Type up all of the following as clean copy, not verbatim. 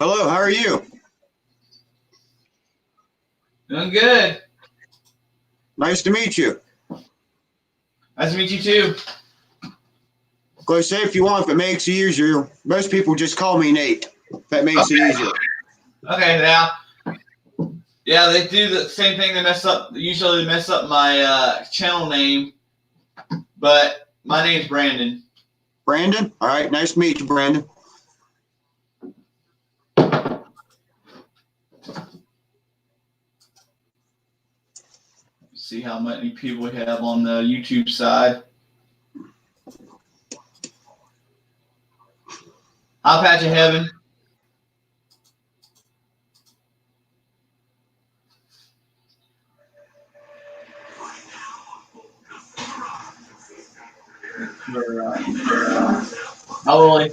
Hello, how are you? Doing good. Nice to meet you. Nice to meet you too. Go say if you want, if it makes it easier. Most people just call me Nate. If that makes it easier. Okay, now. Yeah, they do the same thing. Usually they mess up my channel name, but my name's Brandon. Brandon? All right, nice to meet you, Brandon. See how many people we have on the YouTube side. Hi, Patch of Heaven. Holy.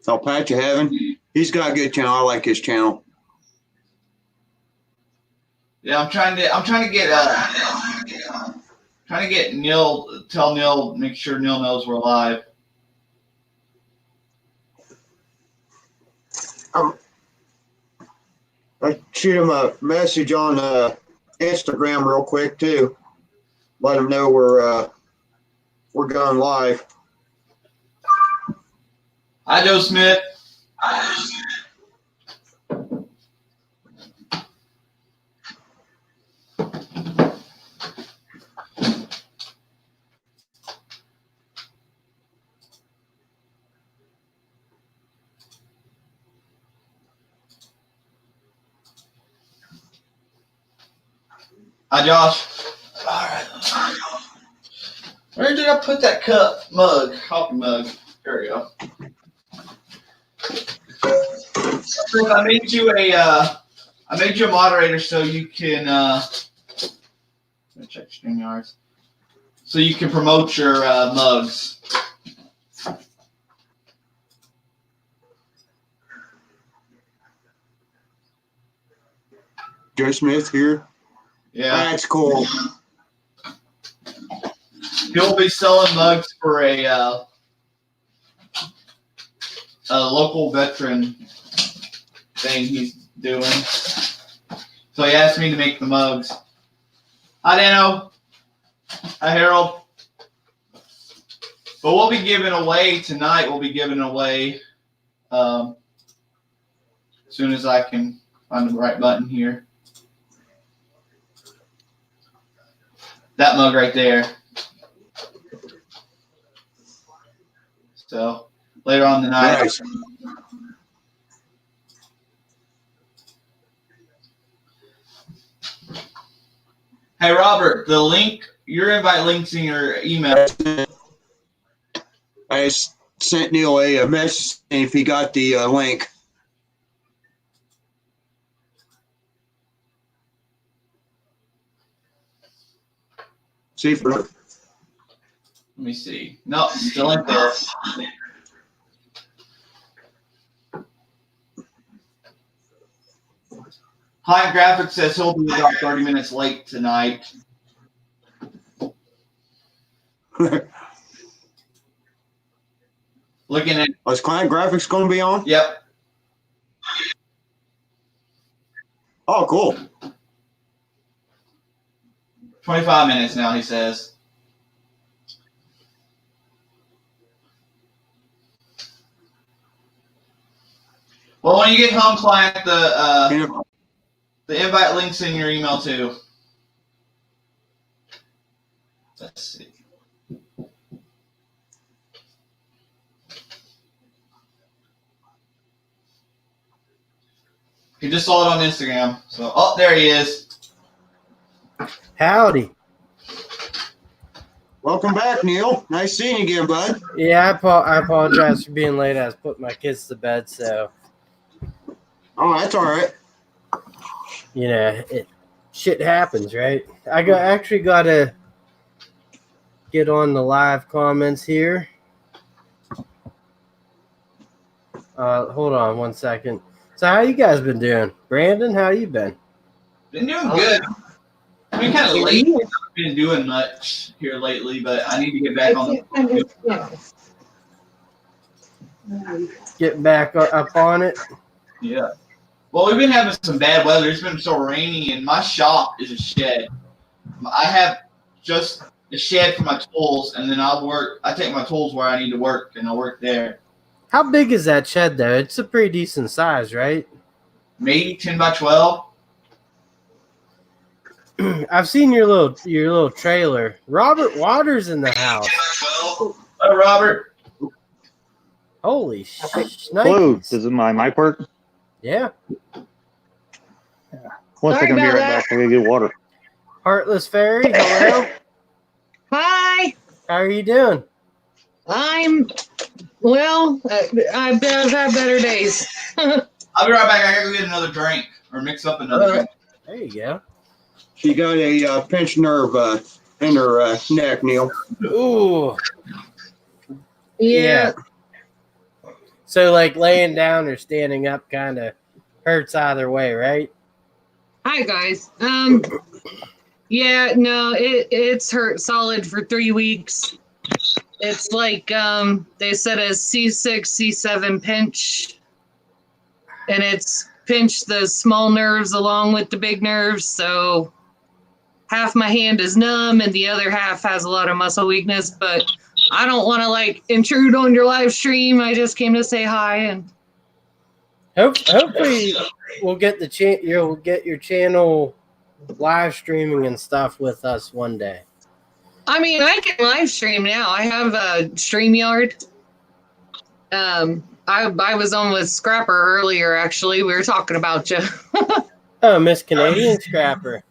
So Patch of Heaven, he's got a good channel. I like his channel. Yeah, I'm trying to get Neil. Tell Neil, make sure Neil knows we're live. I shoot him a message on Instagram real quick too. Let him know we're going live. Hi, Joe Smith. Hi, Josh. All right. Where did I put that coffee mug? There we go. So I made you a moderator so you can check StreamYards. So you can promote your mugs. Joe Smith here. Yeah. That's cool. He'll be selling mugs for a local veteran thing he's doing. So he asked me to make the mugs. Hi, Dano. Hi, Harold. But we'll be giving away tonight. We'll be giving away as soon as I can find the right button here. That mug right there. So later on tonight. Nice. Hey, Robert, the link, your invite link's in your email. I sent Neil a message if he got the link. See if Let me see. No, still in there. Client Graphics says he'll be about 30 minutes late tonight. Looking at. Is Client Graphics going to be on? Yep. Oh, cool. 25 minutes now, he says. Well, when you get home, client, the invite link's in your email too. Let's see. He just saw it on Instagram. So, oh, there he is. Howdy. Welcome back, Neil. Nice seeing you again, bud. Yeah, I apologize for being late. I was putting my kids to bed, so. Oh, that's all right. You know, shit happens, right? I actually got to get on the live comments here. Hold on one second. So how you guys been doing? Brandon, how you been? Been doing good. been kind of lazy. I've not been doing much here lately, but I need to get back on Get back up on it. Yeah. Well, we've been having some bad weather. It's been so rainy, and my shop is a shed. I have just a shed for my tools, and then I take my tools where I need to work, and I work there. How big is that shed, though? It's a pretty decent size, right? Maybe 10 by 12. I've seen your little trailer. Robert Waters in the house. Hello, Robert. Holy shit! Hello, does my mic work? Yeah. One second, I'll be right back. I'm gonna get water. Heartless Fairy, hello. Hi. How are you doing? I've had better days. I'll be right back. I gotta go get another drink or mix up another drink. There you go. She got a pinched nerve in her neck, Neil. Ooh. Yeah. So, like, laying down or standing up kind of hurts either way, right? Hi guys. Yeah, no, it's hurt solid for 3 weeks. It's like they said a C6, C7 pinch, and it's pinched the small nerves along with the big nerves. So half my hand is numb and the other half has a lot of muscle weakness, but I don't want to like intrude on your live stream. I just came to say hi and hopefully we'll get you'll get your channel live streaming and stuff with us one day. I mean, I can live stream now. I have a StreamYard. I was on with Scrapper earlier, actually. We were talking about you. Oh, Miss Canadian Scrapper.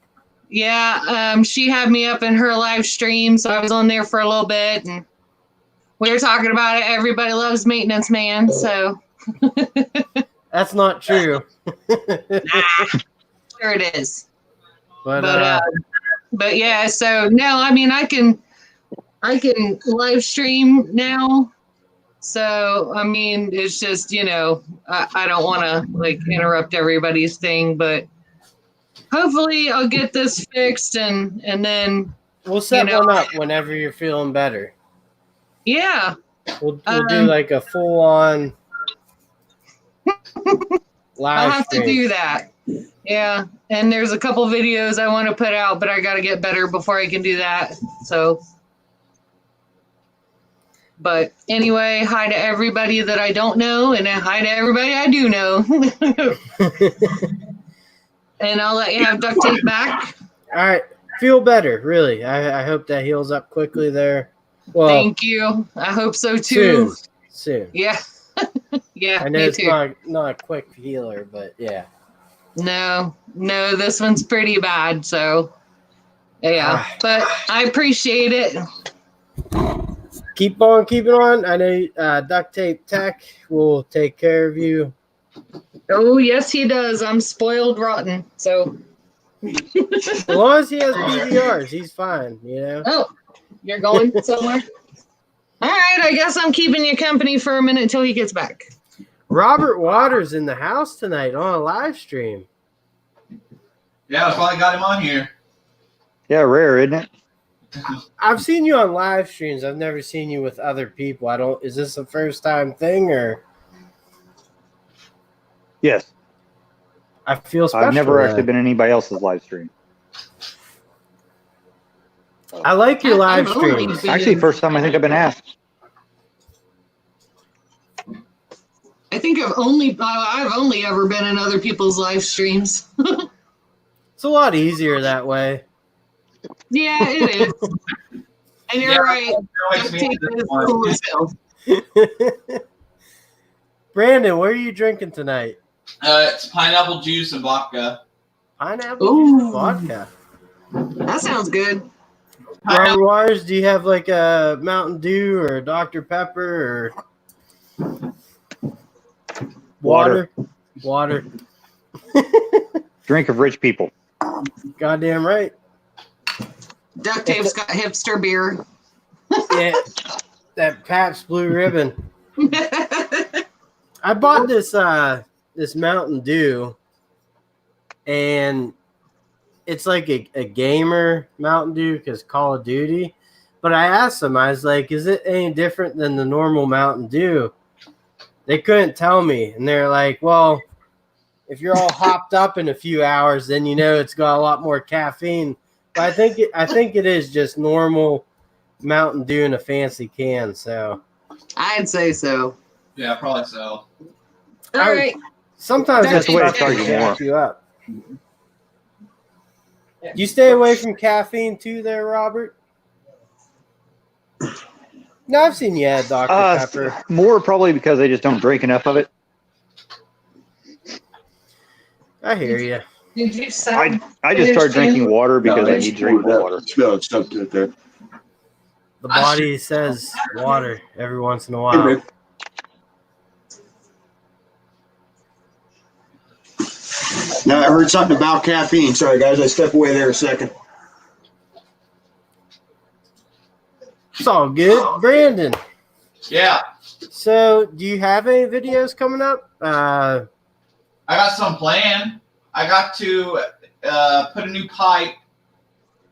Yeah, she had me up in her live stream, so I was on there for a little bit, and we were talking about it. Everybody loves Maintenance Man, so. That's not true. Sure it is. But yeah, so no, I mean, I can live stream now. So, I mean, it's just, I don't want to like interrupt everybody's thing, but hopefully I'll get this fixed and then we'll set one up whenever you're feeling better. Yeah. We'll do like a full on live I'll have stream. to do that. Yeah. And there's a couple videos I want to put out, but I got to get better before I can do that. So, but anyway, hi to everybody that I don't know and hi to everybody I do know. And I'll let you have duct tape back. All right. Feel better, really. I hope that heals up quickly there. Well, thank you. I hope so too. Soon. Yeah. Yeah. I know it's not a quick healer, but yeah. No, this one's pretty bad. So, yeah, but I appreciate it. Keep on keeping on. I know Duct Tape Tech will take care of you. Oh, yes, he does. I'm spoiled rotten. So, as long as he has BVRs, he's fine, Oh, you're going somewhere? All right, I guess I'm keeping you company for a minute until he gets back. Robert Waters in the house tonight on a live stream. Yeah, that's why I got him on here. Yeah, rare, isn't it? I've seen you on live streams. I've never seen you with other people. Is this a first time thing or? Yes. I feel special. I've never actually been in anybody else's live stream. I like your live streams. Actually, first time I think I've been asked. I think I've only ever been in other people's live streams. It's a lot easier that way. Yeah, it is. And you're right. Brandon, what are you drinking tonight? It's pineapple juice and vodka. Pineapple juice and vodka. That sounds good. Robert Waters, do you have like a Mountain Dew or a Dr. Pepper or water? Drink of rich people. Goddamn right. Duct Tape's got hipster beer. Yeah, that Pabst Blue Ribbon. I bought this Mountain Dew, and it's like a gamer Mountain Dew because Call of Duty. But I asked them, I was like, is it any different than the normal Mountain Dew? They couldn't tell me. And they're like, well, if you're all hopped up in a few hours, then you know it's got a lot more caffeine. But I think it is just normal Mountain Dew in a fancy can. So I'd say so. Yeah, probably so. All right. sometimes That's it's the way tough to to charge you more. jack you up. You stay away from caffeine too, there, Robert. No, I've seen you add Dr. Pepper. More probably because I just don't drink enough of it. I hear you. Did you say? I just started drinking water because I need to drink more water. Smell stuff to it there. The body says water every once in a while. Now I heard something about caffeine. Sorry guys, I step away there a second. It's all good. Brandon, Yeah, so do you have any videos coming up? I got some planned. I got to put a new pipe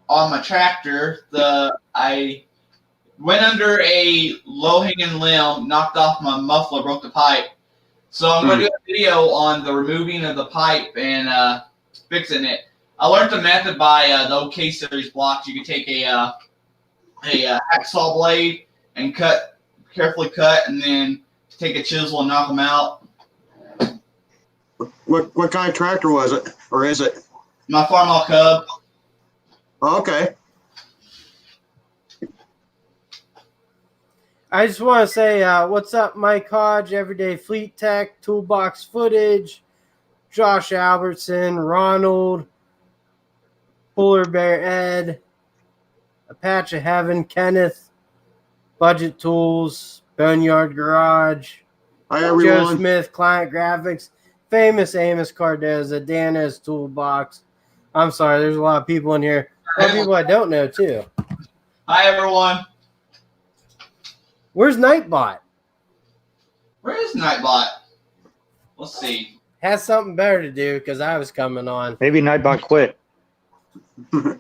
on my tractor. I went under a low-hanging limb, knocked off my muffler, broke the pipe. So I'm going to do a video on the removing of the pipe and fixing it. I learned the method by the old K-Series blocks. You can take a hacksaw blade and carefully cut, and then take a chisel and knock them out. What kind of tractor was it, or is it? My Farmall Cub. Oh, okay. I just want to say, what's up, Mike Hodge, Everyday Fleet Tech, Toolbox Footage, Josh Albertson, Ronald, Polar Bear Ed, Apache Heaven, Kenneth, Budget Tools, Boneyard Garage, Hi Joe everyone. Smith, Client Graphics, Famous Amos Cardoza, Dana's Toolbox. I'm sorry, there's a lot of people in here. A lot of people I don't know, too. Hi, everyone. Where's Nightbot? Where is Nightbot? Let's see. Has something better to do because I was coming on. Maybe Nightbot quit. Who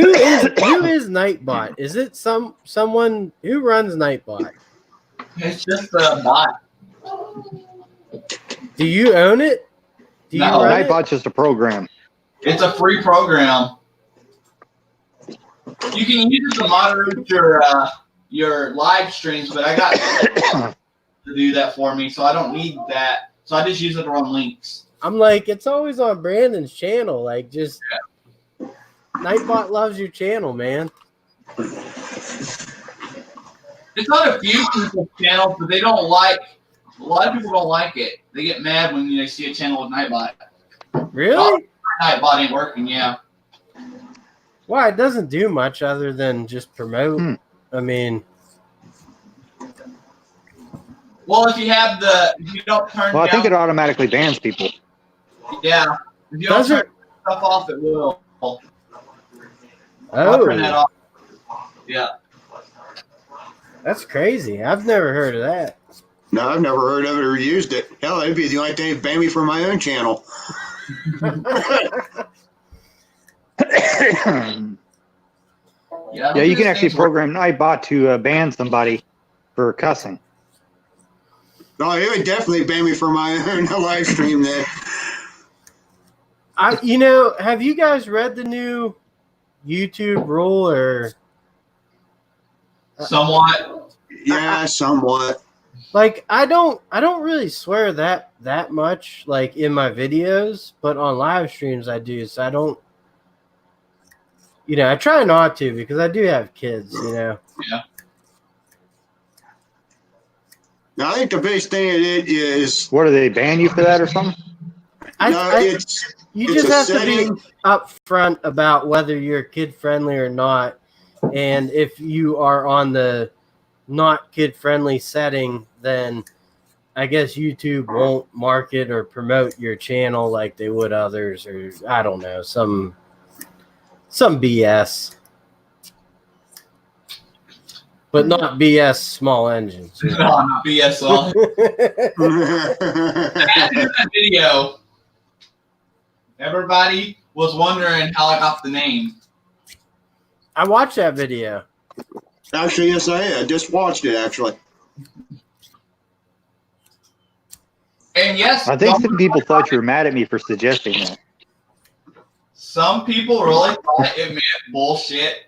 is Nightbot? Is it someone who runs Nightbot? It's just a bot. Do you own it? Do you No, run it? Nightbot's just a program. It's a free program. You can use it to moderate your live streams, but I got to do that for me, so I don't need that. So I just use it to run links. I'm like, it's always on Brandon's channel. Like, just Nightbot loves your channel, man. It's on a few people's channels, but they don't like. A lot of people don't like it. They get mad when they see a channel with Nightbot. Really? Nightbot ain't working. Yeah. Why? It doesn't do much other than just promote. I mean, Well, if you don't turn. Well, I think down- it automatically bans people. Yeah. If you don't Does turn it? stuff off, it will. I'll turn that oh, off. Yeah. that's crazy. I've never heard of that. No, I've never heard of it or used it. Hell, it'd be the only thing that banned me from my own channel. Yeah, Yeah, you can actually program Nightbot to ban somebody for cussing. No, it would definitely ban me from my own live stream then. Have you guys read the new YouTube rule or Somewhat. Yeah, somewhat. like I don't really swear that much like in my videos, but on live streams I do. So I don't I try not to because I do have kids, Yeah. Now, I think the biggest thing in it is What, do they ban you for that or something? You it's just a have to be setting. upfront about whether you're kid friendly or not. And if you are on the not kid friendly setting, then I guess YouTube won't market or promote your channel like they would others, or I don't know, some BS. But not BS small engines. No, not BS on. I had to do that video Everybody was wondering how I got the name. I watched that video. Actually, yes, I just watched it, actually. And yes, I think some people thought you were mad at me for suggesting that. some people really thought it meant bullshit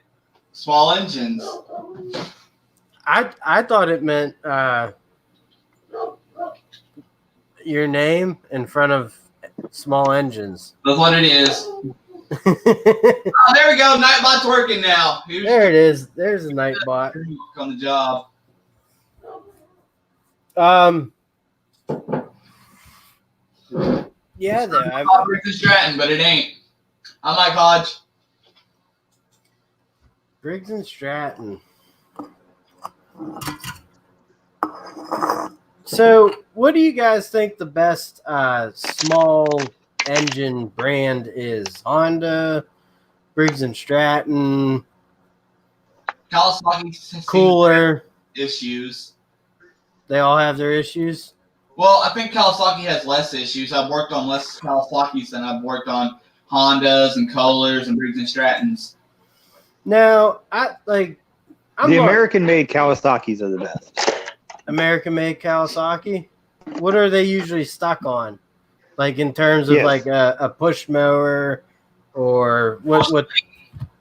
small engines. I thought it meant your name in front of small engines. That's what it is. Oh, there we go. Nightbot's working now. There it is. There's a Nightbot. On the job. Yeah, there. I Briggs and Stratton, but it ain't. I'm Mike Hodge. Briggs and Stratton. So, what do you guys think the best small engine brand is? Honda, Briggs and Stratton, Kawasaki Cooler. issues. They all have their issues. Well, I think Kawasaki has less issues. I've worked on less Kawasaki's than I've worked on Hondas and Kohlers and Briggs and Strattons. Now, The American-made Kawasaki's are the best. American-made Kawasaki. What are they usually stuck on? Like in terms of like a push mower or what?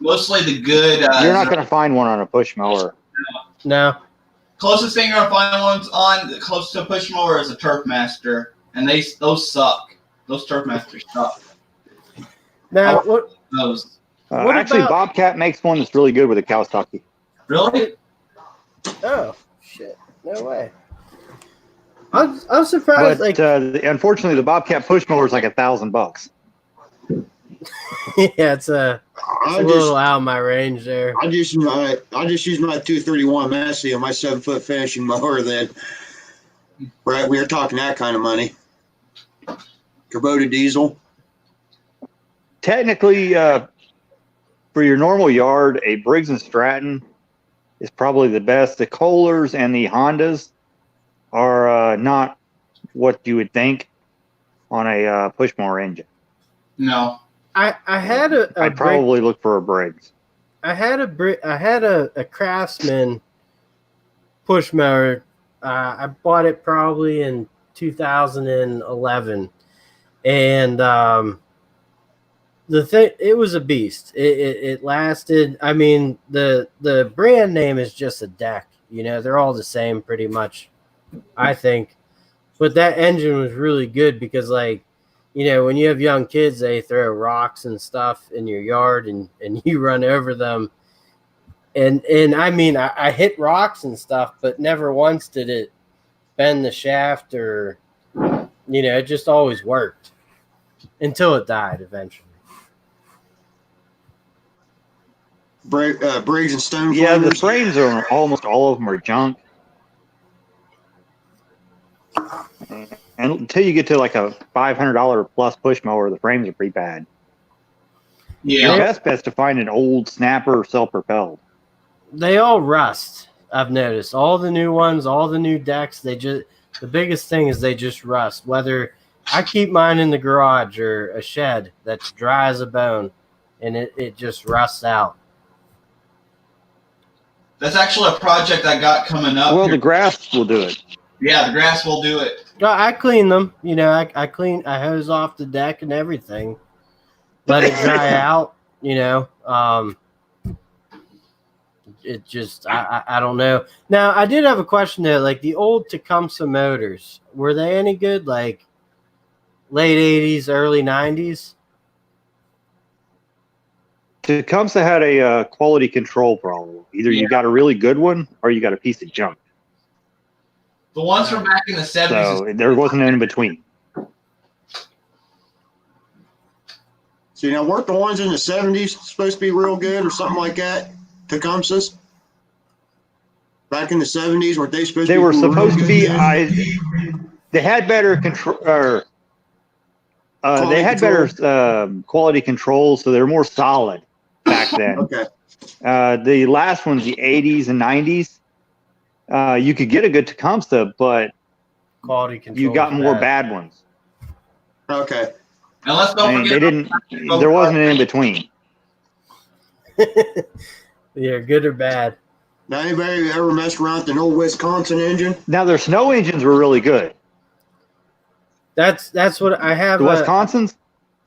Mostly the good. You're not going to find one on a push mower. No. Closest thing you're gonna find ones on close to a push mower is a Turfmaster, and those suck. Those Turfmasters suck. Now what? Those Actually, about- Bobcat makes one that's really good with a Kawasaki. really? Oh shit! No way. I'm surprised. But Like, unfortunately, the Bobcat push mower is like $1,000. yeah, it's a I little just, out of my range there. I just use my 231 Massey on my 7-foot finishing mower. Then, right, we were talking that kind of money. Kubota diesel. Technically, for your normal yard, a Briggs and Stratton is probably the best. The Kohlers and the Hondas are not what you would think on a push mower engine. No. I had a I'd probably look for a Briggs. I had a Craftsman push mower. I bought it probably in 2011, and the thing, it was a beast. It lasted. I mean, the brand name is just a deck. You know, they're all the same pretty much, I think. But that engine was really good because, like, you know, when you have young kids, they throw rocks and stuff in your yard, and you run over them. And I mean, I hit rocks and stuff, but never once did it bend the shaft or, you know, it just always worked until it died eventually. Briggs and Stone. Yeah, the flavors. frames are almost all of them are junk. And until you get to like a $500 plus push mower, the frames are pretty bad. Yeah. The best bet's to find an old snapper or self-propelled. They all rust. I've noticed all the new ones, all the new decks. The biggest thing is they just rust. Whether I keep mine in the garage or a shed that's dry as a bone, and it just rusts out. That's actually a project I got coming up. Well, here. the grass will do it. Yeah, the grass will do it. I clean them. You know, I hose off the deck and everything. Let it dry out. You know, it just I don't know. Now I did have a question though. Like the old Tecumseh motors, were they any good? Like late '80s, early '90s? Tecumseh had a quality control problem. Either you got a really good one or you got a piece of junk. The ones from back in the 70s. So there wasn't an in between. See, now weren't the ones in the 70s supposed to be real good or something like that? Tecumsehs? Back in the 70s, weren't they supposed to They be were real supposed to good? be. They had better control. Quality They had control? better quality control, so they're more solid back then. Okay. The last ones, the 80s and 90s, you could get a good Tecumseh, but Quality control. you got more bad ones. Okay. And let's I don't mean, forget. they didn't. There wasn't an in between. Yeah, good or bad. Now, anybody ever messed around with an old Wisconsin engine? Now their snow engines were really good. That's what I have. The Wisconsins,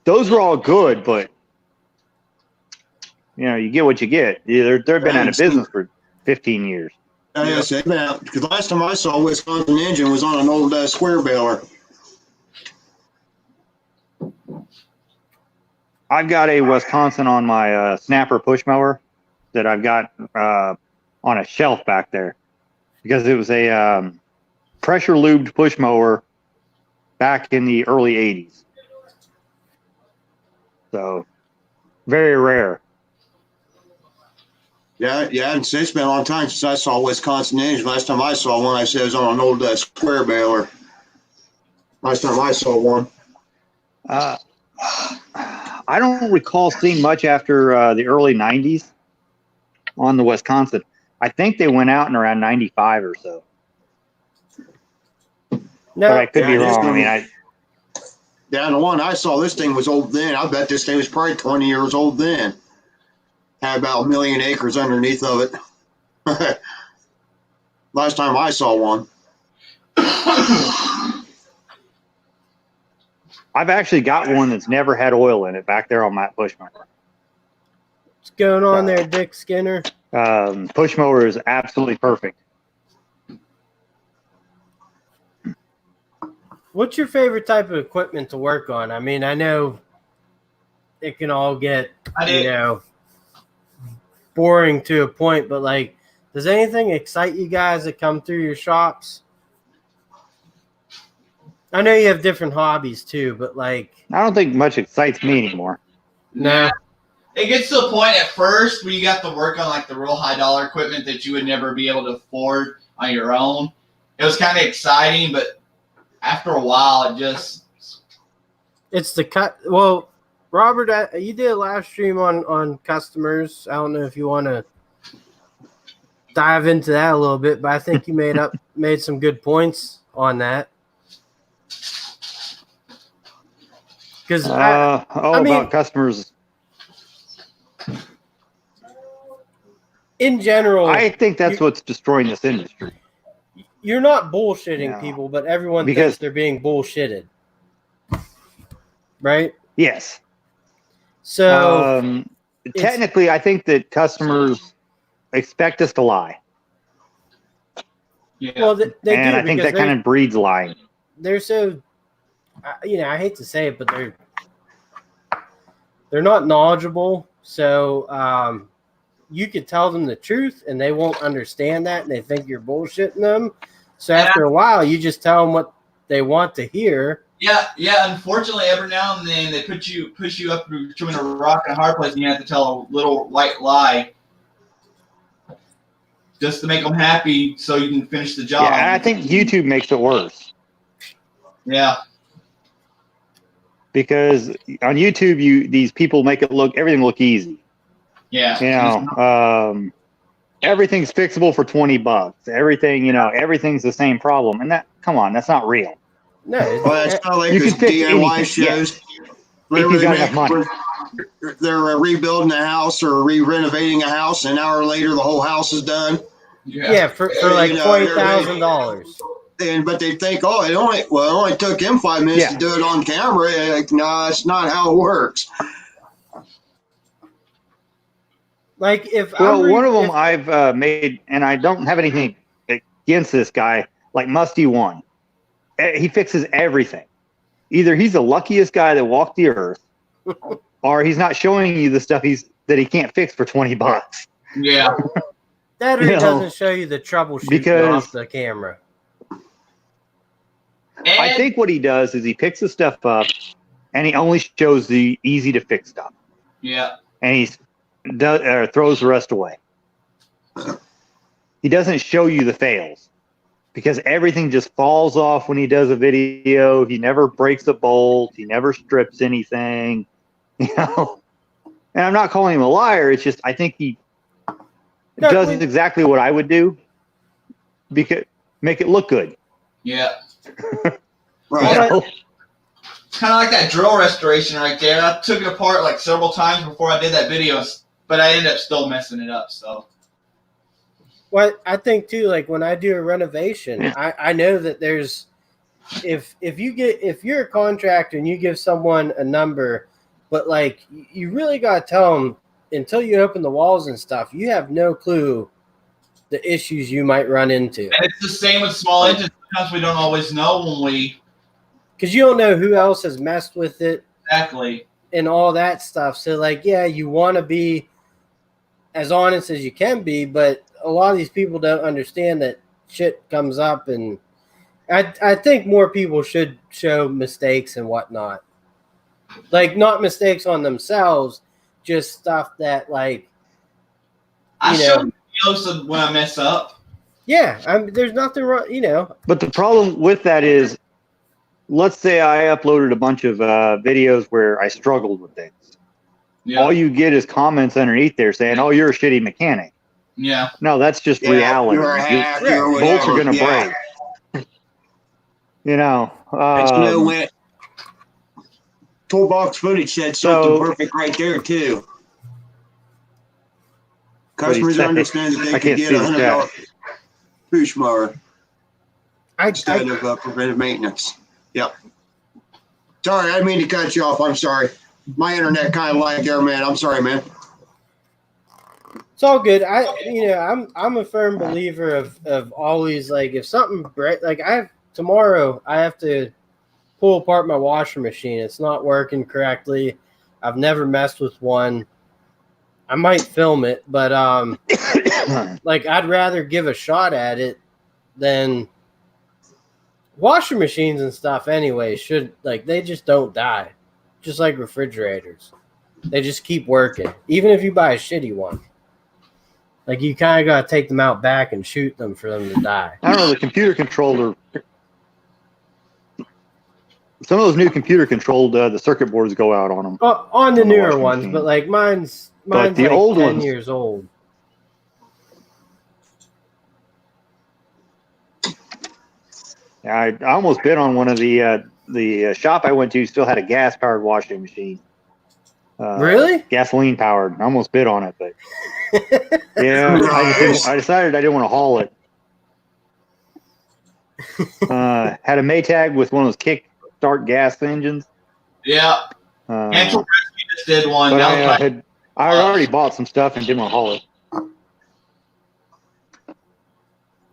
those were all good, but you know, you get what you get. They've been out of business for 15 years. Yes, they've been out. Because last time I saw a Wisconsin engine was on an old square baler. I've got a Wisconsin on my snapper push mower that I've got on a shelf back there because it was a pressure lubed push mower back in the early 80s. So very rare. Yeah, and it's been a long time since I saw a Wisconsin engine. Last time I saw one, I said it was on an old square baler. Last time I saw one. I don't recall seeing much after the early 90s on the Wisconsin. I think they went out in around 95 or so. No, But I could be Yeah, it is wrong. I mean, gonna Yeah, and the one I saw, this thing was old then. I bet this thing was probably 20 years old then. Had about 1 million acres underneath of it. Last time I saw one. I've actually got one that's never had oil in it back there on my push mower. what's going on there, Dick Skinner? Push mower is absolutely perfect. What's your favorite type of equipment to work on? I mean, I know it can all get, boring to a point, but like, does anything excite you guys that come through your shops? I know you have different hobbies too, but like, I don't think much excites me anymore. no. It gets to a point at first where you got to work on like the real high dollar equipment that you would never be able to afford on your own. It was kind of exciting, but after a while, It's the cut. Well, Robert, you did a live stream on customers. I don't know if you want to dive into that a little bit, but I think you made some good points on that. Because about customers. In general, I think that's what's destroying this industry. You're not bullshitting people, but everyone thinks they're being bullshitted. Right? Yes. So technically, I think that customers expect us to lie. Yeah. Well, they and do, I think that kind of breeds lying. They're so, I hate to say it, but they're not knowledgeable. So you could tell them the truth, and they won't understand that, and they think you're bullshitting them. So after a while, you just tell them what they want to hear. Yeah. Unfortunately, every now and then they push you up between a rock and a hard place, and you have to tell a little white lie just to make them happy, so you can finish the job. Yeah, I think YouTube makes it worse. Yeah. Because on YouTube, these people make everything look easy. Yeah. Everything's fixable for $20. Everything, everything's the same problem. And come on, that's not real. No, It's kind of like you those can fix DIY anything. shows. If you got enough money. They're rebuilding a house or re-renovating a house, and an hour later the whole house is done. Yeah, for like $20,000. But they think, it only took him 5 minutes to do it on camera. Like, no, it's not how it works. Like one of them I've made, and I don't have anything against this guy, like Musty One. He fixes everything. Either he's the luckiest guy that walked the earth, or he's not showing you the stuff that he can't fix for $20. Yeah. That or he doesn't show you the troubleshooting off the camera. I think what he does is he picks the stuff up, and he only shows the easy to fix stuff. Yeah. And he throws the rest away. He doesn't show you the fails, because everything just falls off when he does a video. He never breaks a bolt. He never strips anything. And I'm not calling him a liar. It's just I think he does exactly what I would do, because make it look good. Yeah. Right. It's kind of like that drill restoration right there. I took it apart like several times before I did that video, but I ended up still messing it up. So. What I think too, like when I do a renovation, I know that there's if you're a contractor and you give someone a number, but like you really got to tell them until you open the walls and stuff, you have no clue the issues you might run into. And it's the same with small engines. Sometimes we don't always know when we, because you don't know who else has messed with it exactly, and all that stuff. So like, yeah, you want to be as honest as you can be, but a lot of these people don't understand that shit comes up, and I think more people should show mistakes and whatnot. Like not mistakes on themselves, just stuff that like I show videos of when I mess up. Yeah, there's nothing wrong, you know. But the problem with that is, let's say I uploaded a bunch of videos where I struggled with things. Yeah. All you get is comments underneath there saying, "Oh, you're a shitty mechanic." Yeah. No, that's just reality. You're a hack, bolts are going to break. You know. Toolbox footage said something perfect right there too. Customers understand that they can get $100 push mower instead of preventive maintenance. Yep. Sorry, I didn't mean to cut you off. I'm sorry. My internet kind of lagged there, man. I'm sorry, man. It's all good. I'm a firm believer of always, like, if something breaks, like tomorrow I have to pull apart my washer machine. It's not working correctly. I've never messed with one. I might film it, but like I'd rather give a shot at it than washer machines and stuff anyway they just don't die. Just like refrigerators. They just keep working. Even if you buy a shitty one. Like, you kind of got to take them out back and shoot them for them to die. I don't know, the computer controller. Some of those new computer controlled, the circuit boards go out on them. On the newer ones, but like mine's the like old 10 ones. Years old. I almost bid on one of the shop I went to still had a gas powered washing machine. Really? Gasoline powered. I almost bid on it, but yeah, I decided I didn't want to haul it. Had a Maytag with one of those kick start gas engines. Yeah. Natural Rescue just did one. But I had already bought some stuff and didn't want to haul it.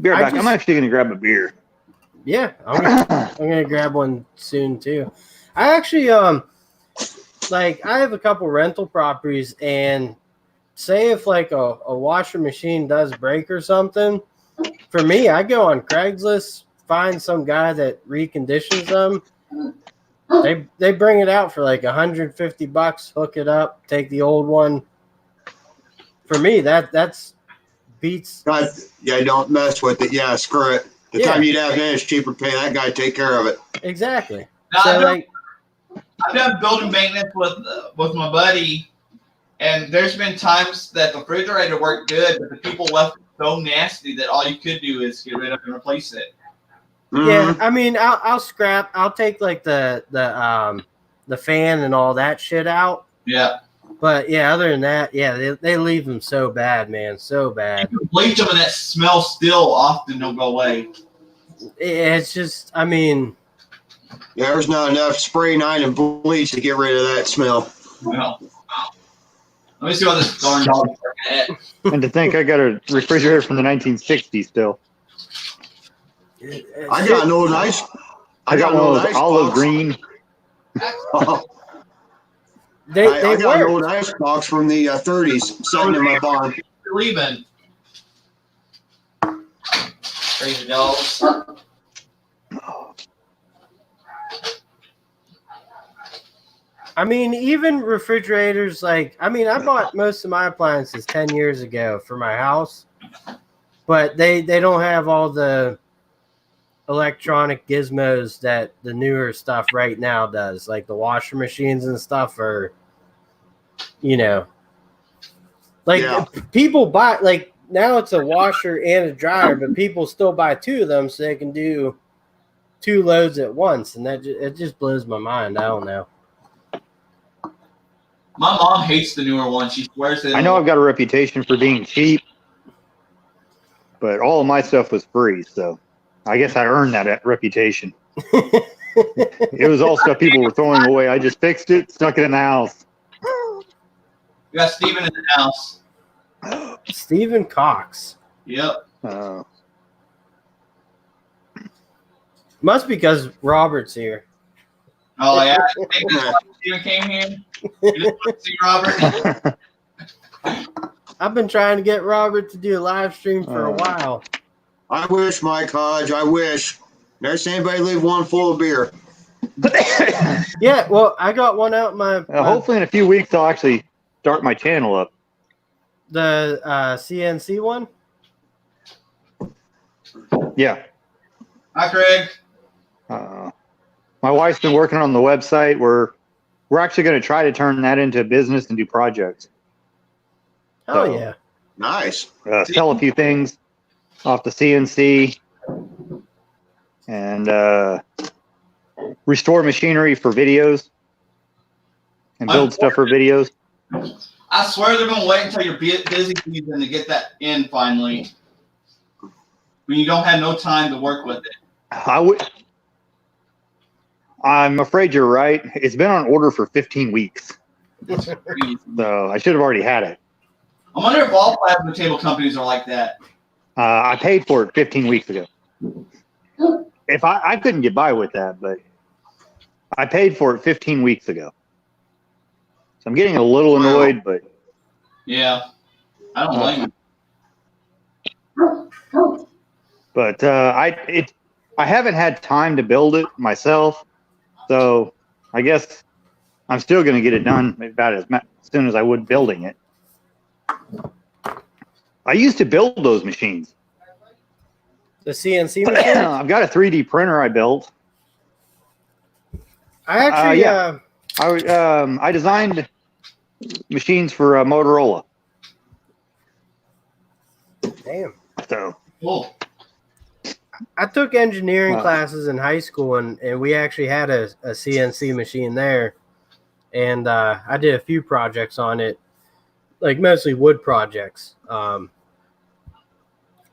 Be right back. I'm actually going to grab a beer. Yeah, I'm gonna grab one soon too. I actually I have a couple rental properties, and say if like a washer machine does break or something, for me, I go on Craigslist, find some guy that reconditions them. They bring it out for like $150, hook it up, take the old one. For me, that's beats. Yeah, don't mess with it. Yeah, screw it. The time you'd have it, it's cheaper to pay that guy to take care of it. Exactly. Now, so I've done building maintenance with my buddy, and there's been times that the refrigerator worked good, but the people left it so nasty that all you could do is get rid of it and replace it. Mm-hmm. Yeah, I mean, I'll scrap. I'll take like the fan and all that shit out. Yeah. But yeah, other than that, yeah, they leave them so bad, man, so bad. You can bleach them, and that smell still often don't go away. It's just, I mean, there's not enough spray nine and bleach to get rid of that smell. Well, let me see what this darn dog is looking at. And to think I got a refrigerator from the 1960s still. I got an old ice. I got one of those olive green. I got an old ice box from the 30s sitting in my barn. You're leaving. Crazy dogs. I mean, even refrigerators, I bought most of my appliances 10 years ago for my house, but they don't have all the electronic gizmos that the newer stuff right now does. Like the washer machines and stuff are, people buy, like now it's a washer and a dryer, but people still buy two of them so they can do 2 loads at once, and it just blows my mind. I don't know. My mom hates the newer one. She swears that I know I've got a reputation for being cheap, but all of my stuff was free, so I guess I earned that reputation. It was all stuff people were throwing away. I just fixed it, stuck it in the house. We got Steven in the house. Stephen Cox. Yep. Must be because Robert's here. Oh, yeah. I think that's why Steven came here. You just want to see Robert? I've been trying to get Robert to do a live stream for a while. I wish, Mike Hodge. I wish. Never seen anybody leave one full of beer. Yeah, well, I got one out my hopefully in a few weeks I'll actually start my channel up. the CNC one. Yeah. Hi, Craig. My wife's been working on the website. We're actually going to try to turn that into a business and do projects. Hell So, yeah. Nice. Sell a few things off the CNC and restore machinery for videos and build stuff for videos. I swear they're going to wait until you're busy season to get that in finally. When you don't have no time to work with it. I'm afraid you're right. It's been on order for 15 weeks. That's crazy. So I should have already had it. I wonder if all plasma table companies are like that. I paid for it 15 weeks ago. If I couldn't get by with that, but I paid for it 15 weeks ago. So I'm getting a little annoyed, but Yeah. I don't blame you. but I haven't had time to build it myself, so I guess I'm still going to get it done about as soon as I would building it. I used to build those machines. The CNC machine? I've got a 3D printer I built. I actually, I designed machines for Motorola. damn. So Cool. I took engineering classes in high school, and we actually had a CNC machine there. And I did a few projects on it, like mostly wood projects.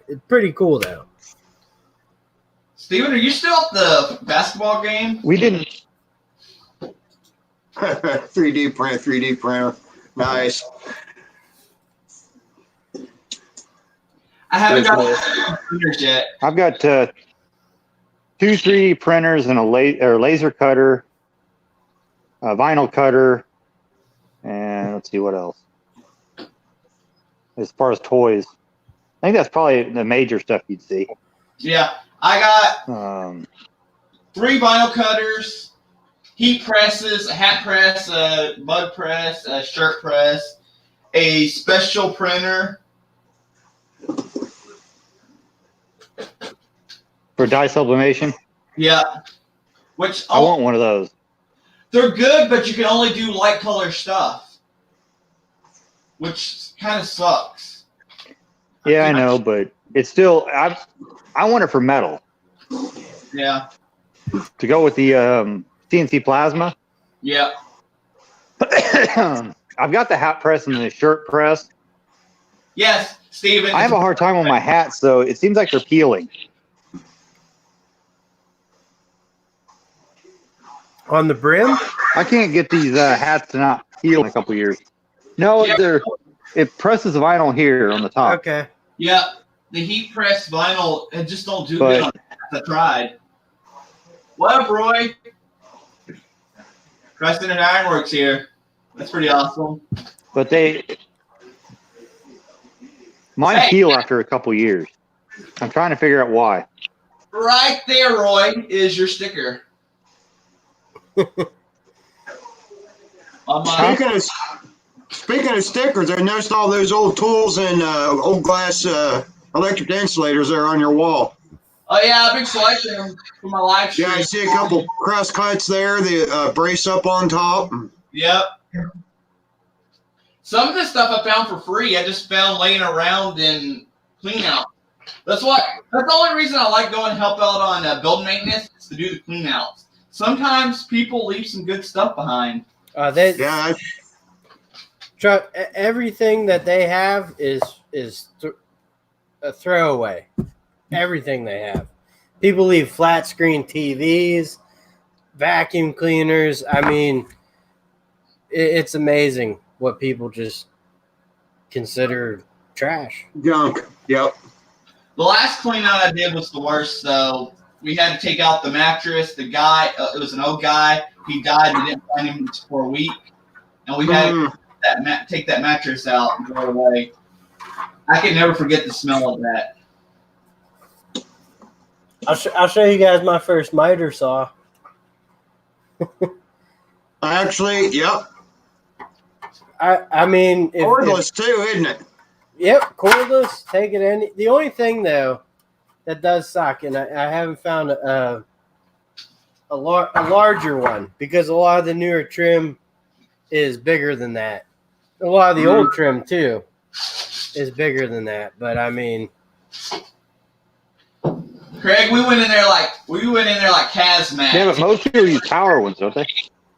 It's pretty cool, though. Steven, are you still at the basketball game? we didn't. 3D printer. Nice. I haven't got printers yet. I've got 2 3D printers and a laser cutter, a vinyl cutter, and let's see what else. As far as toys, I think that's probably the major stuff you'd see. Yeah. I got 3 vinyl cutters, heat presses, a hat press, a mud press, a shirt press, a special printer. For dye sublimation? Yeah. Which I want one of those. they're good, but you can only do light color stuff, which kind of sucks. Yeah, I know, but it's still, I want it for metal. Yeah. To go with the CNC plasma. Yeah. I've got the hat press and the shirt press. Yes, Steven. I have a hard time with my hats, though. It seems like they're peeling. On the brim? I can't get these hats to not peel in a couple years. No, Yeah. it presses the vinyl here on the top. Okay. Yeah. The heat press vinyl, it just don't do But- good on hats. I tried. What up, Roy? Preston and Ironworks here. That's pretty awesome. But mine Hey. peel after a couple years. I'm trying to figure out why. Right there, Roy, is your sticker. On my, Speaking of stickers, I noticed all those old tools and old glass electric insulators there on your wall. oh yeah, I've been collecting them for my live stream. Yeah, I see a couple cross cuts there, the brace up on top. Yep. Some of this stuff I found for free. I just found laying around in clean out. That's the only reason I like going to help out on building maintenance is to do the clean outs. Sometimes people leave some good stuff behind. Yeah, Everything that they have is a throwaway. Everything they have. People leave flat screen TVs, vacuum cleaners. I mean, it's amazing what people just consider trash. junk. Yep. The last clean out I did was the worst. So we had to take out the mattress. The guy, it was an old guy. He died. We didn't find him for a week, and we had to take that mattress out and throw it away. I can never forget the smell of that. I'll show you guys my first miter saw. Actually, yep. I mean, Cordless too, isn't it? Yep, cordless. Take it any. The only thing though that does suck, and I haven't found a larger one because a lot of the newer trim is bigger than that. A lot of the old trim too is bigger than that. But I mean, Craig, we went in there like hazmat. Yeah, but most people use power ones, don't they?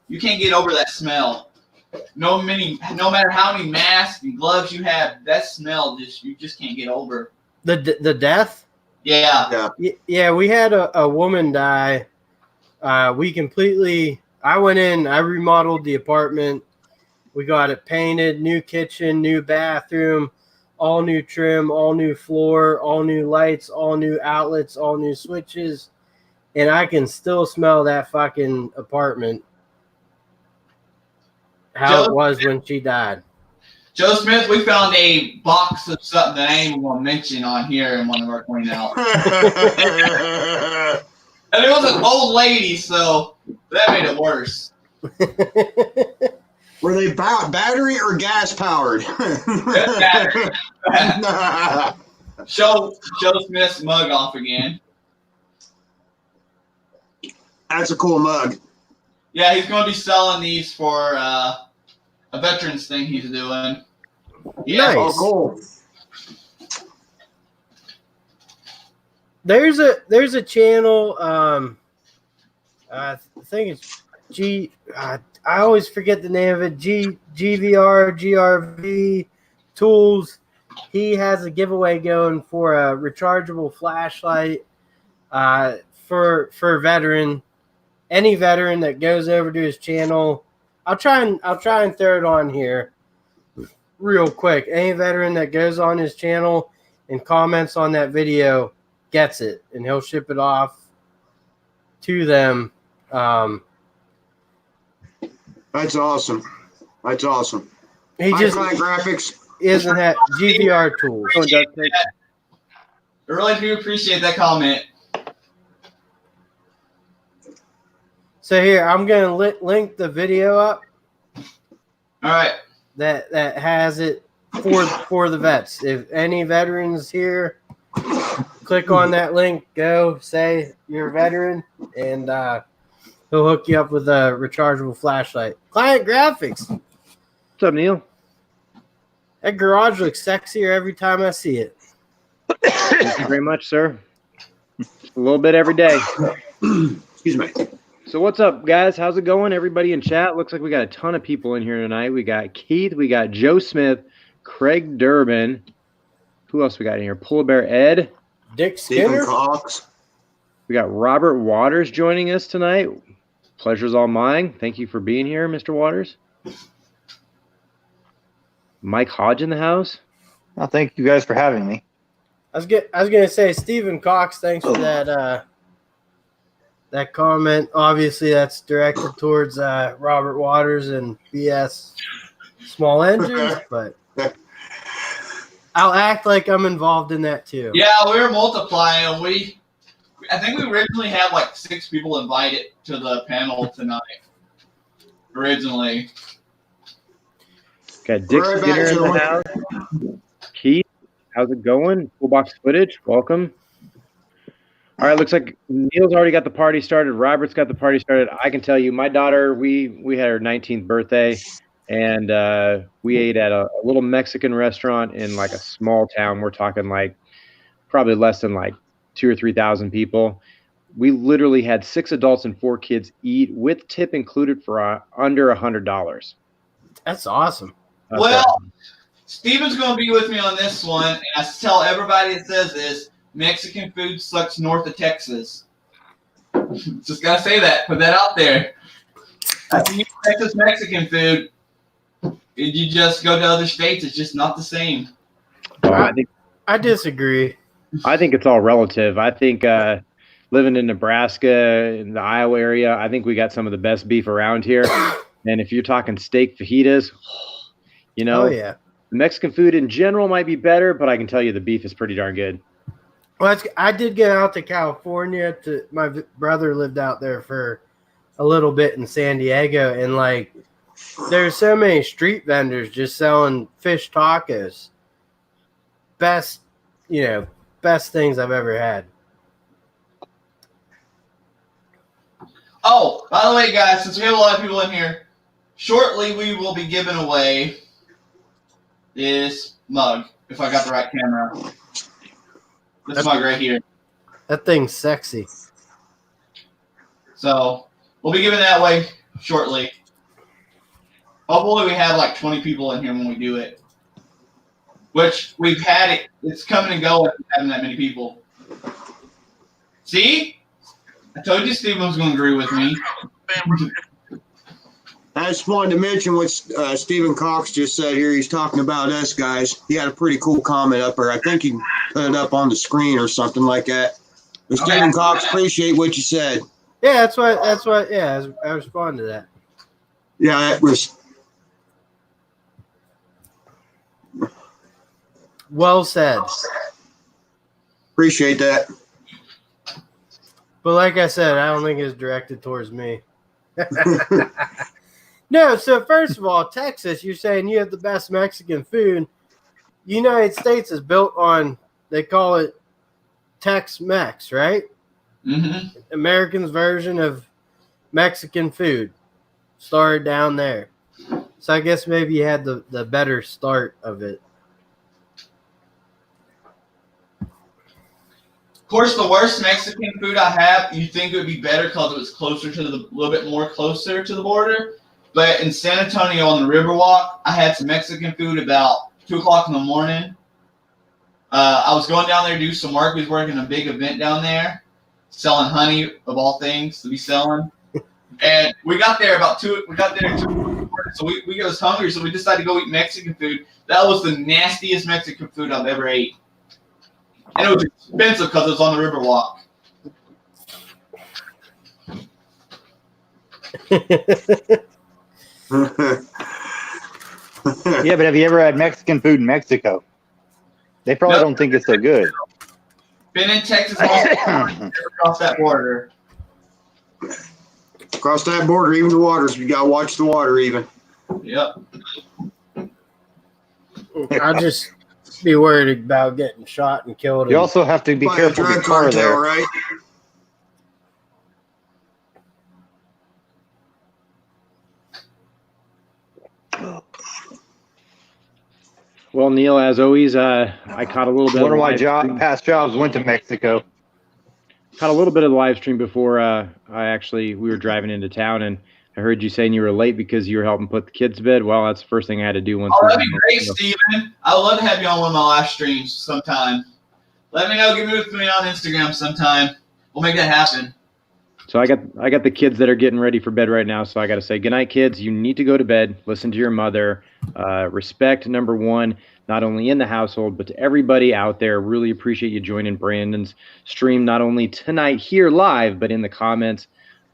You can't get over that smell. No matter how many masks and gloves you have, that smell you just can't get over. the death. Yeah. Yeah, we had a woman die. I went in, I remodeled the apartment. We got it painted, new kitchen, new bathroom, all new trim, all new floor, all new lights, all new outlets, all new switches. And I can still smell that fucking apartment. How it was when she died. Joe Smith, we found a box of something that I ain't even going to mention on here in one of our clean outs. And it was an old lady, so that made it worse. Were they battery or gas powered? Show Joe Smith's mug off again. That's a cool mug. Yeah, he's going to be selling these for a veterans thing he's doing. Yeah, Nice. Oh, cool. There's a channel. I think it's I always forget the name of it. GRV Tools. He has a giveaway going for a rechargeable flashlight for veteran. Any veteran that goes over to his channel, I'll try and throw it on here real quick. Any veteran that goes on his channel and comments on that video gets it, and he'll ship it off to them. That's awesome. That's awesome. He just graphics. isn't at GVR Tools. I really do appreciate that comment. So here, I'm gonna link the video up. All right. That has it for the vets. If any veterans here, click on that link. Go say you're a veteran, and he'll hook you up with a rechargeable flashlight. Client graphics. What's up, Neil? That garage looks sexier every time I see it. Thank you very much, sir. Just a little bit every day. Excuse me. So what's up, guys? How's it going? Everybody in chat? Looks like we got a ton of people in here tonight. We got Keith. We got Joe Smith, Craig Durbin. Who else we got in here? Polar Bear Ed. Dick Stephen Skinner. Cox. We got Robert Waters joining us tonight. Pleasure's all mine. Thank you for being here, Mr. Waters. Mike Hodge in the house. Well, thank you guys for having me. I was gonna say Stephen Cox. Thanks for that comment. Obviously, that's directed towards Robert Waters and BS Small Engines, but I'll act like I'm involved in that too. Yeah, we were multiplying. I think we originally had like 6 people invited to the panel tonight. Originally. Got Dick Right Skinner back in to the the- house. Keith, how's it going? Toolbox footage, welcome. All right, looks like Neil's already got the party started. Robert's got the party started. I can tell you, my daughter, we had her 19th birthday, and we ate at a little Mexican restaurant in like a small town. We're talking like probably less than like 2,000 or 3,000 people. We literally had 6 adults and 4 kids eat with tip included for under $100. That's awesome. Well, Steven's going to be with me on this one. And I tell everybody that says this, Mexican food sucks north of Texas. Just got to say that. Put that out there. If you eat Texas Mexican food, you just go to other states, it's just not the same. Well, I disagree. I think it's all relative. I think living in Nebraska, in the Iowa area, I think we got some of the best beef around here. And if you're talking steak fajitas, Oh yeah. the Mexican food in general might be better, but I can tell you the beef is pretty darn good. Well, I did get out to California. My brother lived out there for a little bit in San Diego, and like there's so many street vendors just selling fish tacos. Best things I've ever had. Oh, by the way, guys, since we have a lot of people in here, shortly we will be giving away this mug, if I got the right camera. This mug right here. That thing's sexy. So we'll be giving that away shortly. Hopefully we have like 20 people in here when we do it. Which we've had it. It's coming and going having that many people. See? I told you Steven was going to agree with me. I just wanted to mention what Stephen Cox just said here. He's talking about us guys. He had a pretty cool comment up there. I think he put it up on the screen or something like that. But Okay. Stephen Cox, appreciate what you said. Yeah, that's what. Yeah, I respond to that. Yeah, it was. Well said. Appreciate that. But like I said, I don't think it's directed towards me. No, so first of all, Texas, you're saying you have the best Mexican food. United States is built on, they call it Tex-Mex, right? Mm-hmm. Americans' version of Mexican food. Started down there. So I guess maybe you had the better start of it. Of course, the worst Mexican food I have, you think it would be better because it was closer to a little bit more closer to the border. But in San Antonio on the Riverwalk, I had some Mexican food about 2 o'clock in the morning. I was going down there to do some work. We was working a big event down there, selling honey of all things to be selling. And we got there about 2. We got there at 2. So we was hungry, so we decided to go eat Mexican food. That was the nastiest Mexican food I've ever ate. And it was expensive because it was on the Riverwalk. Yeah, but have you ever had Mexican food in Mexico? They probably don't think it's so good. Been in Texas never crossed that border. Across that border, even the waters, you gotta watch the water even. Yep. I'll just be worried about getting shot and killed. You also have to be By a careful of drug your car cartel, there. right? Well, Neil, as always, I caught a little bit. One of my live stream. past jobs went to Mexico. Caught a little bit of the live stream before we were driving into town, and I heard you saying you were late because you were helping put the kids to bed. Well, that's the first thing I had to do once. Oh, that'd be great, Steven. I would love to have you on one of my live streams sometime. Let me know. Get with me on Instagram sometime. We'll make that happen. So I got the kids that are getting ready for bed right now. So I got to say, good night, kids. You need to go to bed. Listen to your mother. Respect, number one, not only in the household, but to everybody out there. Really appreciate you joining Brandon's stream, not only tonight here live, but in the comments.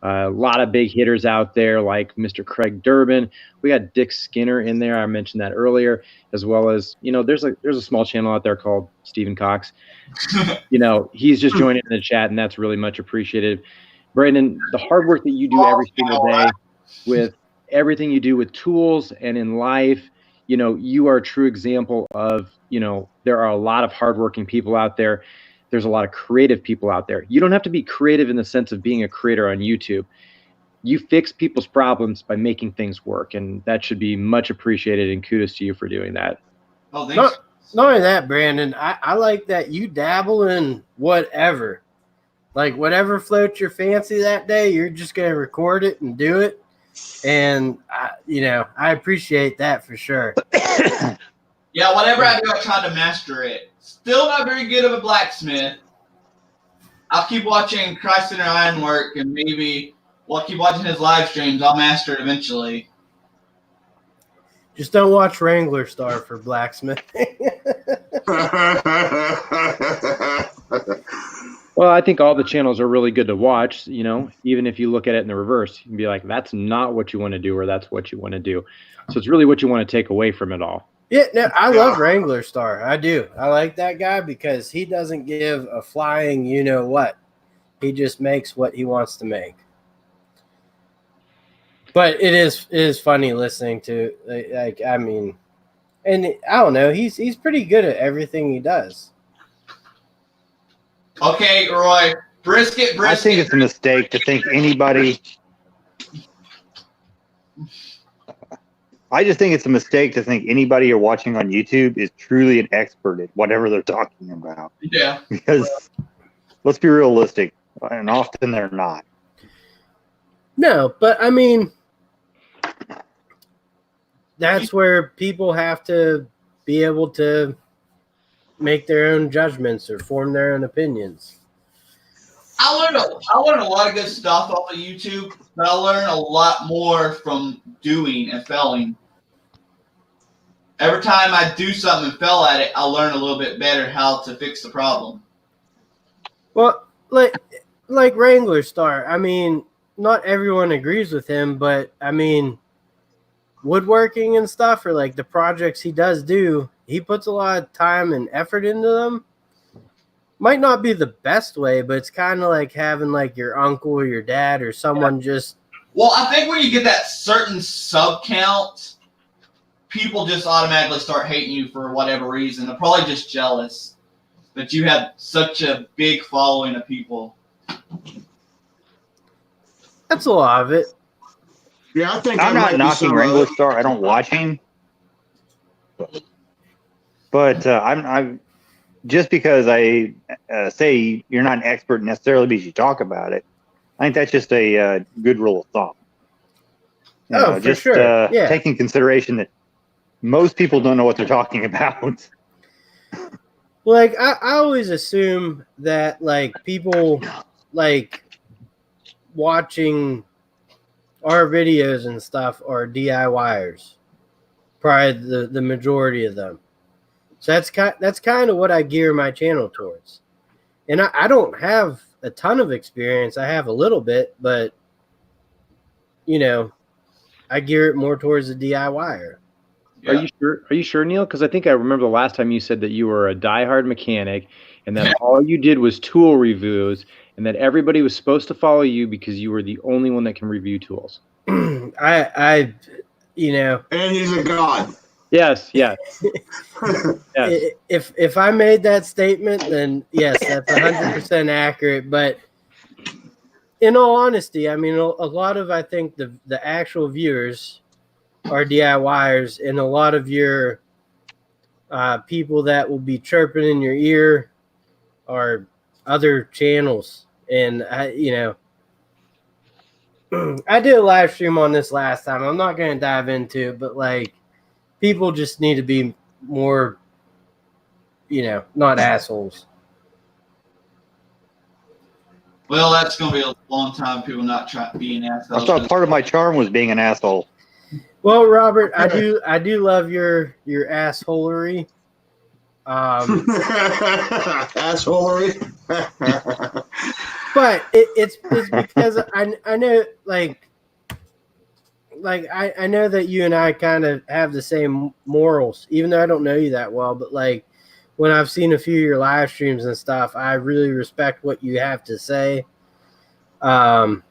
A lot of big hitters out there like Mr. Craig Durbin. We got Dick Skinner in there. I mentioned that earlier, as well as, there's a small channel out there called Stephen Cox. He's just joining in the chat, and that's really much appreciated. Brandon, the hard work that you do every single day with everything you do with tools and in life, you are a true example of, there are a lot of hardworking people out there. There's a lot of creative people out there. You don't have to be creative in the sense of being a creator on YouTube. You fix people's problems by making things work, and that should be much appreciated, and kudos to you for doing that. Oh, thanks. Not only that, Brandon, I like that you dabble in whatever. Like whatever floats your fancy that day, you're just going to record it and do it. And, I appreciate that for sure. Yeah, whatever I do, I try to master it. Still not very good of a blacksmith. I'll keep watching Christ in Ironwork, and maybe we'll keep watching his live streams. I'll master it eventually. Just don't watch Wrangler Star for blacksmith. Well, I think all the channels are really good to watch, even if you look at it in the reverse. You can be like, that's not what you want to do, or that's what you want to do. So it's really what you want to take away from it all. Yeah, no, I love Wrangler Star. I do. I like that guy because he doesn't give a flying what. He just makes what he wants to make. But it is funny listening to, and I don't know, he's pretty good at everything he does. Okay, Roy, brisket. I think it's a mistake to think anybody. I just think it's a mistake to think anybody you're watching on YouTube is truly an expert at whatever they're talking about. Yeah. Because let's be realistic, and often they're not. No, but I mean, that's where people have to be able to make their own judgments or form their own opinions. I learned a lot of good stuff off of YouTube, but I learned a lot more from doing and failing. Every time I do something and fail at it, I learn a little bit better how to fix the problem. Well, like Wrangler Star, I mean, not everyone agrees with him, but I mean, woodworking and stuff, or like the projects he does do, he puts a lot of time and effort into them. Might not be the best way, but it's kind of like having like your uncle or your dad or someone just. Well, I think when you get that certain sub count, people just automatically start hating you for whatever reason. They're probably just jealous that you have such a big following of people. That's a lot of it. Yeah, I think I'm not knocking Wrangler Star. I don't watch him, but I'm just because I say you're not an expert necessarily because you talk about it. I think that's just a good rule of thumb. For sure. Yeah. Taking consideration that most people don't know what they're talking about. Like I always assume that like people like watching our videos and stuff are DIYers, probably the majority of them. So that's kind of what I gear my channel towards. And I don't have a ton of experience. I have a little bit, but I gear it more towards the DIYer. Yeah. Are you sure, Neil? Because I think I remember the last time you said that you were a diehard mechanic and that all you did was tool reviews and that everybody was supposed to follow you because you were the only one that can review tools. And he's a god. Yes. Yes. If I made that statement, then yes, that's 100% accurate. But in all honesty, I mean, a lot of, I think the actual viewers are DIYers, and a lot of your people that will be chirping in your ear are other channels. And I did a live stream on this last time. I'm not going to dive into it, but like people just need to be more, not assholes. Well, that's going to be a long time. People not being assholes. I thought part of my charm was being an asshole. Well, Robert, I do love your assholery. Assholery. But it's because I know like I know that you and I kind of have the same morals, even though I don't know you that well. But like when I've seen a few of your live streams and stuff, I really respect what you have to say. And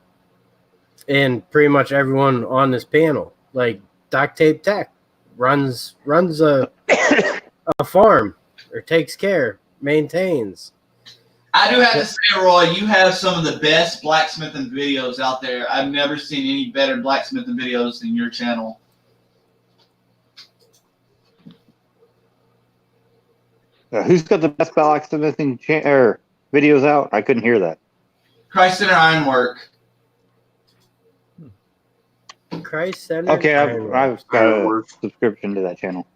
pretty much everyone on this panel, like Duct Tape Tech, runs a farm or takes care, maintains. I do have to say, Roy, you have some of the best blacksmithing videos out there. I've never seen any better blacksmithing videos than your channel. Who's got the best blacksmithing videos out? I couldn't hear that. Christ Center Ironwork. Christ Center. Okay, I've got a Ironwork. subscription to that channel.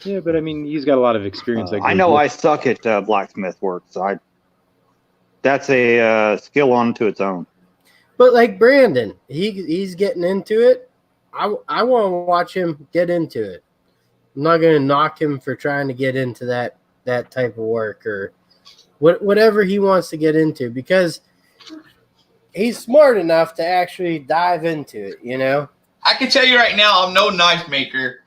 Yeah, but I mean, he's got a lot of experience. I know I suck at blacksmith work, so that's a skill onto its own. But like Brandon, he's getting into it. I want to watch him get into it. I'm not going to knock him for trying to get into that type of work or whatever he wants to get into, because he's smart enough to actually dive into it, you know? I can tell you right now, I'm no knife maker.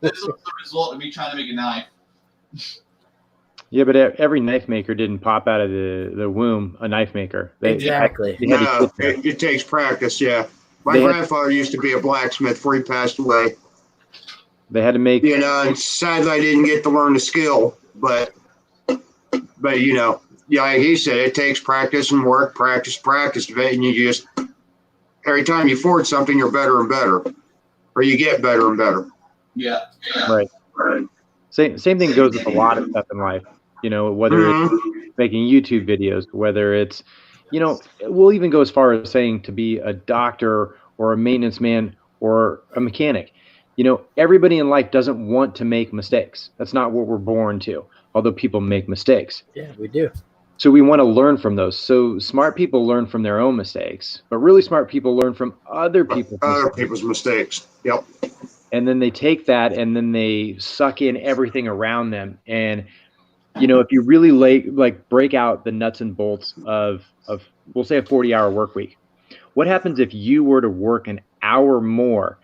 This is the result of me trying to make a knife. Yeah, but every knife maker didn't pop out of the womb a knife maker. Exactly. No, it takes practice, yeah. My grandfather used to be a blacksmith before he passed away. They had to make... You know, and sadly I didn't get to learn the skill, but you know, yeah, like he said, it takes practice and work, practice, and you just, every time you forge something, you're better and better, or you get better and better. Yeah. Right. Same thing goes with a lot of stuff in life. You know, whether it's making YouTube videos, whether it's, you know, we'll even go as far as saying to be a doctor or a maintenance man or a mechanic. You know, everybody in life doesn't want to make mistakes. That's not what we're born to, although people make mistakes. Yeah, we do. So we want to learn from those. So smart people learn from their own mistakes, but really smart people learn from other people's mistakes. Yep. And then they take that and then they suck in everything around them. And, you know, if you really like break out the nuts and bolts of we'll say a 40-hour work week, what happens if you were to work an hour more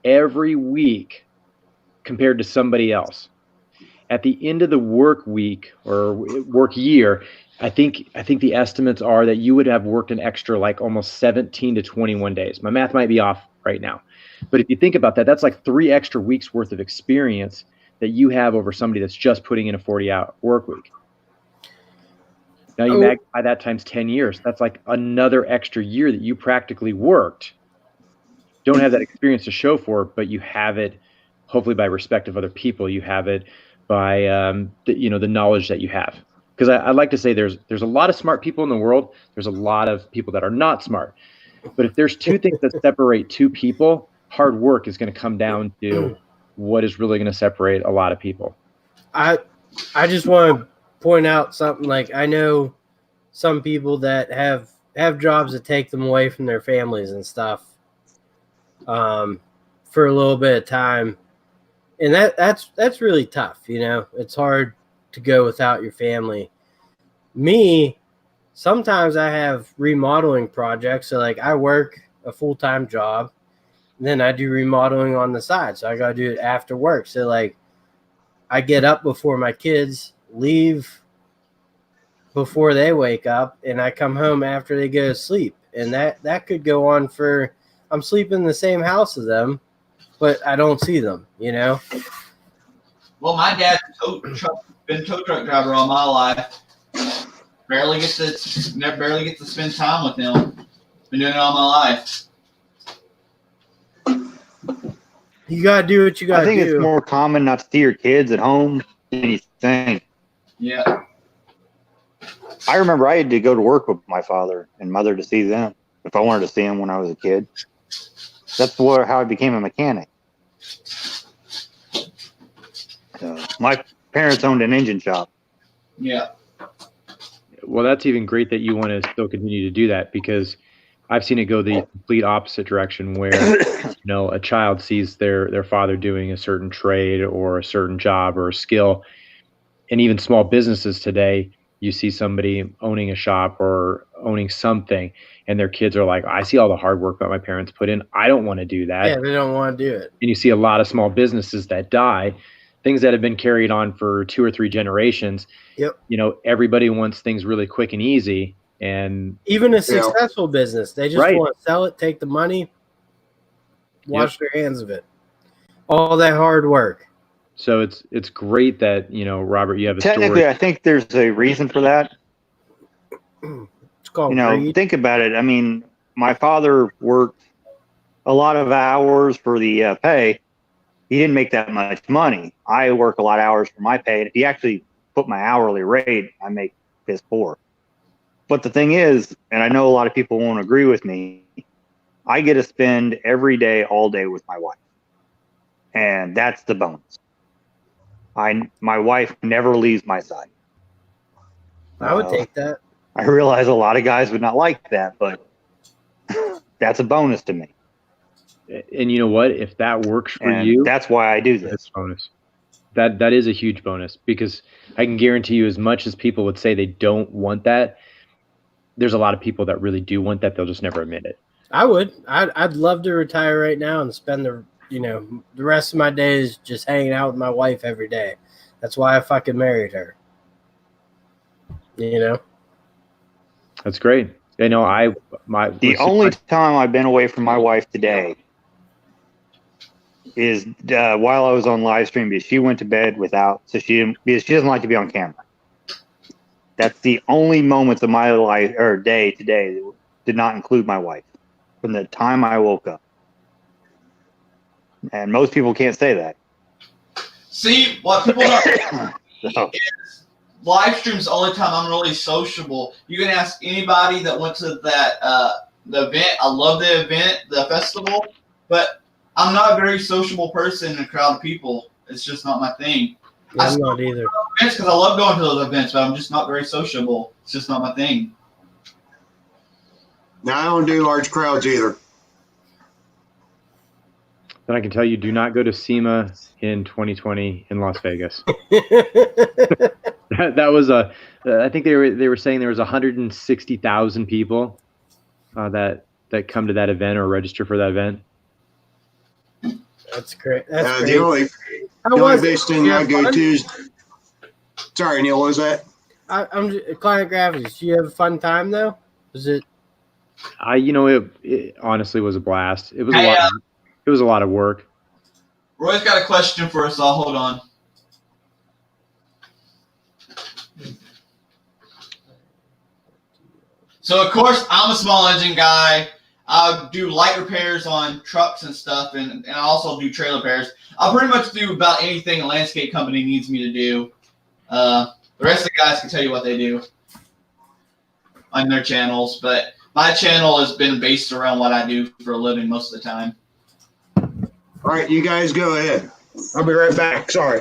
every week compared to somebody else? At the end of the work week or work year, I think the estimates are that you would have worked an extra like almost 17 to 21 days. My math might be off right now. But if you think about that, that's like 3 extra weeks worth of experience that you have over somebody that's just putting in a 40-hour work week. Now you magnify that times 10 years. That's like another extra year that you practically worked. Don't have that experience to show for, but you have it hopefully by respect of other people. You have it by the knowledge that you have. Because I like to say there's a lot of smart people in the world. There's a lot of people that are not smart. But if there's two things that separate two people, hard work is going to come down to what is really going to separate a lot of people. I just want to point out something. Like, I know some people that have jobs that take them away from their families and stuff for a little bit of time, and that's really tough. You know, it's hard to go without your family. Me, sometimes I have remodeling projects. So like I work a full-time job, and then I do remodeling on the side. So I got to do it after work. So like I get up before my kids leave before they wake up, and I come home after they go to sleep. And that could go on for, I'm sleeping in the same house as them, but I don't see them, you know? Well, my dad's been tow truck driver all my life. Barely get to spend time with him. Been doing it all my life. You gotta do what you gotta do. I think it's more common not to see your kids at home than you think. Yeah. I remember I had to go to work with my father and mother to see them if I wanted to see them when I was a kid. That's how I became a mechanic. My parents owned an engine shop. Yeah. Well, that's even great that you want to still continue to do that, because I've seen it go the complete opposite direction where, a child sees their father doing a certain trade or a certain job or a skill. And even small businesses today, you see somebody owning a shop or owning something, and their kids are like, I see all the hard work that my parents put in. I don't want to do that. Yeah, they don't want to do it. And you see a lot of small businesses that die, things that have been carried on for 2 or 3 generations. Yep. Everybody wants things really quick and easy. And even a successful business, they just want to sell it, take the money, wash their hands of it. All that hard work. So it's great that, Robert, you have a Technically, story. I think there's a reason for that. It's called greed. Think about it. I mean, my father worked a lot of hours for the pay. he didn't make that much money. I work a lot of hours for my pay, and if he actually put my hourly rate, I make piss poor. But the thing is, and I know a lot of people won't agree with me, I get to spend every day, all day with my wife. And that's the bonus. My wife never leaves my side. I would take that. I realize a lot of guys would not like that, but that's a bonus to me. And you know what? If that works for And you, that's why I do that's this. a bonus. That is a huge bonus, because I can guarantee you, as much as people would say they don't want that, there's a lot of people that really do want that. They'll just never admit it. I would. I'd love to retire right now and spend the rest of my days just hanging out with my wife every day. That's why I fucking married her. That's great. I know. The only time I've been away from my wife today is while I was on live stream, because she went to bed because she doesn't like to be on camera. That's the only moments of my life or day today that did not include my wife from the time I woke up. And most people can't say that. See, what people don't So, is live stream's the only time I'm really sociable. You can ask anybody that went to that the event. I love the event, the festival, but I'm not a very sociable person in a crowd of people. It's just not my thing. I'm not either. Because I love going to those events, but I'm just not very sociable. It's just not my thing. Now, I don't do large crowds either. Then I can tell you, do not go to SEMA in 2020 in Las Vegas. that was I think they were saying there was 160,000 people that come to that event or register for that event. That's great. That's The great. only big thing I go to is. Sorry, Neil, what was that? I'm Client Graphics. Do you have a fun time though? Was it? It honestly was a blast. It was a lot. It was a lot of work. Roy's got a question for us all. Hold on. So, of course, I'm a small engine guy. I do light repairs on trucks and stuff, and I also do trailer repairs. I'll pretty much do about anything a landscape company needs me to do. The rest of the guys can tell you what they do on their channels, but my channel has been based around what I do for a living most of the time. All right, you guys go ahead. I'll be right back. Sorry.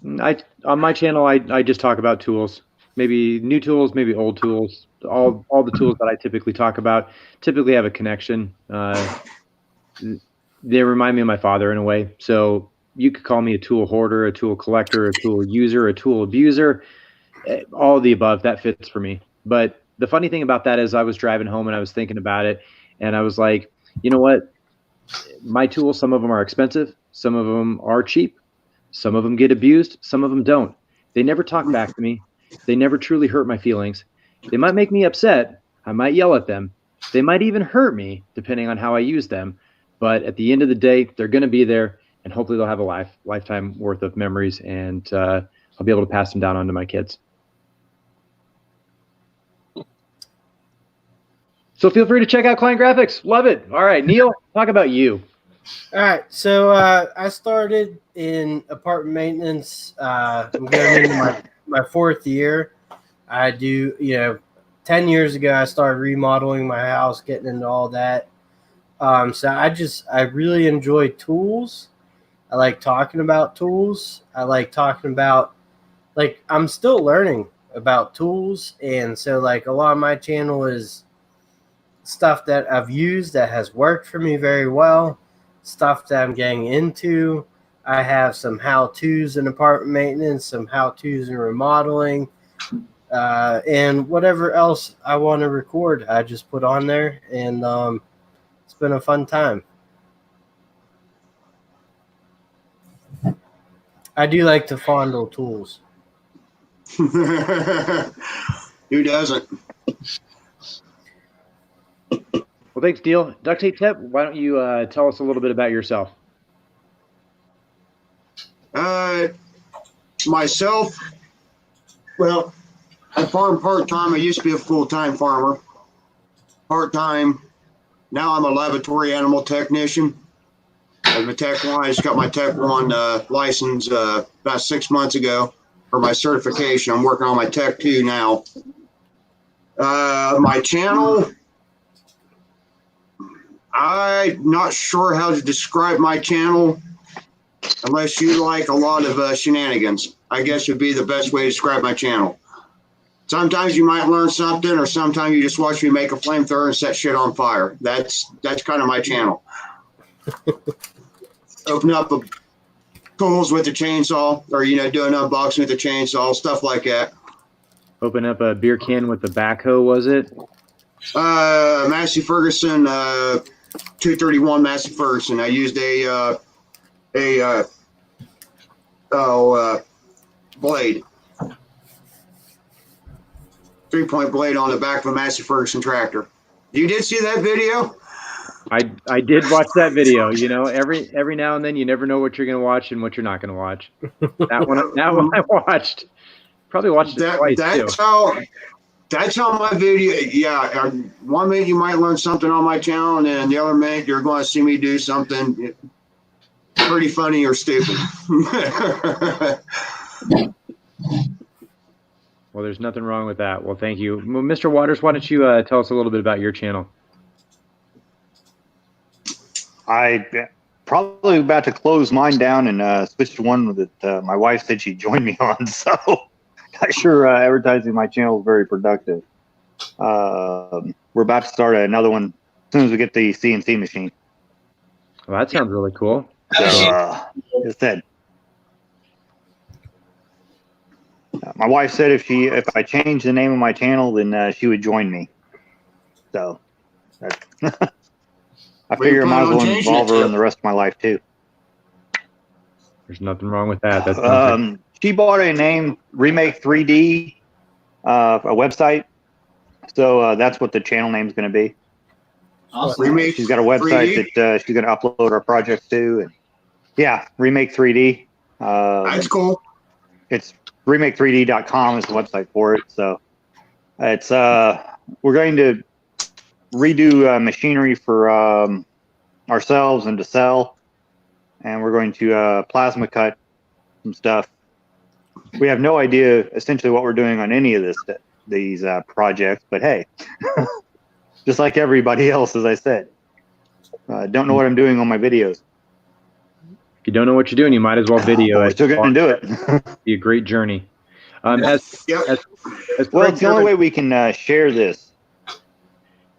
On my channel, I just talk about tools, maybe new tools, maybe old tools. All the tools that I typically talk about typically have a connection. They remind me of my father in a way. So you could call me a tool hoarder, a tool collector, a tool user, a tool abuser, all of the above. That fits for me. But the funny thing about that is I was driving home and I was thinking about it, and I was like, you know what? My tools, some of them are expensive, some of them are cheap, some of them get abused, some of them don't. They never talk back to me. They never truly hurt my feelings. They might make me upset. I might yell at them. They might even hurt me depending on how I use them. But at the end of the day, they're going to be there, and hopefully they'll have a lifetime worth of memories, and I'll be able to pass them down onto my kids. So feel free to check out Client Graphics. Love it. All right, Neil, talk about you. All right, so I started in apartment maintenance. I'm going into my fourth year. I do, 10 years ago, I started remodeling my house, getting into all that. So I really enjoy tools. I like talking about tools. I like talking about, I'm still learning about tools. And so, a lot of my channel is stuff that I've used that has worked for me very well, stuff that I'm getting into. I have some how-tos in apartment maintenance, some how-tos in remodeling, and whatever else I want to record, I just put on there, and it's been a fun time. I do like to fondle tools. Who doesn't? Well, thanks, Neil. Duct Tape Tip, why don't you tell us a little bit about yourself? Myself, well, I farm part-time. I used to be a full-time farmer. Part-time. Now I'm a laboratory animal technician. I'm a Tech 1. I just got my Tech 1 license about 6 months ago for my certification. I'm working on my Tech 2 now. My channel, I'm not sure how to describe my channel unless you like a lot of shenanigans. I guess would be the best way to describe my channel. Sometimes you might learn something, or sometimes you just watch me make a flamethrower and set shit on fire. That's kind of my channel. Open up tools with a chainsaw, or doing unboxing with a chainsaw, stuff like that. Open up a beer can with the backhoe, was it? Massey Ferguson, 231 Massey Ferguson. I used a blade. 3-point blade on the back of a Massey Ferguson tractor. You did see that video? I did watch that video. Every now and then you never know what you're going to watch and what you're not going to watch. That one I watched. Probably watched it twice too. That's how my video. Yeah, 1 minute you might learn something on my channel, and then the other minute you're going to see me do something pretty funny or stupid. Well, there's nothing wrong with that. Well, thank you. Mr. Waters, why don't you tell us a little bit about your channel? I probably about to close mine down and switch to one that my wife said she'd join me on. So not sure advertising my channel is very productive. We're about to start another one as soon as we get the CNC machine. Well, that sounds really cool. So, as I said, my wife said if I change the name of my channel, then she would join me. So I figure I might as well involve her in the rest of my life too. There's nothing wrong with that. That's she bought a name, Remake 3D, a website. So that's what the channel name is going to be. Awesome. She's got a website that she's going to upload our projects to. And yeah, Remake 3D. That's cool. It's remake3d.com is the website for it. So it's we're going to redo machinery for ourselves and to sell, and we're going to plasma cut some stuff. We have no idea essentially what we're doing on any of these projects, but hey, just like everybody else, as I said, don't know what I'm doing on my videos. If you don't know what you're doing, you might as well video it. We're still going to do it. Be a great journey. Well, it's the only way we can share this.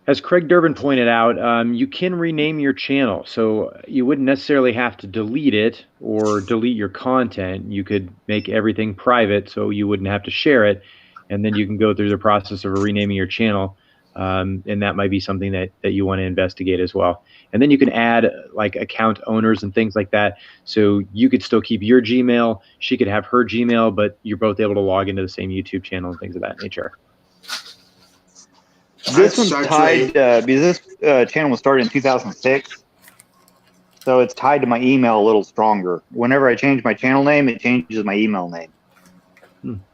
As Craig Durbin pointed out, you can rename your channel, so you wouldn't necessarily have to delete it or delete your content. You could make everything private, so you wouldn't have to share it, and then you can go through the process of renaming your channel, and that might be something that you want to investigate as well. And then you can add like account owners and things like that, so you could still keep your Gmail, she could have her Gmail, but you're both able to log into the same YouTube channel and things of that nature. This one's tied because this channel was started in 2006, so it's tied to my email a little stronger. Whenever I change my channel name, it changes my email name and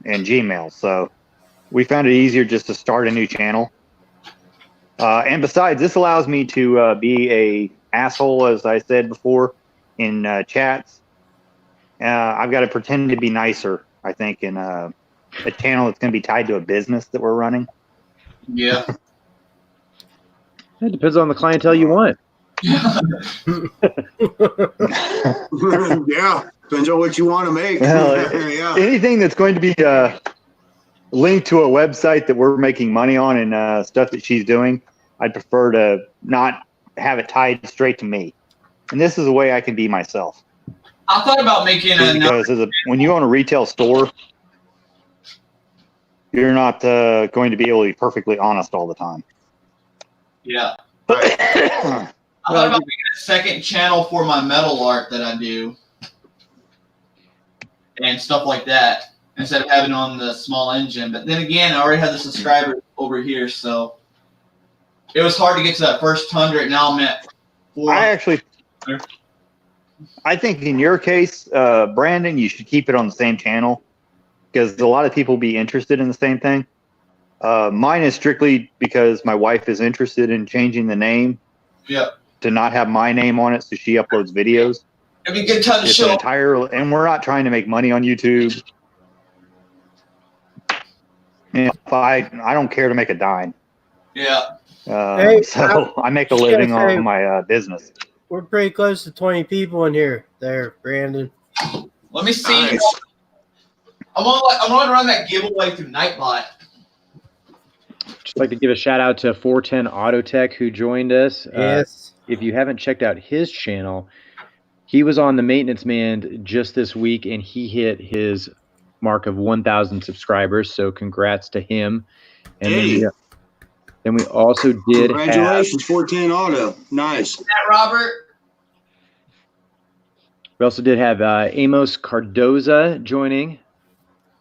Gmail. So we found it easier just to start a new channel. And besides, this allows me to be a asshole, as I said before, in chats. I've got to pretend to be nicer, I think, in a channel that's going to be tied to a business that we're running. Yeah. It depends on the clientele you want. Yeah, depends on what you want to make. Yeah. Anything that's going to be linked to a website that we're making money on and stuff that she's doing, I'd prefer to not have it tied straight to me. And this is a way I can be myself. I thought about making because when you own a retail store, you're not going to be able to be perfectly honest all the time. Yeah. I thought about making a second channel for my metal art that I do and stuff like that instead of having it on the small engine. But then again, I already had the subscribers over here, so it was hard to get to that first 100. Now I'm at 400. I think in your case, Brandon, you should keep it on the same channel because a lot of people will be interested in the same thing. Mine is strictly because my wife is interested in changing the name. Yeah. to not have my name on it, so she uploads videos. It'd be a good time to It's show. an entire, and we're not trying to make money on YouTube. And if I don't care to make a dime. Yeah. So I make a living on my business. We're pretty close to 20 people in here. There, Brandon. Let me see. Nice. I'm gonna run that giveaway through Nightbot. Just like to give a shout out to 410 Autotech who joined us. Yes. If you haven't checked out his channel, he was on the Maintenance Man just this week, and he hit his mark of 1,000 subscribers. So congrats to him. And then we also did Congratulations, 410 Auto. Nice. That Robert. We also did have Amos Cardoza joining.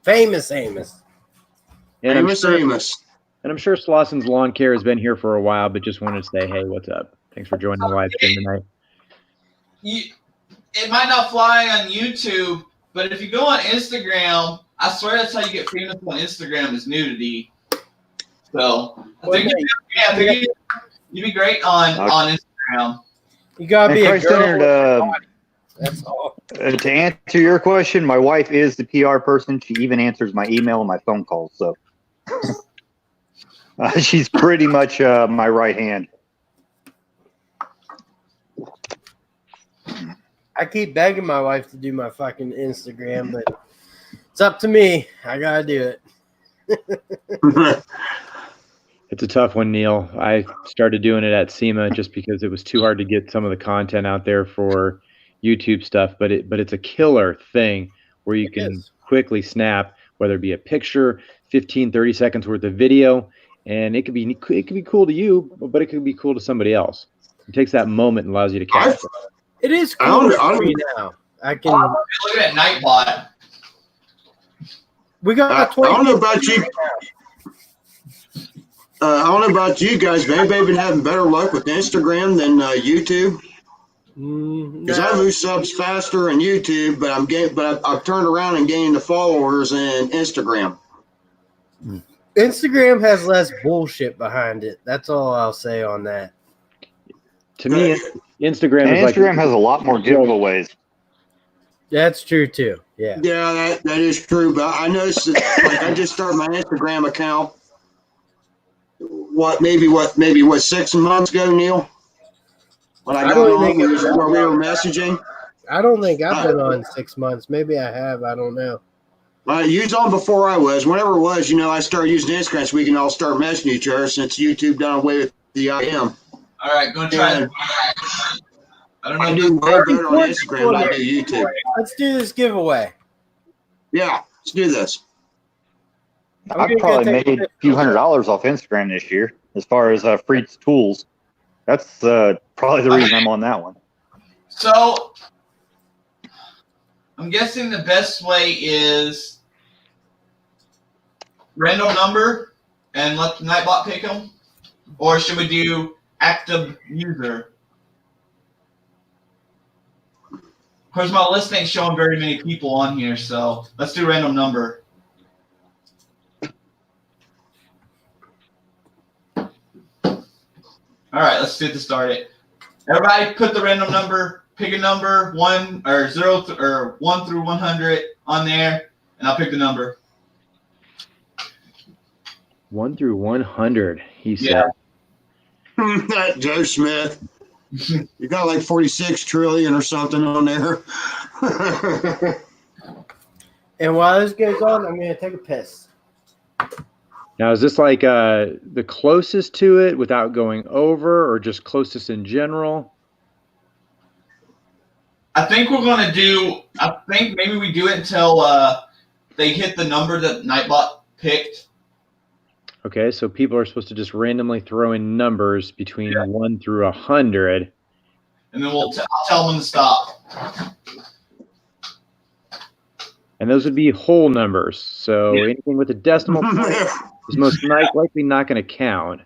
Famous Amos. And Amos. And I'm sure Slosson's Lawn Care has been here for a while, but just wanted to say, hey, what's up? Thanks for joining the live stream tonight. It might not fly on YouTube, but if you go on Instagram, I swear that's how you get famous on Instagram is nudity. So I think you'd be great on Instagram. You gotta be a girl. That's all. To answer your question, my wife is the PR person. She even answers my email and my phone calls. So she's pretty much my right hand. I keep begging my wife to do my fucking Instagram, but it's up to me. I gotta do it. It's a tough one, Neil. I started doing it at SEMA just because it was too hard to get some of the content out there for YouTube stuff, but it's a killer thing where you can quickly snap, whether it be a picture, 15, 30 seconds worth of video, and it could be cool to you, but it could be cool to somebody else. It takes that moment and allows you to capture. It is cool for me now. I can look at Nightbot. We got I don't know about you. I don't know about you guys. Maybe I've been having better luck with Instagram than YouTube. Because I lose subs faster on YouTube, but I've turned around and gained the followers in Instagram. Instagram has less bullshit behind it. That's all I'll say on that. To me, Instagram has a lot more giveaways. That's true too. Yeah. Yeah, that is true. But I noticed that, like, I just started my Instagram account. Maybe 6 months ago, Neil? When I got on, we were messaging. I don't think I've been on 6 months. Maybe I have. I don't know. You was on before I was. Whenever it was, I started using Instagram so we can all start messaging each other since YouTube done away with the IM. All right, go try it. I don't know. I do way better on Instagram than I do YouTube. Let's do this giveaway. Yeah, let's do this. I've probably made a few $100s off Instagram this year as far as free tools. That's probably the reason I'm on that one. So I'm guessing the best way is random number and let the Nightbot pick them, or should we do active user? Of course, my list ain't showing very many people on here, so let's do random number. All right, let's get this started. Everybody put the random number, pick a number, 1 or 0 or 1 through 100 on there, and I'll pick the number. 1 through 100, he said. That Joe Smith. You got like 46 trillion or something on there. And while this goes on, I'm going to take a piss. Now, is this like the closest to it without going over, or just closest in general? I think maybe we do it until they hit the number that Nightbot picked. Okay, so people are supposed to just randomly throw in numbers between 1 through 100. And then I'll tell them to stop. And those would be whole numbers. So anything with a decimal point is most likely not going to count.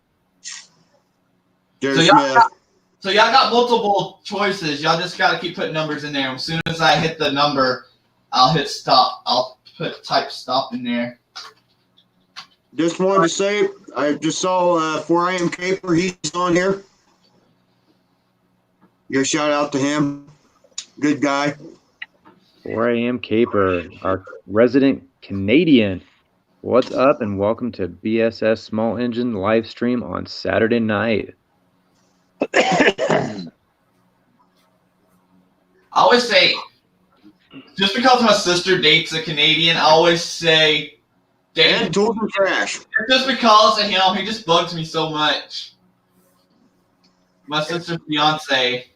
So y'all got multiple choices. Y'all just got to keep putting numbers in there. As soon as I hit the number, I'll hit stop. I'll type stop in there. Just wanted to say, I just saw 4 AM Caper. He's on here. Give a shout out to him. Good guy. 4 a.m. Caper, our resident Canadian. What's up, and welcome to BSS Small Engine live stream on Saturday night. I always say, just because my sister dates a Canadian, I always say, And tools and trash. just because of him, he just bugs me so much. My sister's fiance.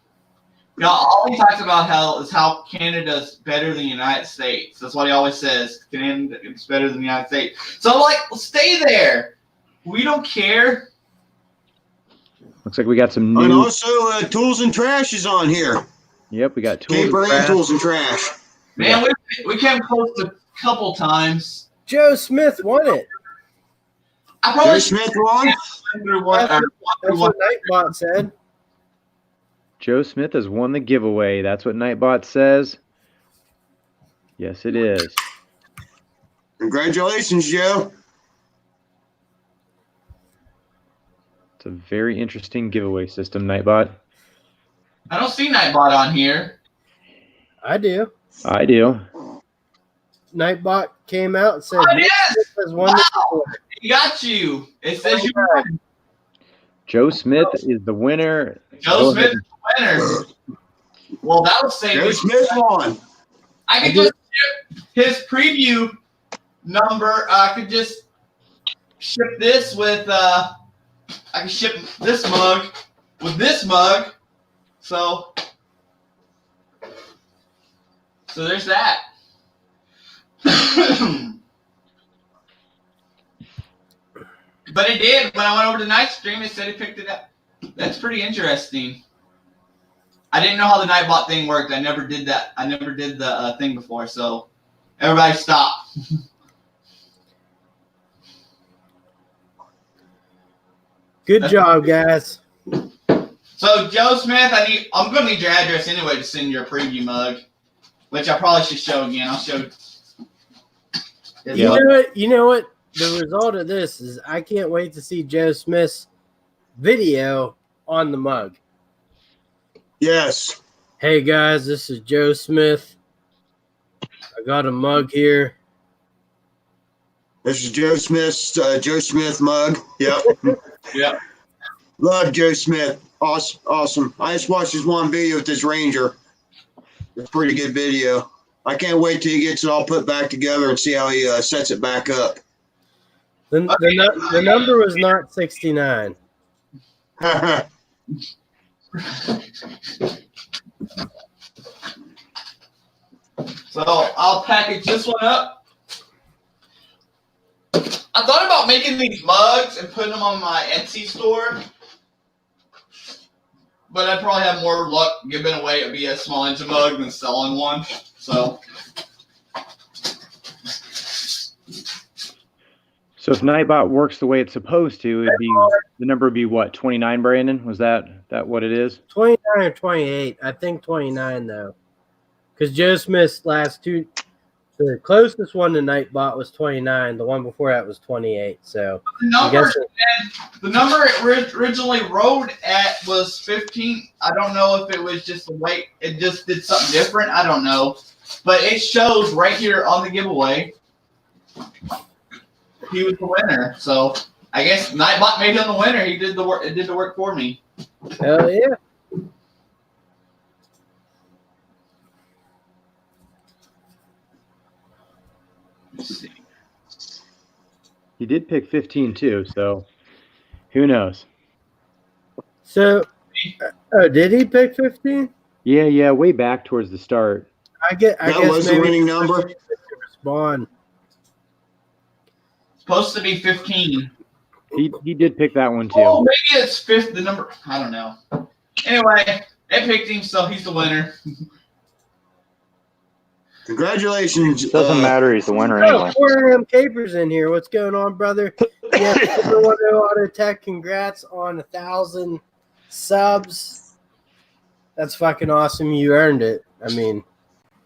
You know, all he talks about is how Canada's better than the United States. That's what he always says. Canada is better than the United States. So I'm like, well, stay there. We don't care. Looks like we got some new. And also, tools and trash is on here. Yep, we got tools. Caper and and trash. tools and trash. Man, we came close a couple times. Joe Smith won it. I Joe probably Smith won. That's what Nightbot said. Joe Smith has won the giveaway. That's what Nightbot says. Yes, it is. Congratulations, Joe. It's a very interesting giveaway system, Nightbot. I don't see Nightbot on here. I do. I do. Nightbot came out and said, Oh, it is! has won the Wow! He got you. It says you won. Joe Smith is the winner. Joe Go Smith ahead. is the winner. Well, that would say Joe Smith won. I could just ship his preview number. I could just ship this with. I could ship this mug with this mug. So there's that. But it did. When I went over to Night Stream, it said it picked it up. That's pretty interesting. I didn't know how the Nightbot thing worked. I never did that. I never did the thing before. So everybody stop. Good job, guys. So Joe Smith, I'm gonna need your address anyway to send your preview mug, which I probably should show again. I'll show. You know what? The result of this is I can't wait to see Joe Smith's video on the mug. Yes. Hey guys, this is Joe Smith. I got a mug here. This is Joe Smith's Joe Smith mug. Yep. Yeah. Love Joe Smith. Awesome. I just watched his one video with this Ranger. It's a pretty good video. I can't wait till he gets it all put back together and see how he sets it back up. The number was not 69. So I'll package this one up. I thought about making these mugs and putting them on my Etsy store, but I'd probably have more luck giving away a BS Small Engine mug than selling one. So if Nightbot works the way it's supposed to, the number would be what? 29, Brandon? Was that what it is? 29 or 28. I think 29 though. Because Joe Smith's last two, the closest one to Nightbot was 29. The one before that was 28. So the number it originally wrote at was 15. I don't know if it was just the way it just did something different. I don't know, but it shows right here on the giveaway. He was the winner, so I guess Nightbot made him the winner. He did the work. It did the work for me. hell yeah. Let's see. He did pick 15 too, so who knows? So, did he pick 15? Yeah, way back towards the start. I guess was the maybe winning number. Respond. Supposed to be 15. He did pick that one too. Oh, maybe it's fifth. The number. I don't know. Anyway, they picked him, so he's the winner. Congratulations. Doesn't matter. He's the winner anyway. 4 a.m. Capers in here. What's going on, brother? Yeah, everyone know Auto Tech. Congrats on 1,000 subs. That's fucking awesome. You earned it. I mean,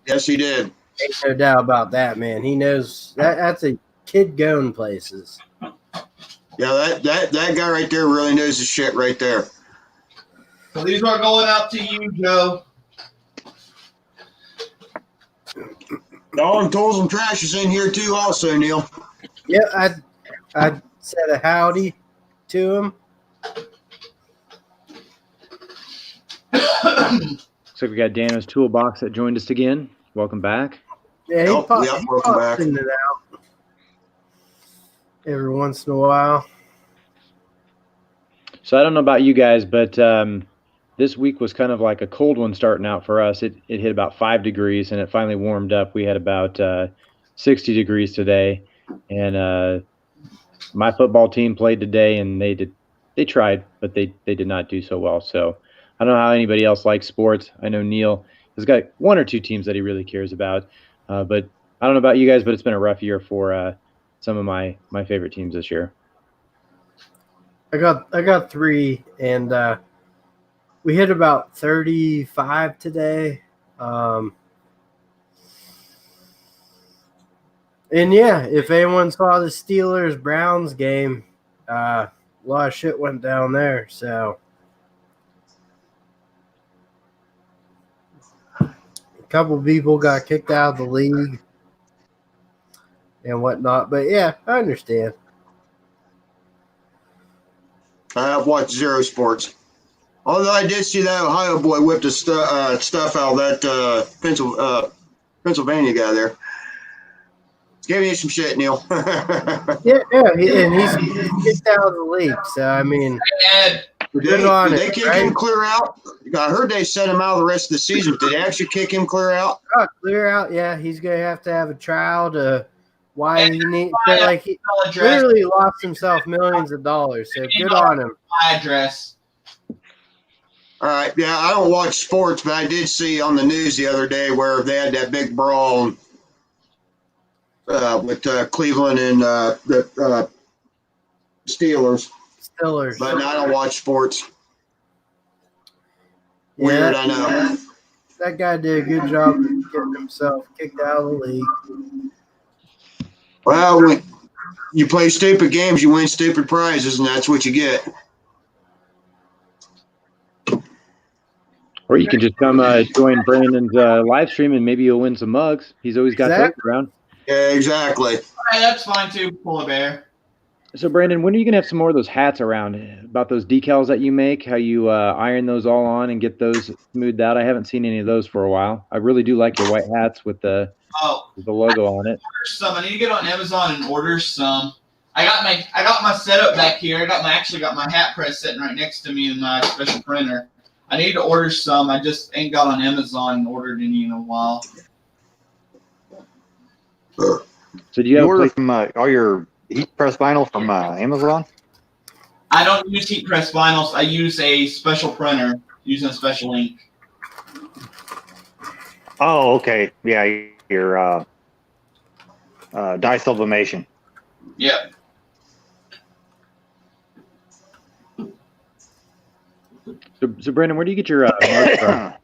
Yes, he did. ain't no doubt about that, man. He knows that. That's a kid going places. Yeah, that guy right there really knows his shit right there. So these are going out to you, Joe. All tools and trash is in here too, also, Neil. Yeah, I said a howdy to him. Looks like we got Dano's Toolbox that joined us again. Welcome back. Yeah, he Welcome pops back. in and out every once in a while. So I don't know about you guys, but this week was kind of like a cold one starting out for us. It hit about 5 degrees, and it finally warmed up. We had about 60 degrees today, and my football team played today, and they tried, but they did not do so well. So I don't know how anybody else likes sports. I know Neil has got 1 or 2 teams that he really cares about, but I don't know about you guys, but it's been a rough year for some of my favorite teams this year. I got 3, and we hit about 35 today. And yeah, if anyone saw the Steelers-Browns game, a lot of shit went down there. So a couple people got kicked out of the league and whatnot. But yeah, I understand. I've watched zero sports. Although I did see that Ohio boy whip the stuff out of that Pennsylvania guy there. It's giving you some shit, Neil. Yeah, and he's kicked out of the league. So I mean, Did they kick him clear out? I heard they sent him out the rest of the season. Did they actually kick him clear out? Oh, clear out. Yeah, he's gonna have a trial to why he needs. Like he literally lost himself millions of dollars. So good on him. My address. All right. Yeah, I don't watch sports, but I did see on the news the other day where they had that big brawl with Cleveland and the Steelers. But I don't watch sports. Weird, I know. That guy did a good job of getting himself kicked out of the league. Well, when you play stupid games, you win stupid prizes, and that's what you get. Or you can just come join Brandon's live stream, and maybe you'll win some mugs. He's always got those around. Yeah, exactly. All right, that's fine too, Polar Bear. So, Brandon, when are you going to have some more of those hats around? About those decals that you make, how you iron those all on and get those smoothed out? I haven't seen any of those for a while. I really do like your white hats with the logo on it. I need to get on Amazon and order some. I got my setup back here. I got my hat press sitting right next to me in my special printer. I need to order some. I just ain't got on Amazon and ordered any in a while. So do you have order from all your heat press vinyl from Amazon? I don't use heat press vinyls. I use a special printer using a special ink. Oh, okay. Yeah, your dye sublimation. Yep. So Brandon, where do you get your mugs from?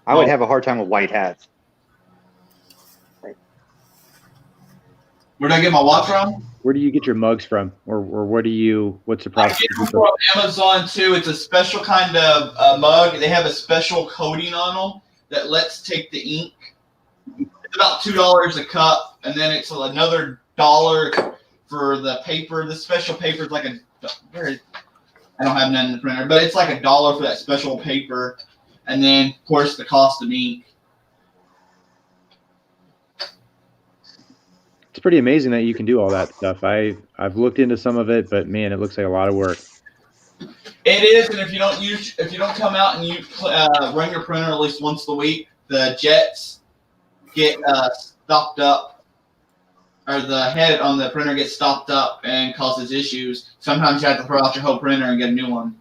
I would have a hard time with white hats. Where do I get my what from? Where do you get your mugs from, or what's the I process? get them from Amazon too. It's a special kind of mug. They have a special coating on them that lets take the ink. It's about $2 a cup, and then it's another $1 for the paper. The special paper is like I don't have none in the printer, but it's like $1 for that special paper, and then of course the cost of ink. It's pretty amazing that you can do all that stuff. I've looked into some of it, but man, it looks like a lot of work. It is, and if you don't come out and you run your printer at least once a week, the jets get stopped up, or the head on the printer gets stopped up and causes issues. Sometimes you have to throw out your whole printer and get a new one.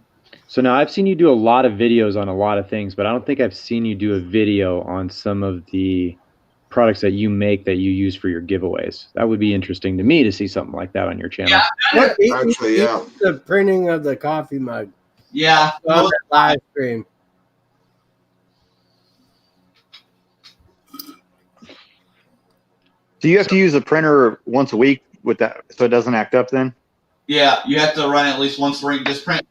So now I've seen you do a lot of videos on a lot of things, but I don't think I've seen you do a video on some of the products that you make that you use for your giveaways. That would be interesting to me to see something like that on your channel. Yeah, Actually, yeah. The printing of the coffee mug. Yeah. On that live stream. Do you have to use the printer once a week with that so it doesn't act up then? Yeah, you have to run it at least once a week. Just print.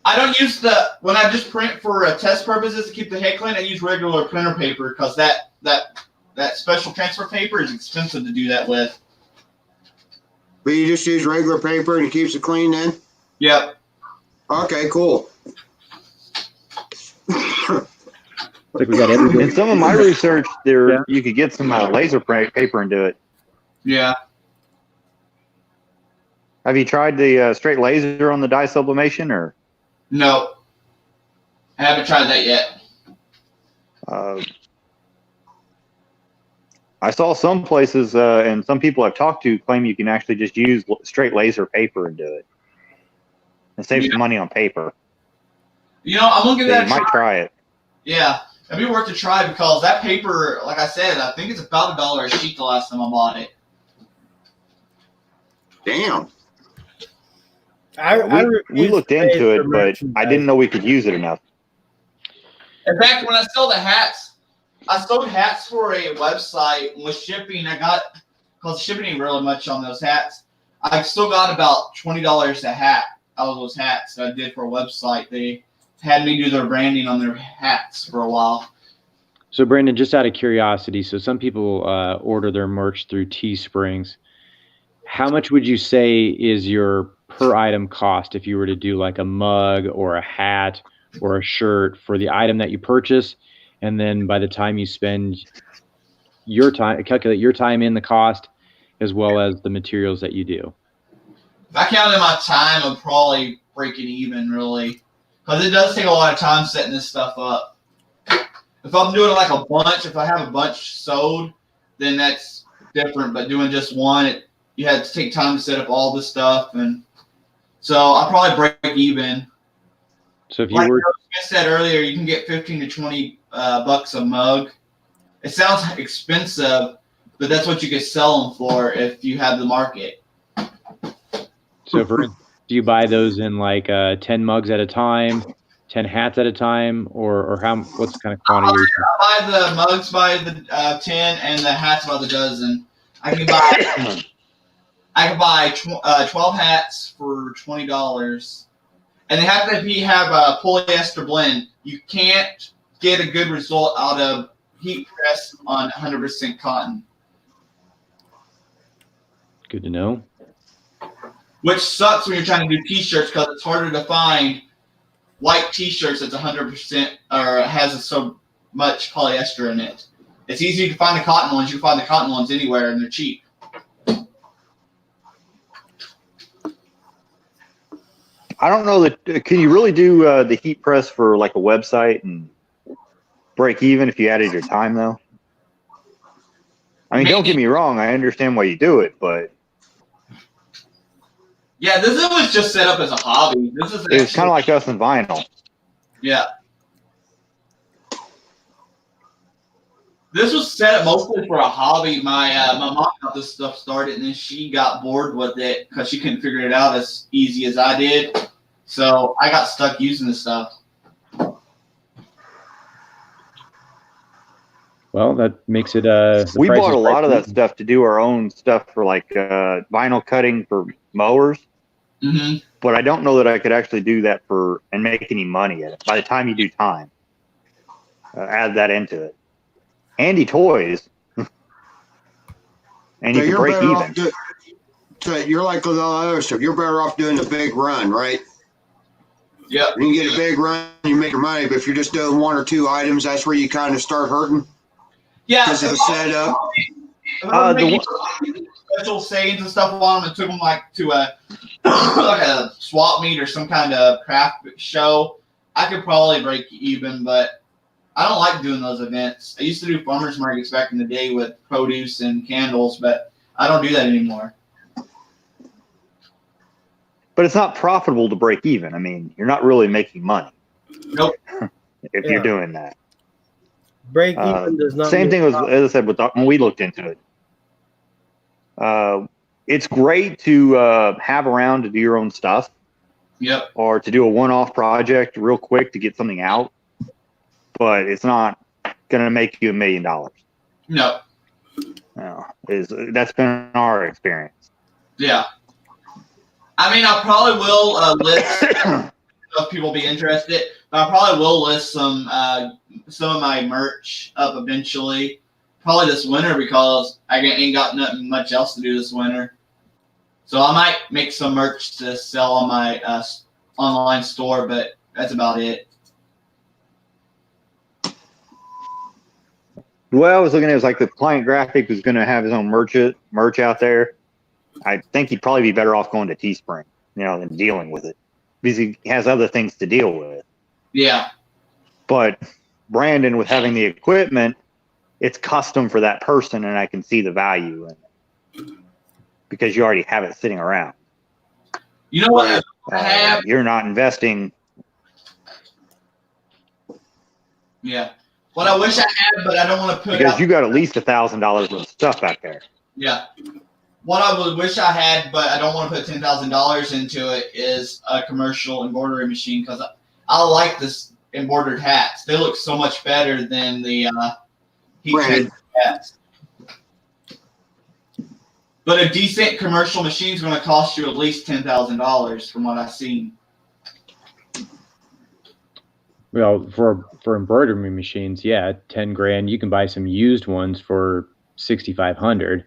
I don't use when I just print for test purposes to keep the head clean. I use regular printer paper because that special transfer paper is expensive to do that with. But you just use regular paper and it keeps it clean then? Yep. Okay, cool. Like we got everything. In some of my research, Yeah. you could get some laser paper and do it. Yeah. Have you tried the straight laser on the dye sublimation, or? No. I haven't tried that yet. I saw some places and some people I've talked to claim you can actually just use straight laser paper and do it, and save some money on paper. You know, I'm gonna give So that you a might try. try it. Yeah, it'd be worth a try because that paper, like I said, I think it's about $1 a sheet the last time I bought it. Damn. We looked into it, but I didn't know we could use it enough. In fact, when I sell the hats, I sold hats for a website. With shipping, because shipping ain't really much on those hats. I still got about $20 a hat out of those hats that I did for a website. They had me do their branding on their hats for a while. So, Brandon, just out of curiosity, so some people order their merch through Teesprings. How much would you say is your per item cost if you were to do like a mug or a hat or a shirt for the item that you purchase? And then by the time you spend your time, calculate your time in the cost as well as the materials that you do. If I counted my time, I'd probably break it even, really. Because it does take a lot of time setting this stuff up. If I'm doing like a bunch, if I have a bunch sewed, then that's different. But doing just one, you had to take time to set up all this stuff. And so I'll probably break even. So if you Like were, I said earlier, you can get 15 to 20 bucks a mug. It sounds expensive, but that's what you could sell them for if you have the market. so for, do you buy those in like 10 mugs at a time, 10 hats at a time, or what's the kind of quantity? I buy the mugs by the 10 and the hats by the dozen. I can buy 12 hats for $20. And they have to have a polyester blend. You can't get a good result out of heat press on 100% cotton. Good to know. Which sucks when you're trying to do t-shirts because it's harder to find white t-shirts that's 100% or has so much polyester in it. It's easy to find the cotton ones. You can find the cotton ones anywhere and they're cheap. I don't know that. Can you really do the heat press for like a website and break even if you added your time though? I mean, don't get me wrong. I understand why you do it, but yeah, this was just set up as a hobby. This is it's kind of like us and vinyl. Yeah. This was set up mostly for a hobby. My mom got this stuff started, and then she got bored with it because she couldn't figure it out as easy as I did. So I got stuck using this stuff. Well, that makes it. We bought a lot of that stuff to do our own stuff for like vinyl cutting for mowers. Mm-hmm. But I don't know that I could actually do that and make any money at it. By the time you do time, add that into it. Handy toys, and you can break even. So you're like with all other stuff. You're better off doing a big run, right? Yeah. When you get a big run, you make your money. But if you're just doing one or two items, that's where you kind of start hurting. Yeah. Because of the setup. Special sayings and stuff on them and took them like to a like a swap meet or some kind of craft show, I could probably break even, but I don't like doing those events. I used to do farmers markets back in the day with produce and candles, but I don't do that anymore. But it's not profitable to break even. I mean, you're not really making money. Nope. if you're doing that. Break even does not. Same thing as I said when we looked into it. It's great to have around to do your own stuff. Yep. Or to do a one-off project real quick to get something out. But it's not going to make you $1 million. No. No, that's been our experience. Yeah. I mean, I probably will list know if people will be interested. But I probably will list some of my merch up eventually. Probably this winter because I ain't got nothing much else to do this winter. So I might make some merch to sell on my online store, but that's about it. The way I was looking at it was like the client graphic was going to have his own merch out there. I think he'd probably be better off going to Teespring, than dealing with it because he has other things to deal with. Yeah. But Brandon, with having the equipment, it's custom for that person, and I can see the value in it because you already have it sitting around. You know what? I have. You're not investing. Yeah. What I wish I had, but I don't want to put because out. You got at least $1,000 worth of stuff back there. Yeah. What I would wish I had, but I don't want to put $10,000 into it, is a commercial embroidery machine because I like this embroidered hats. They look so much better than the heat Brandon. treated hats. But a decent commercial machine is going to cost you at least $10,000 from what I've seen. Well, for embroidery machines, yeah, 10 grand. You can buy some used ones for 6,500.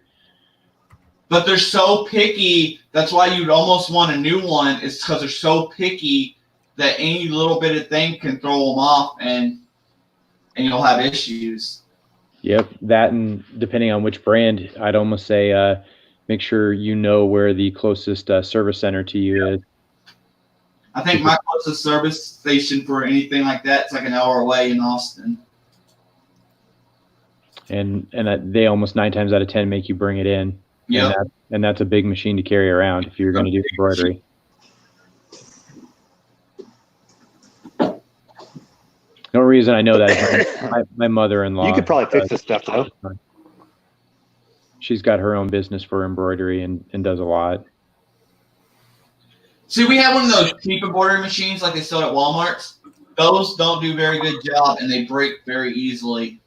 But they're so picky. That's why you'd almost want a new one. Is because they're so picky that any little bit of thing can throw them off, and you'll have issues. Yep, that, and depending on which brand, I'd almost say make sure you know where the closest service center to you is. I think my closest service station for anything like that is like an hour away in Austin. And they almost 9 times out of 10 make you bring it in. Yeah. And that's a big machine to carry around if you're going to do embroidery. No reason I know that is my mother-in-law. You could probably fix this stuff, though. She's got her own business for embroidery and does a lot. See, we have one of those cheap embroidery machines like they sell at Walmart. Those don't do a very good job, and they break very easily.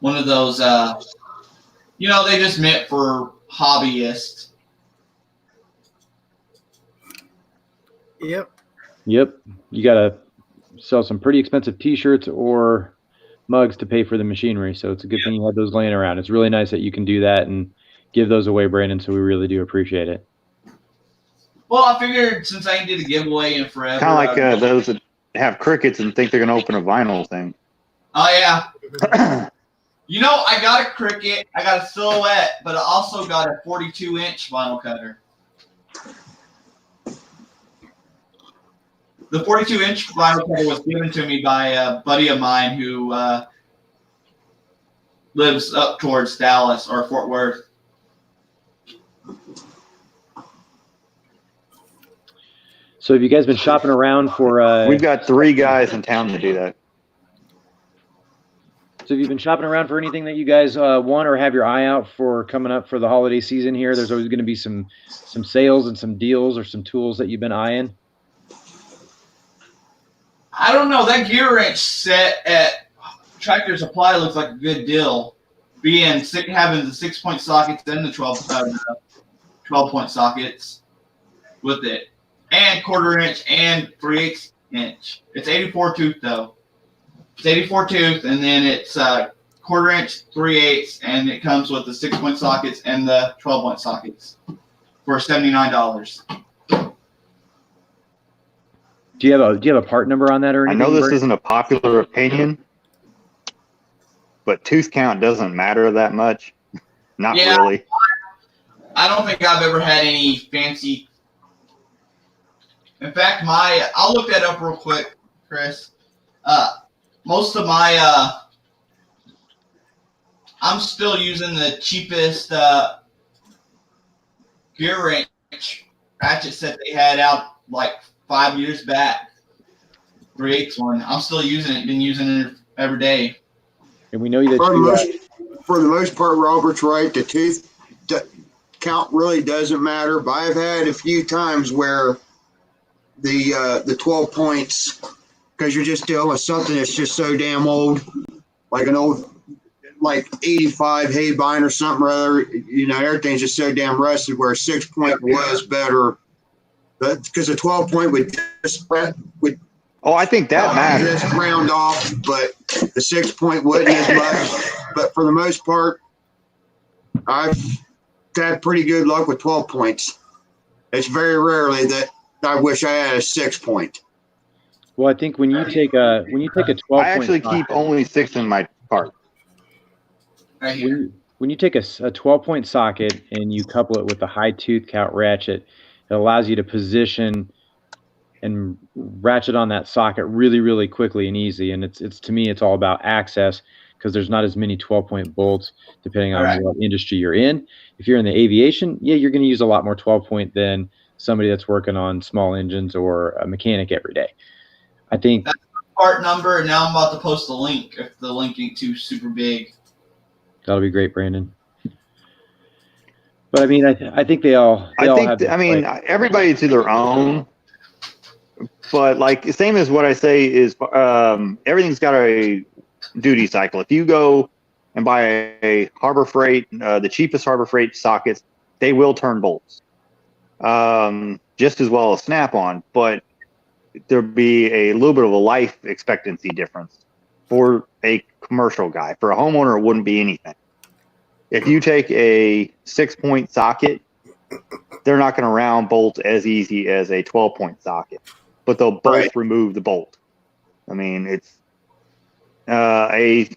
One of those, they just meant for hobbyists. Yep. You got to sell some pretty expensive T-shirts or mugs to pay for the machinery. So it's a good thing you have those laying around. It's really nice that you can do that and give those away, Brandon. So we really do appreciate it. Well, I figured since I ain't did a giveaway in forever. Kind of like those that have crickets and think they're going to open a vinyl thing. Oh, yeah. I got a cricket, I got a silhouette, but I also got a 42-inch vinyl cutter. The 42-inch vinyl cutter was given to me by a buddy of mine who lives up towards Dallas or Fort Worth. So have you guys been shopping around for... We've got 3 guys in town to do that. So have you been shopping around for anything that you guys want or have your eye out for coming up for the holiday season here? There's always going to be some sales and some deals or some tools that you've been eyeing. I don't know. That gear wrench set at Tractor Supply looks like a good deal. Having the 6-point sockets and the 12-point sockets with it. And 1/4 inch and 3/8 inch. It's 84 tooth though. It's 84 tooth, and then it's 1/4 inch, 3/8, and it comes with the 6-point sockets and the 12-point sockets for $79. Do you have a part number on that or anything? I know this isn't a popular opinion, but tooth count doesn't matter that much. Not really. I don't think I've ever had any fancy. In fact, I'll look that up real quick, Chris. Most of my, I'm still using the cheapest gear wrench ratchet set they had out like 5 years back. 3/8 one. I'm still using it. Been using it every day. And we know that for the most part, Robert's right. The tooth count really doesn't matter. But I've had a few times where the 12 points, because you're just dealing with something that's just so damn old, like an old, like 85 Haybine or something or other. Everything's just so damn rusted. Where a 6-point was better But because the 12 point would would Oh, I think that matters. just round off, but the 6 point wouldn't as much. But for the most part, I've had pretty good luck with 12 points. It's very rarely that I wish I had a 6 point. Well, I think when you take a 12 I actually keep only 6 in my cart. Right here. When you take a 12-point socket and you couple it with a high tooth count ratchet, it allows you to position and ratchet on that socket really, really quickly and easy. And it's to me, it's all about access because there's not as many 12-point bolts depending on what industry you're in. If you're in the aviation, yeah, you're going to use a lot more 12-point than somebody that's working on small engines or a mechanic every day. I think that's the part number, and now I'm about to post the link if the link ain't too super big. That'll be great, Brandon. But I mean, I think they all have. I mean, everybody to their own. But like same as what I say is everything's got a duty cycle. If you go and buy a Harbor Freight, the cheapest Harbor Freight sockets, they will turn bolts just as well as Snap-on. But there'll be a little bit of a life expectancy difference for a commercial guy. For a homeowner, it wouldn't be anything. If you take a 6-point socket, they're not going to round bolts as easy as a 12-point socket. But they'll both remove the bolt. I mean, it's a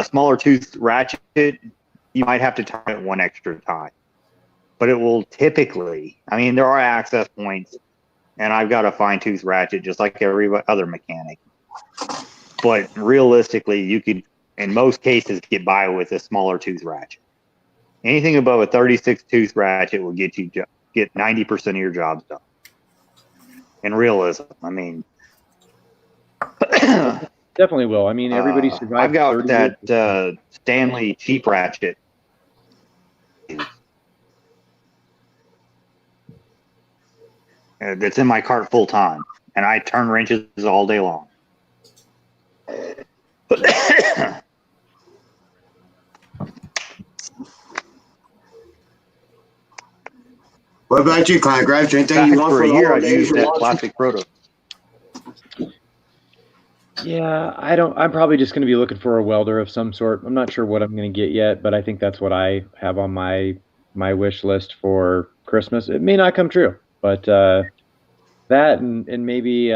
smaller tooth ratchet. You might have to turn it one extra time, but it will typically. I mean, there are access points, and I've got a fine tooth ratchet just like every other mechanic. But realistically, you could, in most cases, get by with a smaller tooth ratchet. Anything above a 36 tooth ratchet will get 90% of your jobs done. In realism, I mean, definitely will. I mean, everybody survived. I've got that Stanley cheap ratchet. That's in my cart full time, and I turn wrenches all day long. What about you, Client Grabs? Anything you want for for a the year? I've holidays used or that launches? plastic proto. Yeah, I don't. I'm probably just going to be looking for a welder of some sort. I'm not sure what I'm going to get yet, but I think that's what I have on my wish list for Christmas. It may not come true, but that and maybe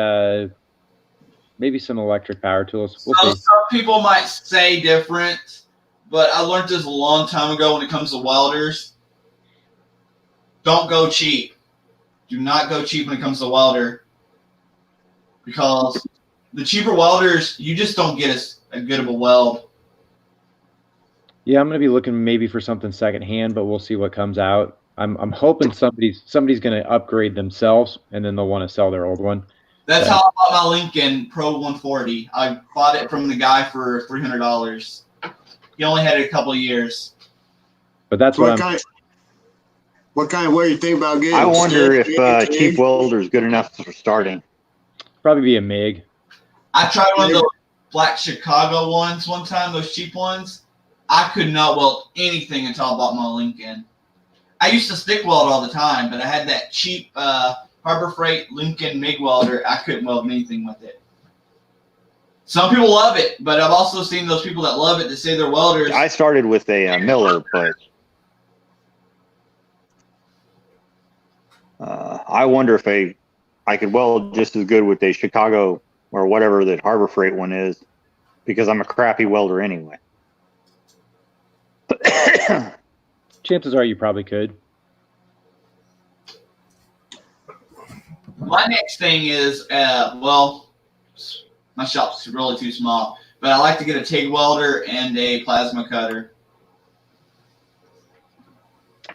some electric power tools. We'll see. Some people might say different, but I learned this a long time ago when it comes to welders. Don't go cheap. Do not go cheap when it comes to welder. Because the cheaper welders, you just don't get as good of a weld. Yeah, I'm going to be looking maybe for something secondhand, but we'll see what comes out. I'm hoping somebody's going to upgrade themselves, and then they'll want to sell their old one. That's how I bought my Lincoln Pro 140. I bought it from the guy for $300. He only had it a couple of years. But that's what What kind of way you think about getting? I wonder if cheap welder is good enough for starting. probably be a MIG. I tried one of those black Chicago ones one time, those cheap ones. I could not weld anything until I bought my Lincoln. I used to stick weld all the time, but I had that cheap Harbor Freight Lincoln MIG welder. I couldn't weld anything with it. Some people love it, but I've also seen those people that love it that say they're welders. I started with a Miller, but I wonder if I could weld just as good with a Chicago or whatever that Harbor Freight one is, because I'm a crappy welder anyway. Chances are you probably could. My next thing is, my shop's really too small, but I like to get a TIG welder and a plasma cutter.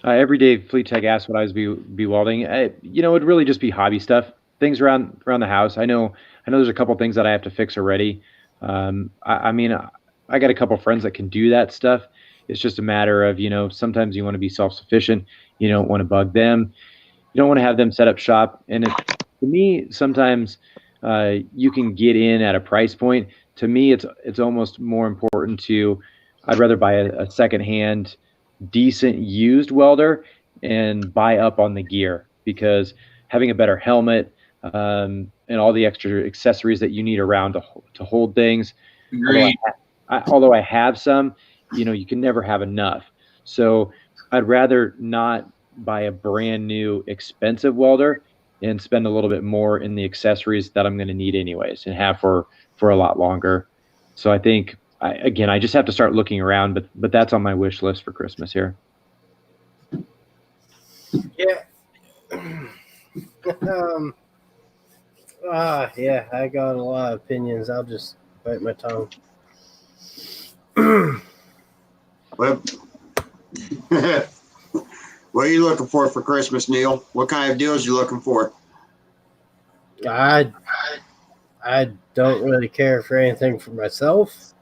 Every day, Fleet Tech asked what I was be welding. It'd really just be hobby stuff, things around the house. I know there's a couple things that I have to fix already. I got a couple friends that can do that stuff. It's just a matter of, sometimes you want to be self-sufficient. You don't want to bug them. You don't want to have them set up shop. And to me, sometimes you can get in at a price point. To me, it's almost more important I'd rather buy a secondhand, decent used welder and buy up on the gear, because having a better helmet, and all the extra accessories that you need around to hold things. Agreed. Although I have some, you can never have enough. So I'd rather not buy a brand new expensive welder and spend a little bit more in the accessories that I'm going to need anyways and have for a lot longer. So I think I just have to start looking around, but that's on my wish list for Christmas here. Yeah. Yeah, I got a lot of opinions. I'll just bite my tongue. Well, what are you looking for Christmas, Neil? What kind of deals you looking for? I don't really care for anything for myself.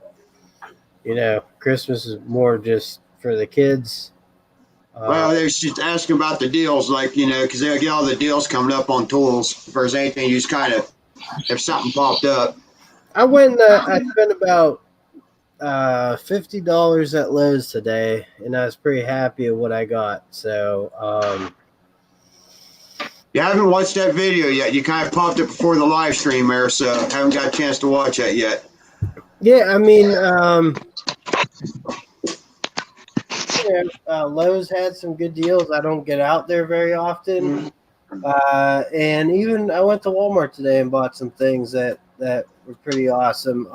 Christmas is more just for the kids. Well, they was just asking about the deals, like, because they'll get all the deals coming up on tools. If there's anything, you just kind of, if something popped up. I spent about $50 at Lowe's today, and I was pretty happy with what I got. So, You haven't watched that video yet. You kind of popped it before the live stream there, so haven't got a chance to watch that yet. yeah, I mean, Lowe's had some good deals. I don't get out there very often. And even I went to Walmart today and bought some things that were pretty awesome.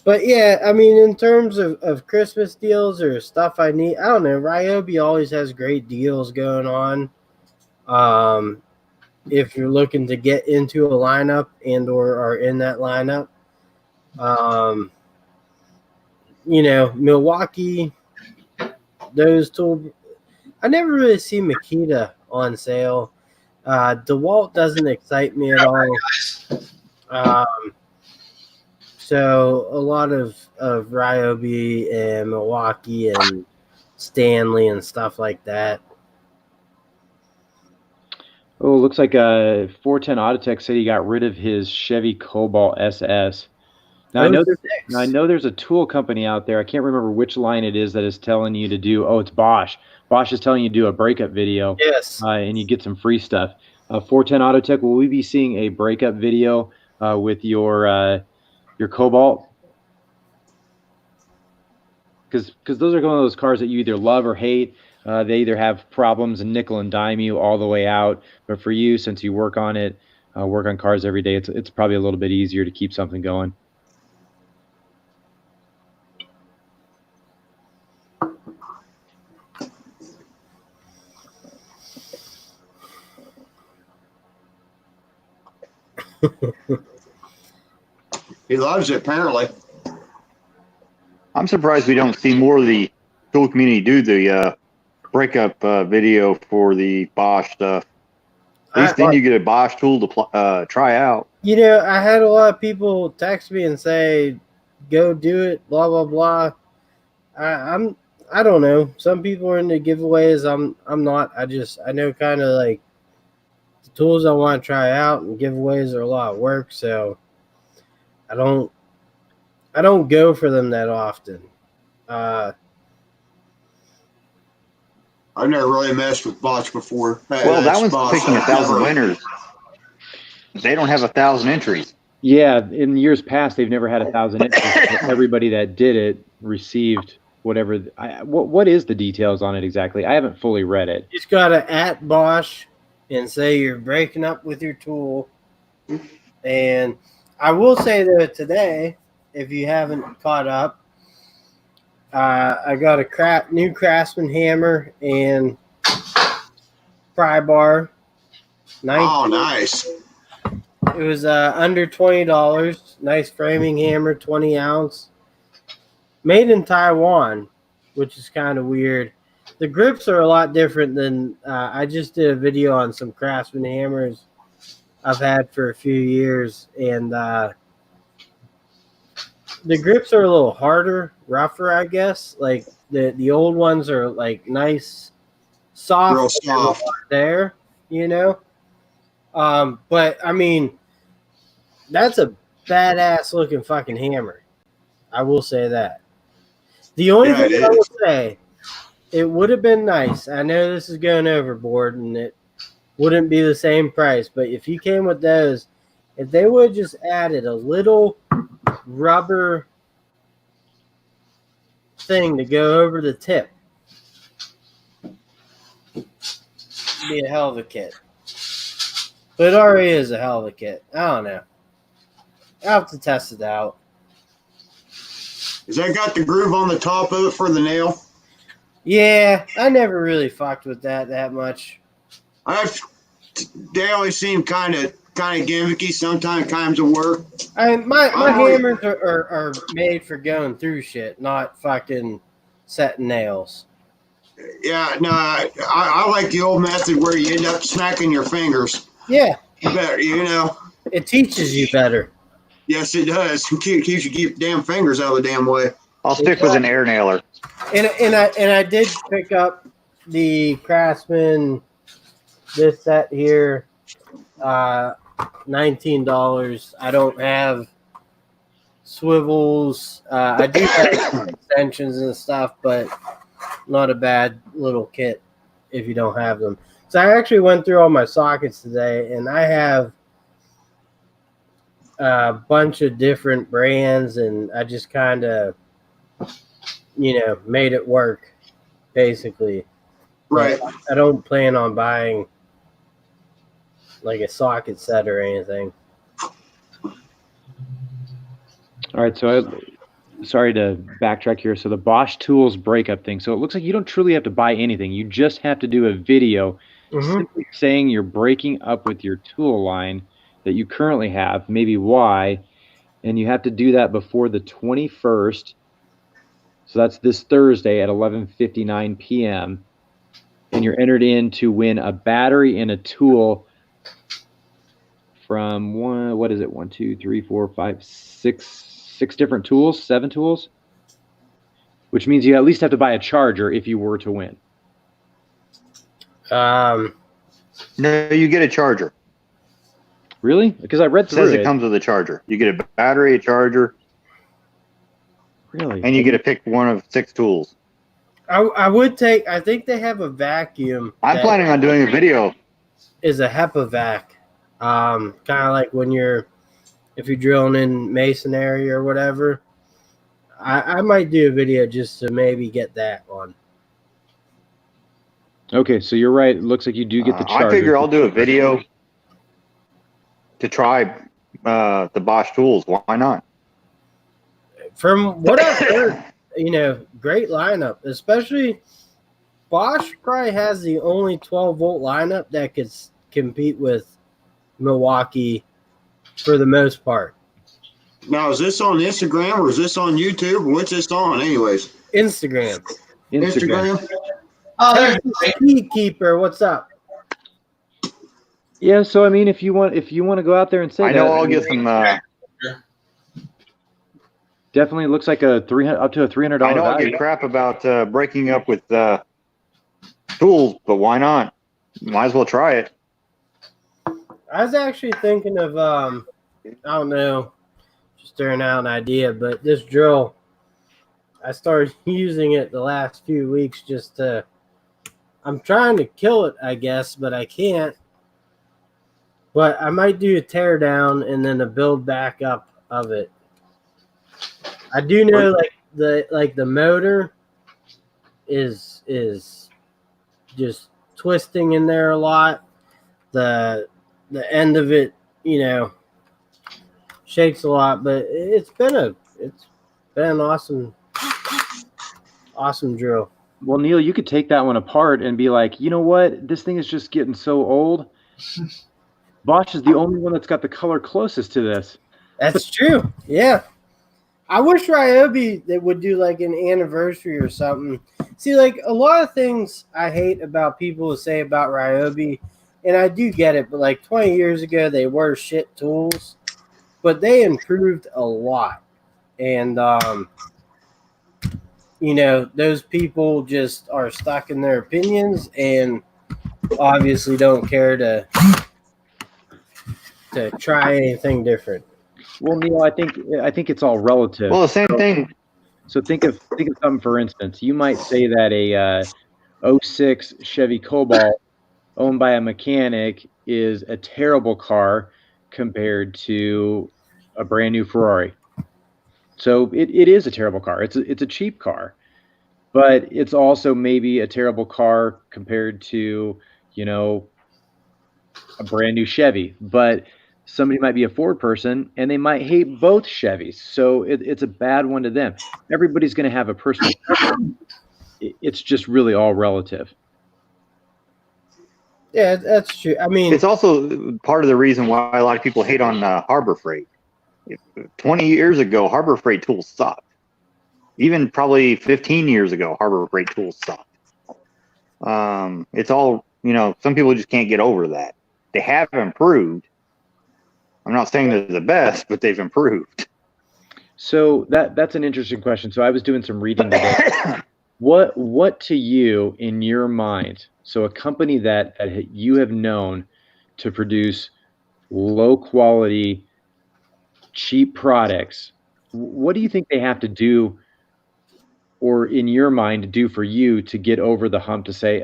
But yeah, I mean, in terms of Christmas deals or stuff I need, I don't know. Ryobi always has great deals going on. If you're looking to get into a lineup and or are in that lineup, Milwaukee, those tools. I never really see Makita on sale. DeWalt doesn't excite me at all. So a lot of Ryobi and Milwaukee and Stanley and stuff like that. Oh, looks like 410 Autotech said he got rid of his Chevy Cobalt SS. Now I know there's a tool company out there. I can't remember which line it is that is telling you to do. Oh, it's Bosch. Bosch is telling you to do a breakup video. Yes. And you get some free stuff. 410 Autotech, will we be seeing a breakup video with your Cobalt? Because those are one of those cars that you either love or hate. They either have problems and nickel and dime you all the way out. But for you, since you work on it, work on cars every day, it's probably a little bit easier to keep something going. He loves it, apparently. I'm surprised we don't see more of the tool community do the breakup video for the Bosch stuff. At least then you get a Bosch tool to try out. I had a lot of people text me and say, "Go do it," blah blah blah. I don't know. Some people are into giveaways. I'm not. I know kind of like the tools I want to try out, and giveaways are a lot of work, so I don't go for them that often. I've never really messed with Bosch before. Well, that one's Bosch. picking 1,000 winners. They don't have 1,000 entries. Yeah, in years past, they've never had 1,000 entries. Everybody that did it received whatever. What is the details on it exactly? I haven't fully read it. You just gotta @ Bosch and say you're breaking up with your tool. And I will say that today, if you haven't caught up, I got a new Craftsman hammer and pry bar. Oh, nice. It was under $20. Nice framing hammer, 20 ounce. Made in Taiwan, which is kind of weird. The grips are a lot different than I just did a video on some Craftsman hammers I've had for a few years, and the grips are a little harder, rougher, I guess. Like the old ones are like nice, soft, real soft there, But I mean, that's a badass looking fucking hammer. I will say that. The only thing I will say, it would have been nice. I know this is going overboard, and wouldn't be the same price. But if you came with those, if they would have just added a little rubber thing to go over the tip, it'd be a hell of a kit. But it already is a hell of a kit. I don't know. I'll have to test it out. Has that got the groove on the top of it for the nail? Yeah, I never really fucked with that much. They always seem kind of gimmicky. Sometimes it work. My hammers are made for going through shit, not fucking setting nails. Yeah, no, I like the old method where you end up smacking your fingers. Yeah. Better, you know. It teaches you better. Yes, it does. Keeps you keep damn fingers out of the damn way. I'll stick with an air nailer. And I did pick up the Craftsman this set here, $19. I don't have swivels. I do have extensions and stuff, but not a bad little kit if you don't have them. So I actually went through all my sockets today, and I have a bunch of different brands, and I just kind of, made it work, basically. Right. But I don't plan on buying like a socket set or anything. All right, so sorry to backtrack here. So the Bosch Tools breakup thing. So it looks like you don't truly have to buy anything. You just have to do a video simply saying you're breaking up with your tool line that you currently have, maybe why, and you have to do that before the 21st. So that's this Thursday at 11:59 p.m. And you're entered in to win a battery and a tool from what is it? 1, 2, 3, 4, 5, 6 different tools, 7 tools, which means you at least have to buy a charger if you were to win. No, you get a charger. Really? Because I read It through says it comes with a charger. You get a battery, a charger. Really? And you get to pick one of 6 tools. I think they have a vacuum. I'm planning on doing a video. Is a HEPA vac. Kind of like if you're drilling in masonry or whatever. I might do a video just to maybe get that one. Okay, so you're right. It looks like you do get the charger. I figure I'll do a video to try the Bosch tools. Why not? From what I've heard, great lineup. Especially Bosch probably has the only 12-volt lineup that could compete with Milwaukee for the most part. Now, is this on Instagram or is this on YouTube? What's this on, anyways? Instagram. Oh, there's Keeper, what's up? Yeah, so I mean, if you want to go out there and say I know I'll get some. Definitely looks like up to a $300. I know I'll get crap about breaking up with tools, but why not? Might as well try it. I was actually thinking of I don't know, just throwing out an idea, but this drill, I started using it the last few weeks just to. I'm trying to kill it, I guess, but I can't. But I might do a tear down and then a build back up of it. I do know the motor is just twisting in there a lot. The end of it, shakes a lot, but it's been an awesome drill. Well, Neil, you could take that one apart and be like, you know what? This thing is just getting so old. Bosch is the only one that's got the color closest to this. That's true. Yeah. I wish Ryobi they would do like an anniversary or something. See, like a lot of things I hate about people who say about Ryobi, and I do get it, but like 20 years ago they were shit tools, but they improved a lot. And those people just are stuck in their opinions and obviously don't care to try anything different. Well, Neil, I think it's all relative. Well, the same thing. So think of something, for instance. You might say that a 06 Chevy Cobalt owned by a mechanic is a terrible car compared to a brand new Ferrari. So it is a terrible car. It's a cheap car, but it's also maybe a terrible car compared to, you know, a brand new Chevy. But somebody might be a Ford person and they might hate both Chevys. So it's a bad one to them. Everybody's going to have a personal preference. It's just really all relative. Yeah, that's true. I mean, It's also part of the reason why a lot of people hate on Harbor Freight. 20 years ago, Harbor Freight tools sucked. Even probably 15 years ago, Harbor Freight tools sucked. It's all, you know, some people just can't get over that. They have improved. I'm not saying they're the best, but they've improved. So that's an interesting question. So I was doing some reading today. What to you, in your mind, so a company that you have known to produce low quality, cheap products, what do you think they have to do, or in your mind do for you to get over the hump to say,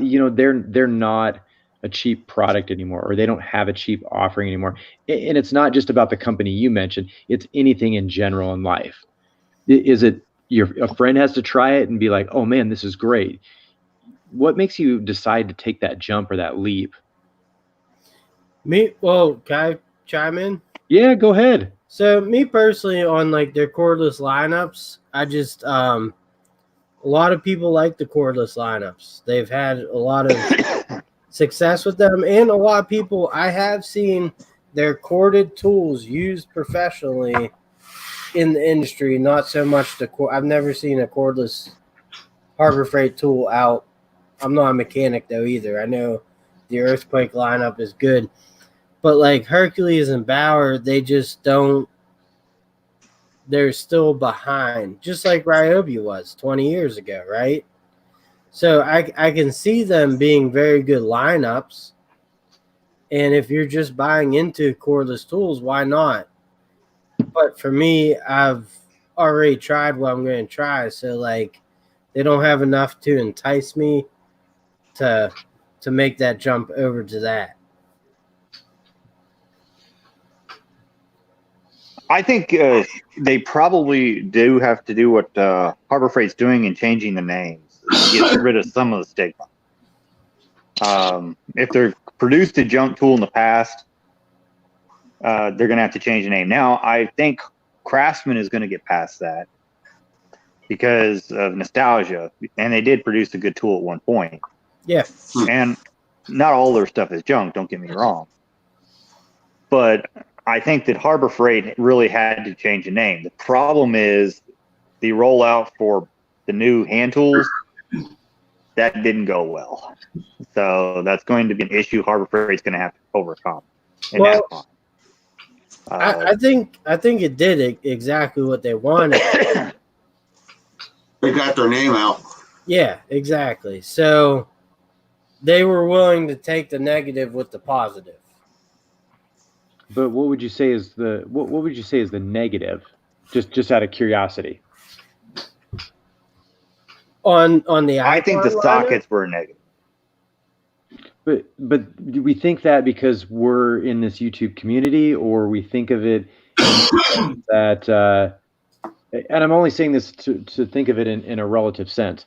you know, they're not a cheap product anymore, or they don't have a cheap offering anymore? And it's not just about the company you mentioned, it's anything in general in life. Is it a friend has to try it and be like, oh man, this is great? What makes you decide to take that jump or that leap? well, can I chime in? Yeah, go ahead. So me personally, on like their cordless lineups, I just a lot of people like the cordless lineups. They've had a lot of success with them, and a lot of people, I have seen their corded tools used professionally in the industry. Not so much I've never seen a cordless Harbor Freight tool out. I'm not a mechanic though either. I know the Earthquake lineup is good, but like Hercules and Bauer, they just don't. They're still behind, just like Ryobi was 20 years ago, right? So I can see them being very good lineups. And if you're just buying into cordless tools, why not? But for me, I've already tried what I'm going to try. So like, they don't have enough to entice me to make that jump over to that. I think they probably do have to do what Harbor Freight's doing in changing the names to get rid of some of the stigma. If they've produced a junk tool in the past, they're going to have to change the name. Now, I think Craftsman is going to get past that because of nostalgia, and they did produce a good tool at one point. Yeah. And not all their stuff is junk, don't get me wrong. But I think that Harbor Freight really had to change the name. The problem is the rollout for the new hand tools, that didn't go well. So that's going to be an issue Harbor Freight's going to have to overcome. Well, I think it did exactly what they wanted. They got their name out. Yeah, exactly. So they were willing to take the negative with the positive. But what would you say is the what would you say is the negative? Just out of curiosity. On the I think the sockets were negative. But do we think that because we're in this YouTube community, or we think of it that and I'm only saying this to think of it in a relative sense.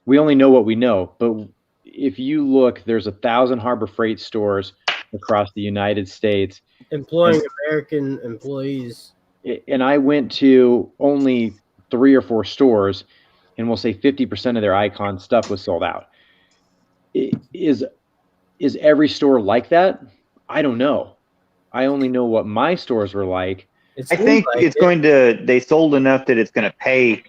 We only know what we know, but if you look, there's 1,000 Harbor Freight stores across the United States. Employing American employees. And I went to only 3 or 4 stores, and we'll say 50% of their Icon stuff was sold out. Is every store like that? I don't know. I only know what my stores were like. I think it's going to, they sold enough that it's going to pay.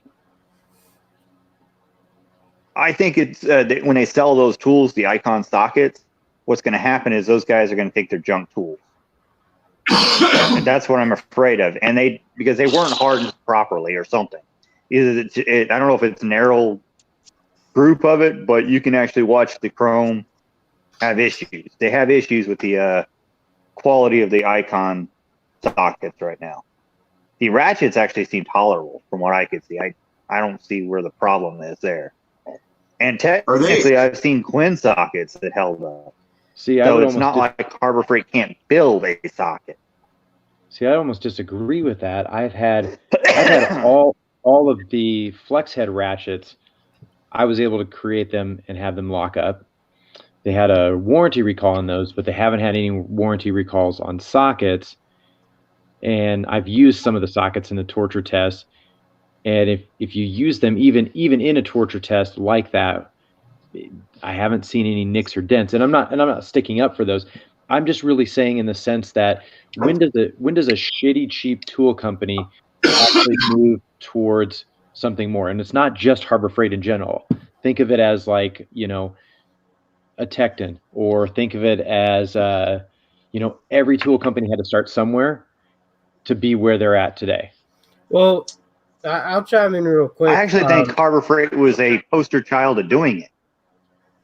I think it's when they sell those tools, the Icon sockets, what's going to happen is those guys are going to take their junk tools. And that's what I'm afraid of. And because they weren't hardened properly or something. Either I don't know if it's a narrow group of it, but you can actually watch the Chrome have issues. They have issues with the quality of the Icon sockets right now. The ratchets actually seem tolerable from what I could see. I don't see where the problem is there. And Are they? technically, I've seen Quinn sockets that held up. See, So it's not like Harbor Freight can't build a socket. See, I almost disagree with that. I've had all of the flex head ratchets. I was able to create them and have them lock up. They had a warranty recall on those, but they haven't had any warranty recalls on sockets. And I've used some of the sockets in the torture test. And if you use them even in a torture test like that, I haven't seen any nicks or dents. And I'm not sticking up for those. I'm just really saying in the sense that when does a shitty cheap tool company actually move towards something more? And it's not just Harbor Freight in general. Think of it as like, you know, a Tecton, or think of it as you know, every tool company had to start somewhere to be where they're at today. Well, I'll chime in real quick. I actually think Harbor Freight was a poster child of doing it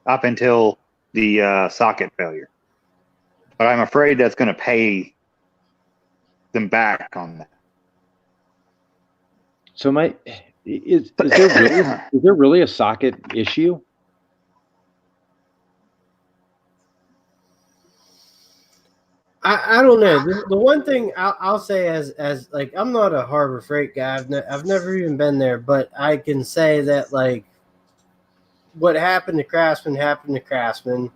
up until the socket failure. But I'm afraid that's going to pay them back on that. So is there really a socket issue? I don't know. The one thing I'll say as like, I'm not a Harbor Freight guy. I've never even been there, but I can say that like what happened to Craftsman happened to Craftsman.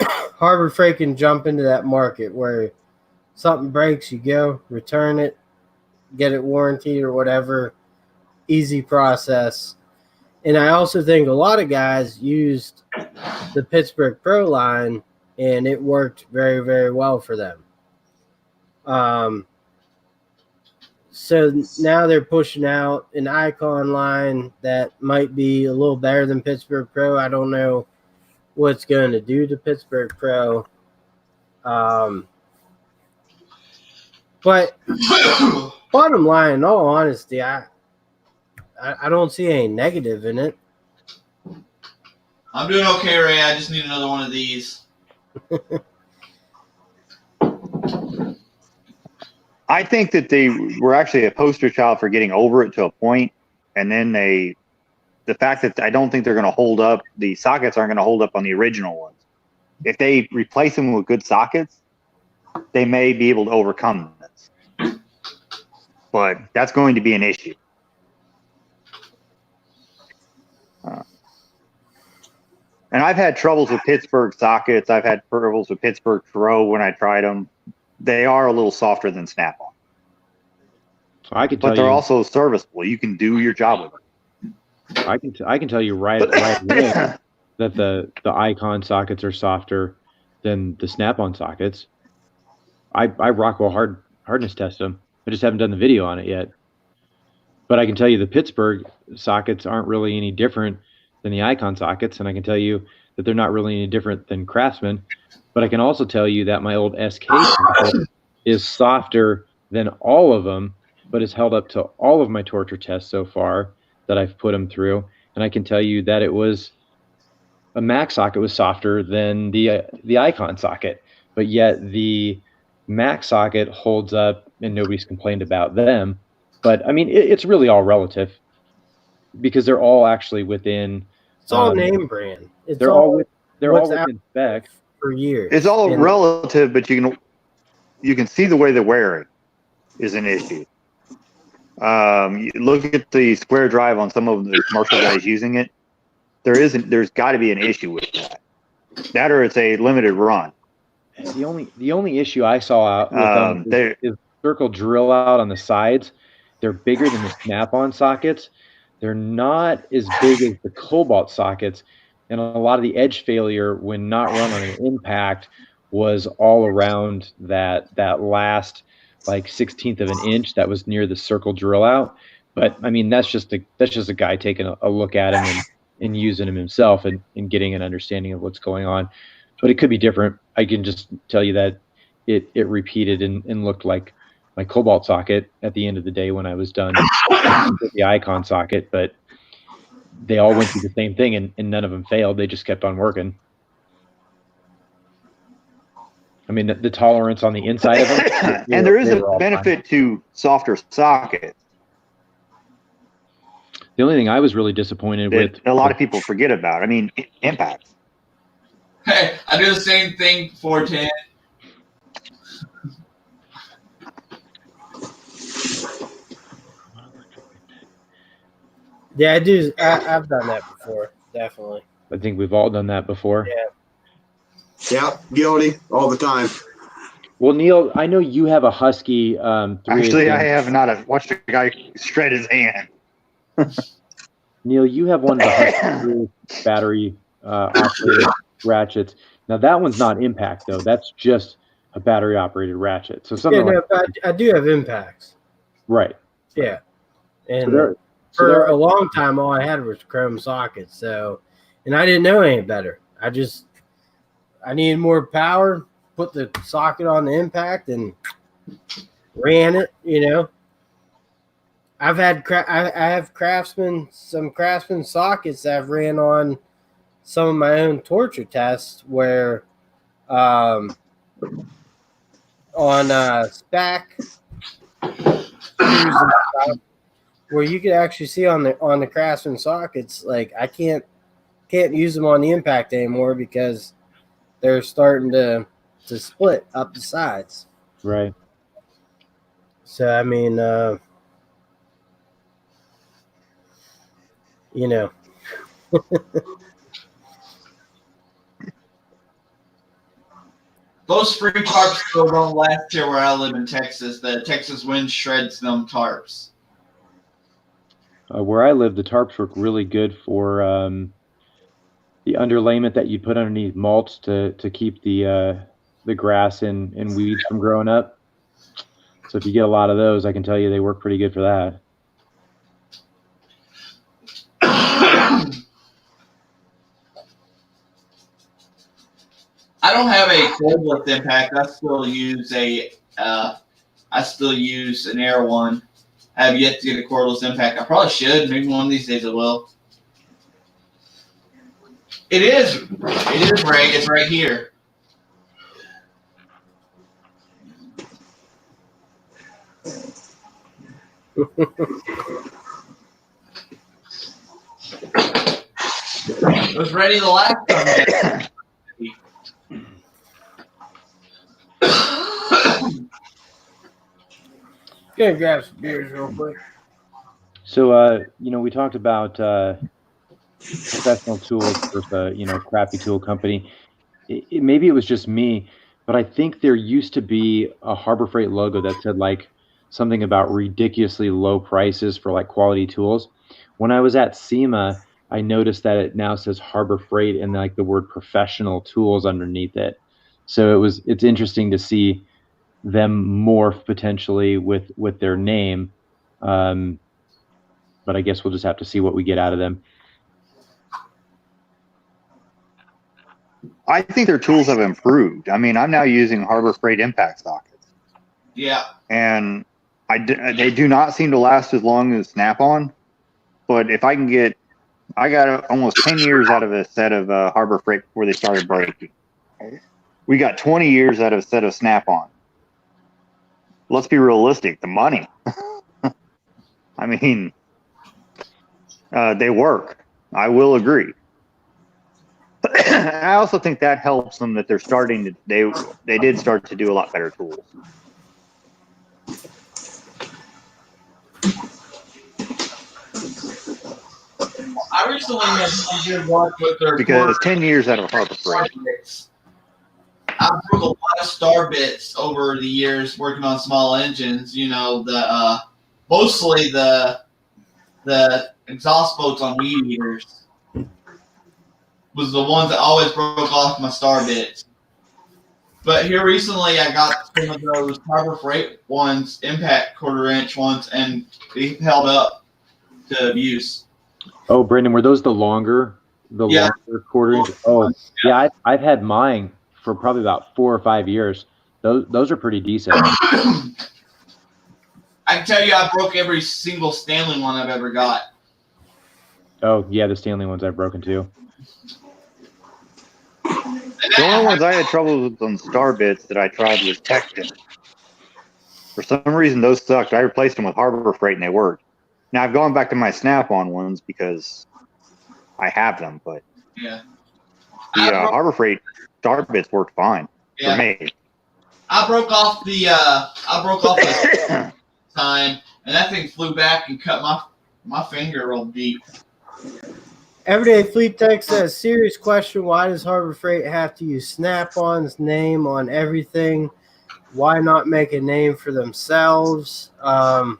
Harbor Freight can jump into that market where something breaks, you go return it, get it warranted or whatever. Easy process. And I also think a lot of guys used the Pittsburgh Pro line, and it worked very, very well for them. So now they're pushing out an Icon line that might be a little better than Pittsburgh Pro. I don't know what's going to do to Pittsburgh Pro. But bottom line, in all honesty, I don't see any negative in it. I'm doing okay, Ray. I just need another one of these. I think that they were actually a poster child for getting over it to a point, and then the fact that I don't think they're going to hold up, the sockets aren't going to hold up on the original ones. If they replace them with good sockets, they may be able to overcome this. But that's going to be an issue. And I've had troubles with Pittsburgh sockets. I've had troubles with Pittsburgh Pro when I tried them. They are a little softer than Snap-on. So I can tell but they're also serviceable. You can do your job with them. I can tell you right away that the Icon sockets are softer than the Snap-on sockets. I Rockwell hardness test them. I just haven't done the video on it yet. But I can tell you the Pittsburgh sockets aren't really any different than the Icon sockets, and I can tell you that they're not really any different than Craftsman. But I can also tell you that my old SK socket is softer than all of them, but it's held up to all of my torture tests so far that I've put them through. And I can tell you that it was a Mac socket was softer than the Icon socket, but yet the Mac socket holds up and nobody's complained about them. But I mean, it's really all relative because they're all actually within. It's all name brand. They're all within spec for years. It's all relative, but you can see the way they're wearing is an issue. You look at the square drive on some of the commercial guys using it. There's got to be an issue with that. That or it's a limited run. The only issue I saw out with them is circle drill out on the sides. They're bigger than the Snap-on sockets. They're not as big as the Cobalt sockets, and a lot of the edge failure when not run on an impact was all around that last like 1/16 of an inch that was near the circle drill out. But I mean, that's just a guy taking a look at him and using him himself and getting an understanding of what's going on. But it could be different. I can just tell you that it repeated and looked like my Cobalt socket at the end of the day when I was done with the Icon socket. But they all went through the same thing and none of them failed. They just kept on working. I mean, the tolerance on the inside of them. And there is a benefit to softer sockets. The only thing I was really disappointed with that a lot of people forget about. I mean, impacts. Hey, I do the same thing for 10. Yeah, I do. I've done that before, definitely. I think we've all done that before. Yeah. Yep, guilty all the time. Well, Neil, I know you have a Husky. 3 Actually, I have not watched a guy shred his hand. Neil, you have one of the Husky battery operated ratchets. Now that one's not impact though. That's just a battery operated ratchet. So something but I do have impacts. right. Yeah, and So for a long time, all I had was chrome sockets. So, and I didn't know any better. I needed more power. Put the socket on the impact and ran it. I've had I have some Craftsman sockets that I've ran on some of my own torture tests where on SPAC screws and stuff, where you could actually see on the Craftsman sockets, like I can't use them on the impact anymore because they're starting to split up the sides. right. So I mean, Those free tarps still don't last here where I live in Texas. The Texas wind shreds them tarps. Where I live, the tarps work really good for the underlayment that you put underneath mulch to keep the grass and weeds from growing up. So if you get a lot of those, I can tell you they work pretty good for that. I don't have a cordless impact. I still use an Air one. I have yet to get a cordless impact. I probably should. Maybe one of these days I will. It is Ray. It's right here. It was ready the last time. gonna grab some beers real quick. So we talked about professional tools versus crappy tool company. Maybe it was just me, but I think there used to be a Harbor Freight logo that said like something about ridiculously low prices for like quality tools. When I was at SEMA, I noticed that it now says Harbor Freight and like the word professional tools underneath it. So it's interesting to see them morph potentially with their name. But I guess we'll just have to see what we get out of them. I think their tools have improved. I mean, I'm now using Harbor Freight impact sockets. Yeah. And they do not seem to last as long as Snap-on. But if I got almost 10 years out of a set of Harbor Freight before they started breaking. We got 20 years out of a set of Snap-on. Let's be realistic. The money. I mean, they work. I will agree. I also think that helps them that they're starting to. They did start to do a lot better tools. I recently had some good luck with their because 10 years out of Harbor Freight. I broke a lot of star bits over the years working on small engines. Mostly the exhaust bolts on weed eaters was the ones that always broke off my star bits. But here recently, I got some of those Harbor Freight ones, impact 1/4 inch ones, and they held up to abuse. Oh, Brendan, were those the longer longer 1/4 inch? Oh, yeah, I've had mine for probably about 4 or 5 years. Those are pretty decent. I can tell you, I broke every single Stanley one I've ever got. Oh, yeah, the Stanley ones I've broken too. The only ones I had trouble with on star bits that I tried was Texan. For some reason, those sucked. I replaced them with Harbor Freight, and they worked. Now I've gone back to my Snap-on ones because I have them, but Yeah. the Harbor Freight start bits worked fine for me. I broke off the time, and that thing flew back and cut my finger real deep. Everyday Fleet Tech says, serious question. Why does Harbor Freight have to use Snap-on's name on everything? Why not make a name for themselves? I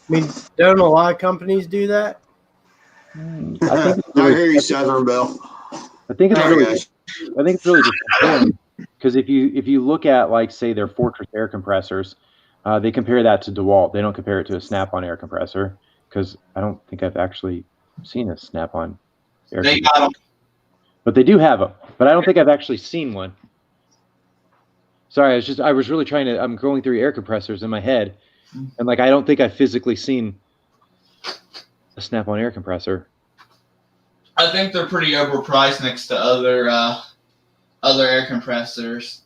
mean, don't a lot of companies do that? I hear you, Southern Bell. I think it's Sorry, really, guys. I think it's really just important because if you look at like say their Fortress air compressors, they compare that to DeWalt. They don't compare it to a Snap-on air compressor because I don't think I've actually seen a Snap-on air They compressor. got them. But they do have them. But I don't think I've actually seen one. Sorry, I was really trying to. I'm going through air compressors in my head, and like I don't think I've physically seen a Snap-on air compressor. I think they're pretty overpriced next to other air compressors.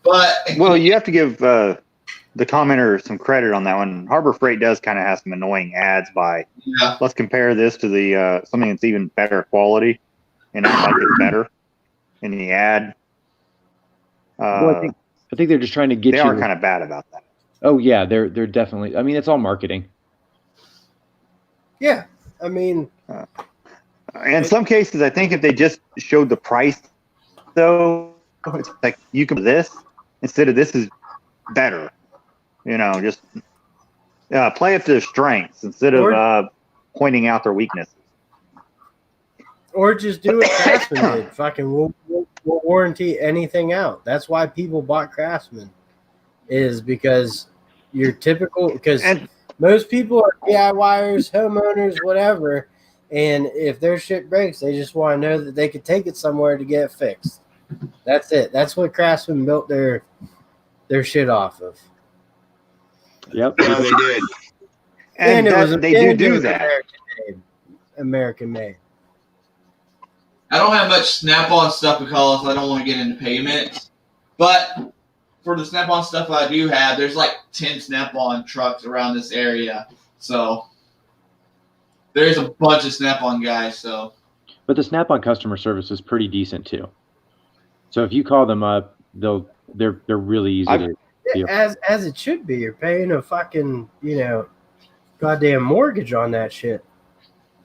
But Well, you have to give the commenter some credit on that one. Harbor Freight does kind of have some annoying ads by, let's compare this to the something that's even better quality, and act like it's better in the ad. Well, I think they're just trying to get they you. are kind of bad about that. Oh yeah, they're definitely. I mean, it's all marketing. Yeah, I mean, in some cases, I think if they just showed the price, though, it's like you can this instead of this is better. You know, just play up to their strengths instead of pointing out their weaknesses. or just do what Craftsman did. Fucking, we'll warranty anything out. That's why people bought Craftsman, is because you're typical. Because most people are DIYers, homeowners, whatever. And if their shit breaks, they just want to know that they could take it somewhere to get it fixed. That's it. That's what Craftsman built their shit off of. Yep. Yeah, they did. And it was they do that. American made. I don't have much Snap-on stuff because I don't want to get into payments. But for the Snap-on stuff I do have, there's like 10 Snap-on trucks around this area. So there's a bunch of Snap-on guys. So, but the Snap-on customer service is pretty decent too. So if you call them up, they're really easy to. As it should be. You're paying a fucking goddamn mortgage on that shit.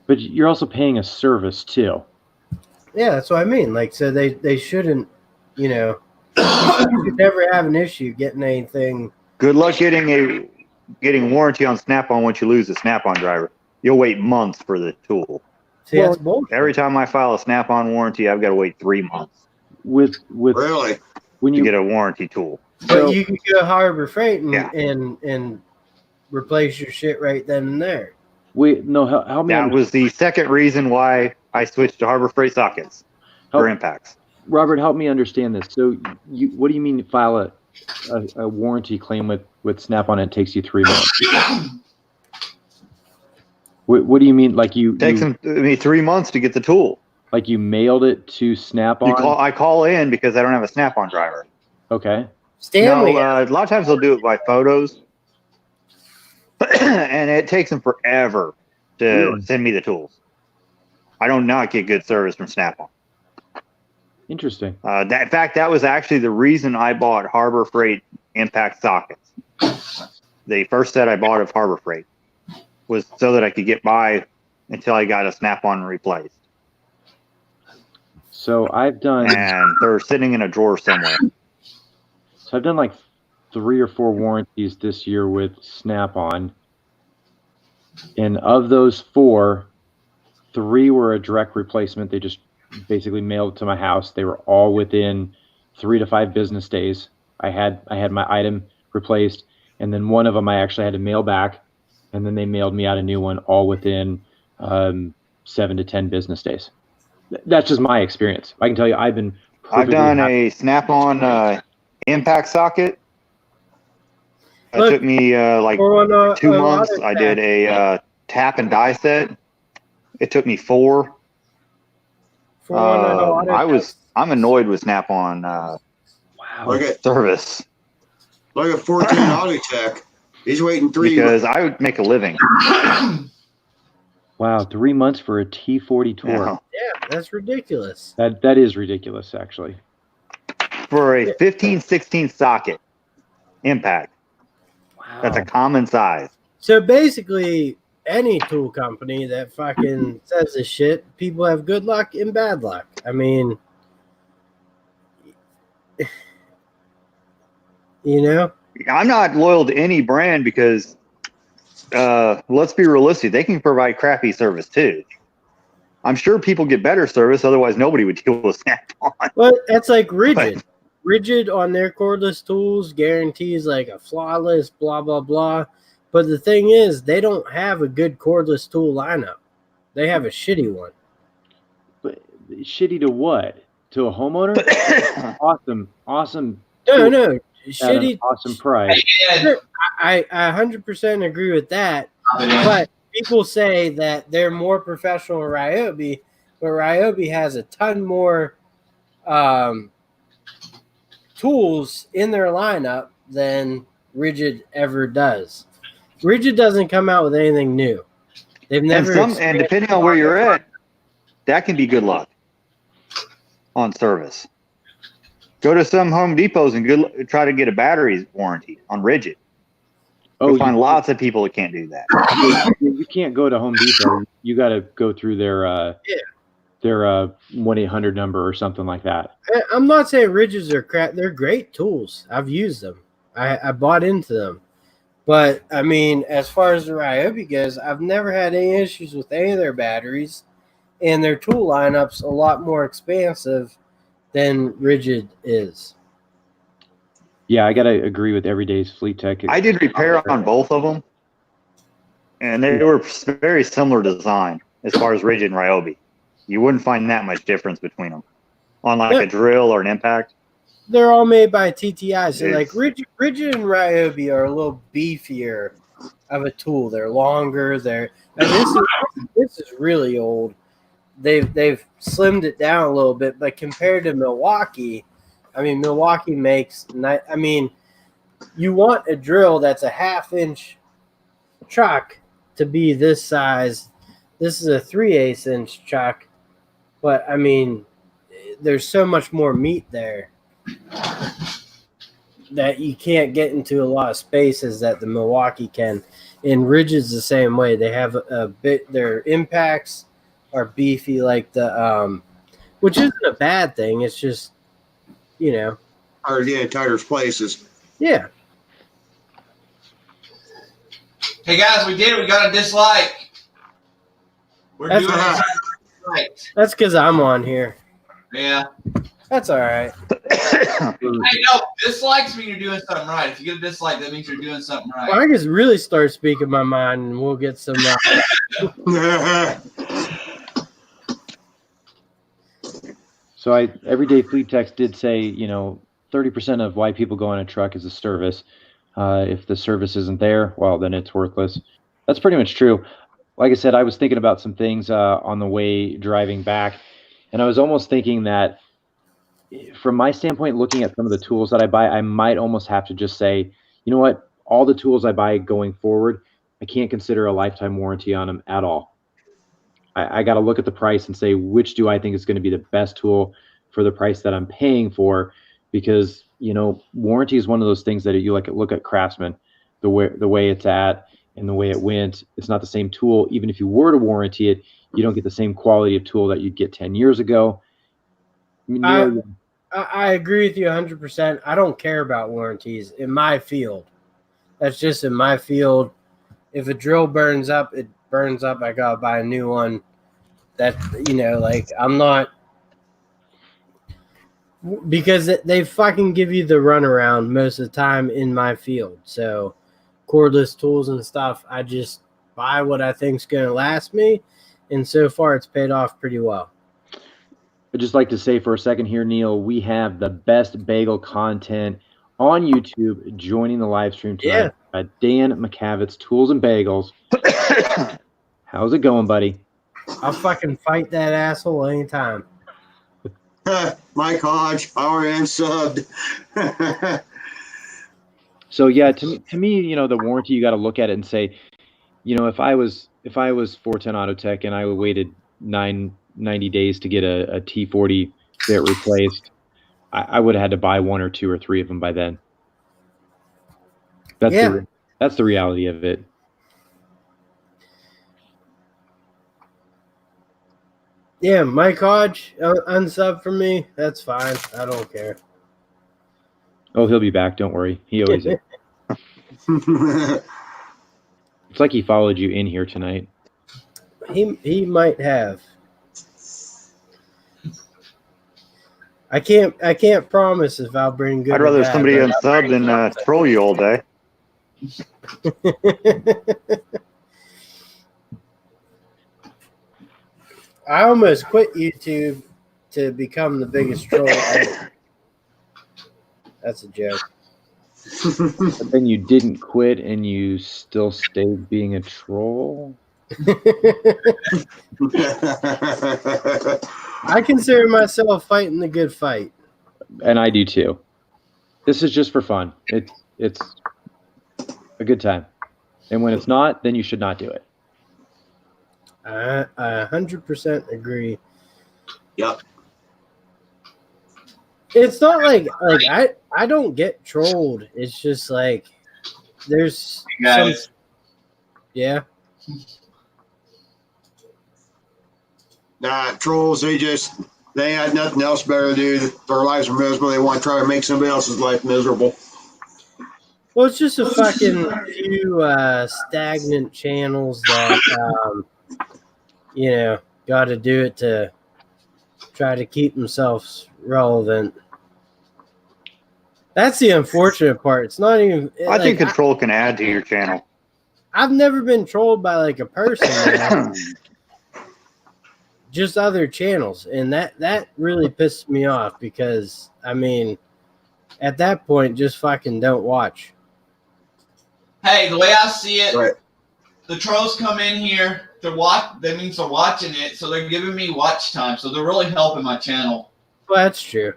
But you're also paying a service too. Yeah, that's what I mean. Like, so they shouldn't, you should never have an issue getting anything. Good luck getting warranty on Snap-on once you lose a Snap-on driver. You'll wait months for the tool. See, that's bullshit. Every time I file a Snap-on warranty, I've got to wait 3 months. With Really? when you get a warranty tool. But you can go Harbor Freight and replace your shit right then and there. Help me. That was the second reason why I switched to Harbor Freight sockets for impacts. Robert, help me understand this. So, what do you mean file a warranty claim with Snap-on? It takes you 3 months. What do you mean? Like you takes them 3 months to get the tool. Like you mailed it to Snap-on? I call in because I don't have a Snap-on driver. Okay. Stanley. No, a lot of times they'll do it by photos, and it takes them forever to send me the tools. I do not get good service from Snap-on. Interesting. In fact, that was actually the reason I bought Harbor Freight impact sockets. The first set I bought of Harbor Freight was so that I could get by until I got a Snap-on replaced. So I've done, and they're sitting in a drawer somewhere. So I've done like 3 or 4 warranties this year with Snap-on, and of those 4, 3 were a direct replacement. They just basically mailed it to my house. They were all within 3 to 5 business days. I had my item replaced, and then one of them I actually had to mail back, and then they mailed me out a new one, all within 7 to 10 business days. That's just my experience. I can tell you, I've done a Snap-on impact socket. It took me like 2 months. I did a tap and die set. It took me 4. I'm annoyed with Snap-on service. Look at 14 Auto Tech. He's waiting 3 because I would make a living. Wow, 3 months for a T40 tour. Yeah. Yeah, that's ridiculous. That is ridiculous, actually. For a 15/16 socket impact. Wow. That's a common size. So basically, any tool company that fucking says this shit, people have good luck and bad luck. I mean, you know? I'm not loyal to any brand because, let's be realistic, they can provide crappy service too. I'm sure people get better service, otherwise nobody would deal with Snap-on. Well, that's like Rigid. Rigid on their cordless tools guarantees like a flawless blah, blah, blah. But the thing is, they don't have a good cordless tool lineup. They have a shitty one. But shitty to what? To a homeowner? Awesome. No, tool no. at an Shitty. awesome price. Sure, I 100% agree with that. But people say that they're more professional in Ryobi, but Ryobi has a ton more tools in their lineup than Rigid ever does. Rigid doesn't come out with anything new. They've never. And depending on where you're at, that can be good luck on service. Go to some Home Depots and try to get a battery warranty on Rigid. You'll find lots of people that can't do that. You can't go to Home Depot. You got to go through their 1-800 number or something like that. I'm not saying Rigids are crap. They're great tools. I've used them. I bought into them. But, I mean, as far as the Ryobi goes, I've never had any issues with any of their batteries. And their tool lineup's a lot more expansive than Rigid is. Yeah, I got to agree with Everyday's Fleet Tech. I did repair on both of them. And they were very similar design as far as Rigid and Ryobi. You wouldn't find that much difference between them on like a drill or an impact. They're all made by TTI. So like Rigid and Ryobi are a little beefier of a tool. They're longer. This is really old. They've slimmed it down a little bit, but compared to Milwaukee, I mean Milwaukee makes. I mean, you want a drill that's a 1/2-inch chuck to be this size. This is a 3/8 inch chuck, but I mean, there's so much more meat there that you can't get into a lot of spaces that the Milwaukee can. And Rigid's the same way. They have a bit. Their impacts are beefy, like the which isn't a bad thing. It's just, you know, Or in tighter places. yeah. Hey guys, we did it. We got a dislike. We're That's doing right. it right. That's because I'm on here. Yeah. That's all right. Hey, no, dislikes mean you're doing something right. If you get a dislike, that means you're doing something right. Well, I just really start speaking my mind, and we'll get some. So Everyday Fleet Tech did say, 30% of why people go on a truck is the service. If the service isn't there, well, then it's worthless. That's pretty much true. Like I said, I was thinking about some things on the way driving back, and I was almost thinking that from my standpoint, looking at some of the tools that I buy, I might almost have to just say, you know what, all the tools I buy going forward, I can't consider a lifetime warranty on them at all. I got to look at the price and say, which do I think is going to be the best tool for the price that I'm paying for? Because, warranty is one of those things that you look at Craftsman, the way it's at and the way it went. It's not the same tool. Even if you were to warranty it, you don't get the same quality of tool that you'd get 10 years ago. I agree with you 100%. I don't care about warranties in my field. That's just in my field. If a drill burns up, it burns up. I gotta buy a new one. That, I'm not, because they fucking give you the runaround most of the time in my field. So cordless tools and stuff, I just buy what I think's gonna last me, and so far it's paid off pretty well. I'd just like to say for a second here, Neil, we have the best bagel content on YouTube joining the live stream tonight. Yeah. Dan McCavitt's Tools and Bagels. How's it going, buddy? I'll fucking fight that asshole anytime. Mike Hodge, RM subbed. So yeah, to me, you know, the warranty, you got to look at it and say, you know, if I was 410 Autotech and I waited 90 days to get a T40 bit replaced, I would have had to buy one or two or three of them by then. That's Yeah. that's the reality of it. Yeah, Mike Hodge, unsub for me. That's fine. I don't care. Oh, he'll be back. Don't worry. He always is. It's like he followed you in here tonight. He might have. I can't promise if I'll bring good. I'd rather or bad, somebody but unsub than troll you all day. I almost quit YouTube to become the biggest troll ever. That's a joke. But then you didn't quit and you still stayed being a troll. I consider myself fighting the good fight. And I do too. This is just for fun. It's a good time. And when it's not, then you should not do it. I 100% agree. Yep. It's not like I don't get trolled. It's just like there's Guys. some, yeah. Nah, trolls, they had nothing else better to do. Their lives are miserable. They want to try to make somebody else's life miserable. Well, it's just a fucking few stagnant channels that you know, got to do it to try to keep themselves relevant. That's the unfortunate part. It's not even. I think a troll can add to your channel. I've never been trolled by like a person, man. Just other channels, and that really pissed me off because I mean, at that point, just fucking don't watch. Hey, the way I see it, Right. the trolls come in here to watch. That means they're watching it, so they're giving me watch time. So they're really helping my channel. Well, that's true.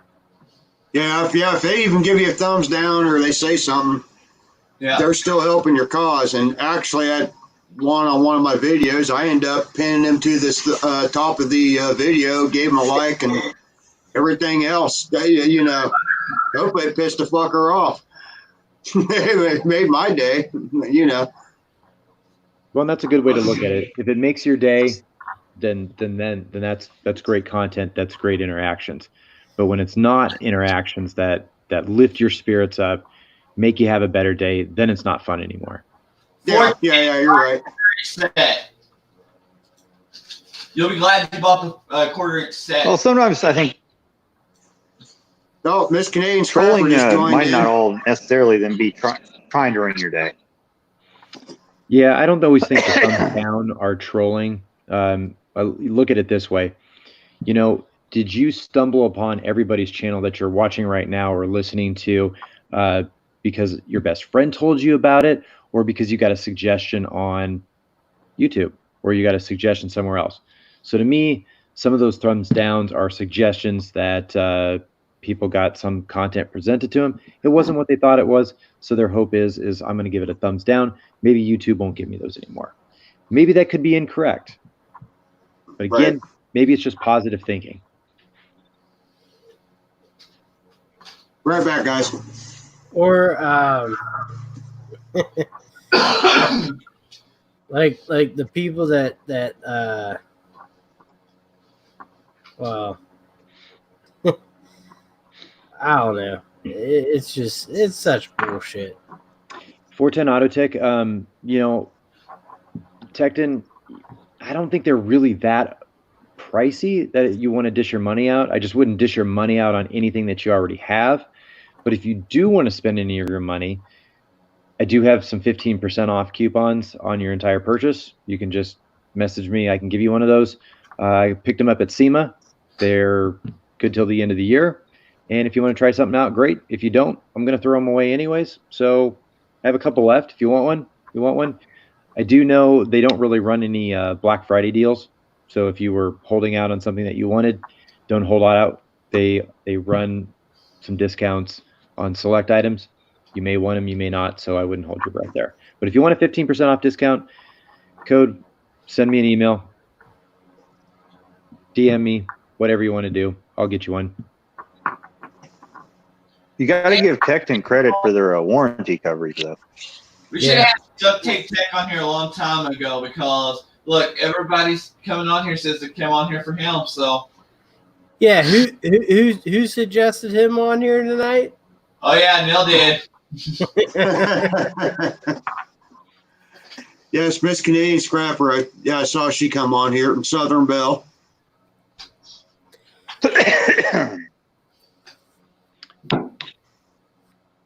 Yeah, if they even give you a thumbs down or they say something, Yeah. they're still helping your cause. And actually, on one of my videos, I end up pinning them to this top of the video, gave them a like and everything else. You know, hopefully it pissed the fucker off. It made my day, you know. Well, and that's a good way to look at it. If it makes your day, then that's great content. That's great interactions. But when it's not interactions that lift your spirits up, make you have a better day, then it's not fun anymore. Yeah, you're right. Set. You'll be glad you bought the quarter-inch set. Well, sometimes I think Oh, Miss Canadian trolling Scrapper just joined might in. not all necessarily then be trying to ruin your day. Yeah, I don't always think the thumbs down are trolling. Look at it this way. You know, did you stumble upon everybody's channel that you're watching right now or listening to because your best friend told you about it, or because you got a suggestion on YouTube, or you got a suggestion somewhere else? So to me, some of those thumbs downs are suggestions that people got some content presented to them. It wasn't what they thought it was, so their hope is I'm going to give it a thumbs down. Maybe YouTube won't give me those anymore. Maybe that could be incorrect. But again, Right. maybe it's just positive thinking. Right back, guys. Or like the people that well, I don't know. It's such bullshit. 410 Autotech, you know, Tecton, I don't think they're really that pricey that you want to dish your money out. I just wouldn't dish your money out on anything that you already have. But if you do want to spend any of your money, I do have some 15% off coupons on your entire purchase. You can just message me. I can give you one of those. I picked them up at SEMA. They're good till the end of the year. And if you want to try something out, great. If you don't, I'm going to throw them away anyways. So I have a couple left. If you want one, I do know they don't really run any Black Friday deals. So if you were holding out on something that you wanted, don't hold out. They run some discounts on select items. You may want them, you may not, so I wouldn't hold your breath there. But if you want a 15% off discount code, send me an email, DM me, whatever you want to do. I'll get you one. You got to give Tecton credit for their warranty coverage, though. We should have Duct Tape Tech on here a long time ago because, look, everybody's coming on here says they came on here for him. So, Yeah, who suggested him on here tonight? oh yeah, Neil did. Yes, Miss Canadian Scrapper. I saw she come on here from Southern Belle.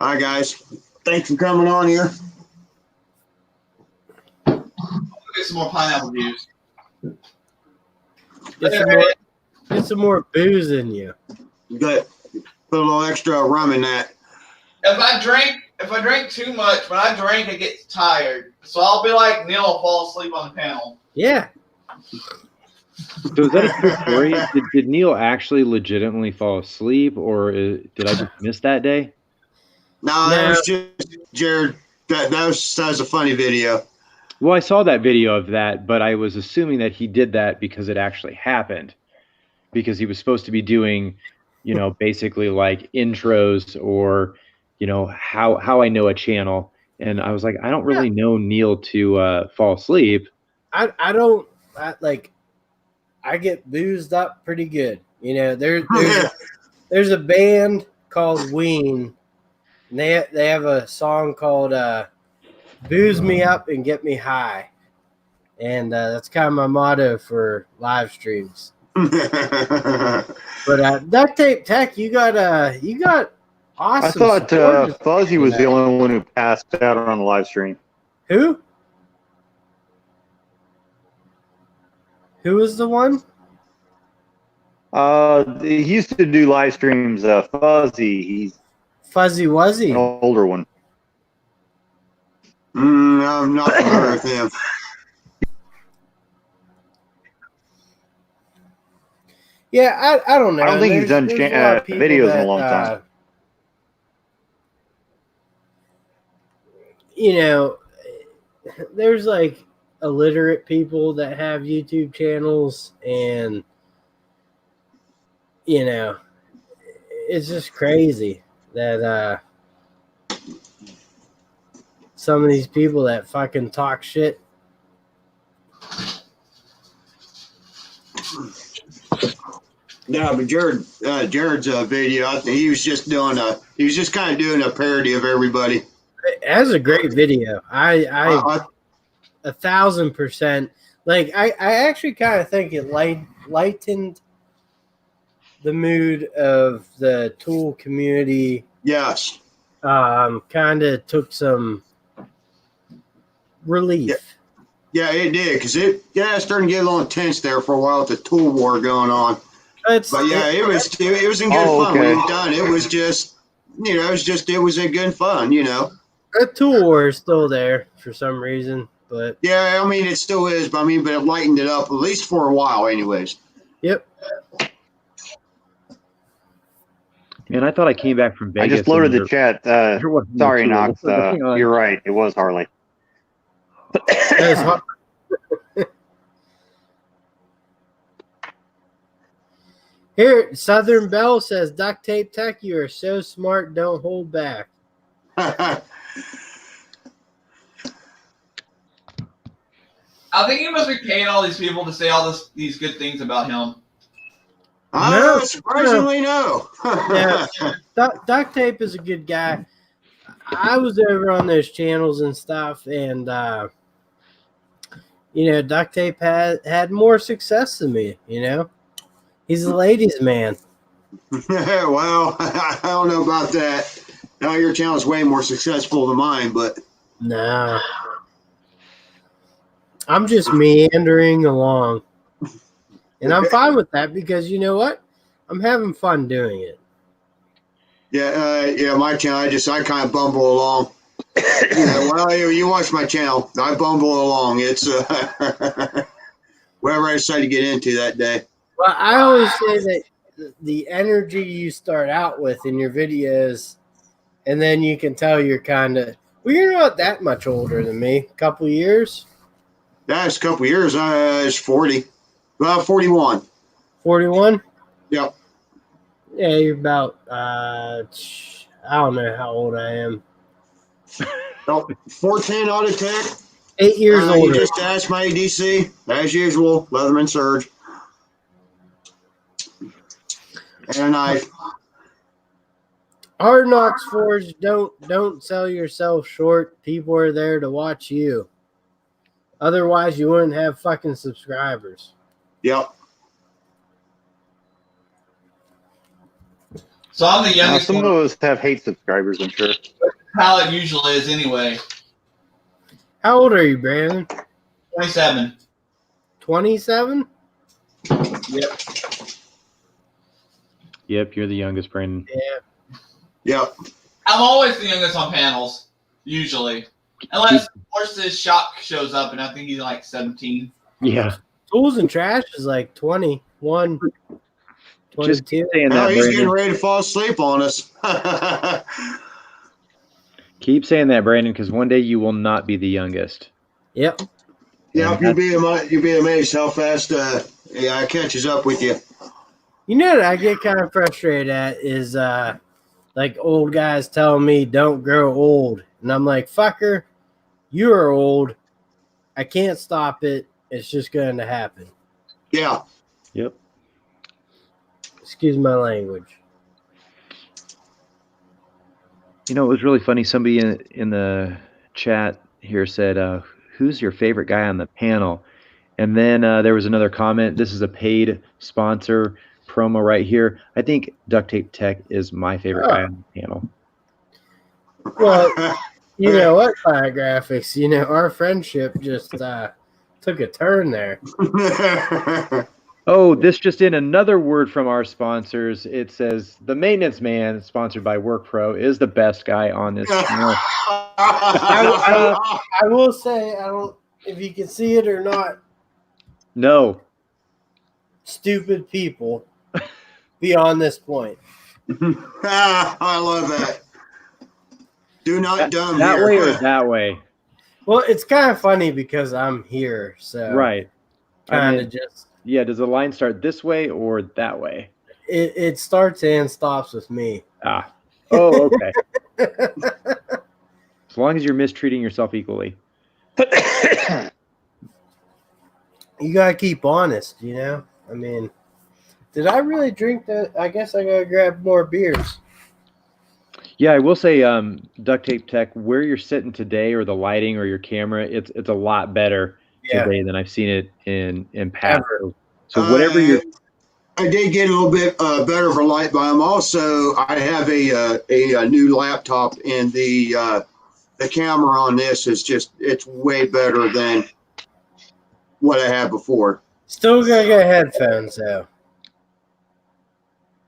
Hi, guys. Thanks for coming on here. Get some more pineapple juice. Get some more booze in you. But put a little extra rum in that. If I drink too much, when I drink, I get tired. So I'll be like Neil, will fall asleep on the panel. Yeah. So is that a true story? Did Neil actually legitimately fall asleep, or did I just miss that day? No, that was just Jared. That was a funny video. Well, I saw that video of that, but I was assuming that he did that because it actually happened, because he was supposed to be doing, basically like intros or, how I know a channel. And I was like, I don't really know Neil to fall asleep. I get boozed up pretty good. There's a band called Ween. And they have a song called Booze Me Up and Get Me High. And that's kind of my motto for live streams. But Duct Tape Tech, you got awesome. I thought Fuzzy was the only one who passed out on the live stream. Who? Who was the one? He used to do live streams. Fuzzy, he's Fuzzy Wuzzy, an older one. I'm not familiar with him. Yeah, I don't know. I don't think he's done videos in a long time. There's like illiterate people that have YouTube channels, and it's just crazy that some of these people that fucking talk shit. No, but Jared's video, I think he was just kind of doing a parody of everybody. That's a great video. I 1,000%. Like I actually kind of think it lightened the mood of the Tool community. Yes. Kind of took some relief. Yeah, it did, because it's starting to get a little intense there for a while with the Tool war going on. It was in good fun when it was done. It was just, it was in good fun, The Tool war is still there for some reason, but yeah, I mean it still is, but it lightened it up at least for a while, anyways. Yep. Man, I thought I came back from Vegas. I just loaded the chat. Sorry, Knox. You're right. It was Harley. Here, Southern Belle says, Duct Tape Tech, you are so smart, don't hold back. I think he must be paying all these people to say all these good things about him. No, surprisingly, no. Yeah, Duct Tape is a good guy. I was over on those channels and stuff, and Duct Tape had more success than me. He's a ladies' man. Well, I don't know about that. Now your channel is way more successful than mine, but no, I'm just meandering along, and I'm fine with that because you know what? I'm having fun doing it. Yeah, my channel. I kind of bumble along. You watch my channel. I bumble along. It's whatever I decide to get into that day. Well, I always say that the energy you start out with in your videos and then you can tell you're kind of. Well, you're not that much older than me. A couple years. That's a couple years. It's 40. 41. 41. Yep. Yeah, you're about. I don't know how old I am. Oh, 14 out of 10. 8 years You older. just asked my ADC, as usual, Leatherman Surge. And a knife. Hard Knocks Forge, don't sell yourself short. People are there to watch you. Otherwise, you wouldn't have fucking subscribers. Yep. So I'm the Now, youngest some one. of us have hate subscribers, I'm sure. How it usually is anyway. How old are you, Brandon? 27. 27? Yep. Yep, you're the youngest, Brandon. Yeah. Yep. I'm always the youngest on panels, usually. Unless, of course, this Shock shows up, and I think he's like 17. Yeah. Tools and Trash is like 21, 22. Just keep saying Now that, he's getting Brandon. ready to fall asleep on us. Keep saying that, Brandon, because one day you will not be the youngest. Yep. Yep, you'd be amazed how fast it catches up with you. You know what I get kind of frustrated at is like old guys telling me don't grow old. And I'm like, fucker, you are old. I can't stop it. It's just going to happen. Yeah. Yep. Excuse my language. You know, it was really funny. Somebody in the chat here said, who's your favorite guy on the panel? And then there was another comment. This is a paid sponsor promo right here. I think Duct Tape Tech is my favorite guy on the panel. Well, you know what, Graphics? You know, our friendship just took a turn there. Oh, this just in, another word from our sponsors. It says the maintenance man, sponsored by WorkPro, is the best guy on this channel. I will say, I don't if you can see it or not, No. stupid people beyond this point. I love that. Do not dumb That here. way or that way? Well, it's kind of funny because I'm here, so Right. kind I of mean, just yeah, does the line start this way or that way? it starts and stops with me. Ah. Oh, okay. As long as you're mistreating yourself equally. You gotta keep honest, you know. I mean, did I really drink that? I guess I gotta grab more beers. Yeah, I will say, Duct Tape Tech, where you're sitting today, or the lighting, or your camera, it's a lot better today than I've seen it in past. So whatever you're. I did get a little bit better of a light, but I have a new laptop, and the camera on this it's way better than what I had before. Still gotta get headphones though.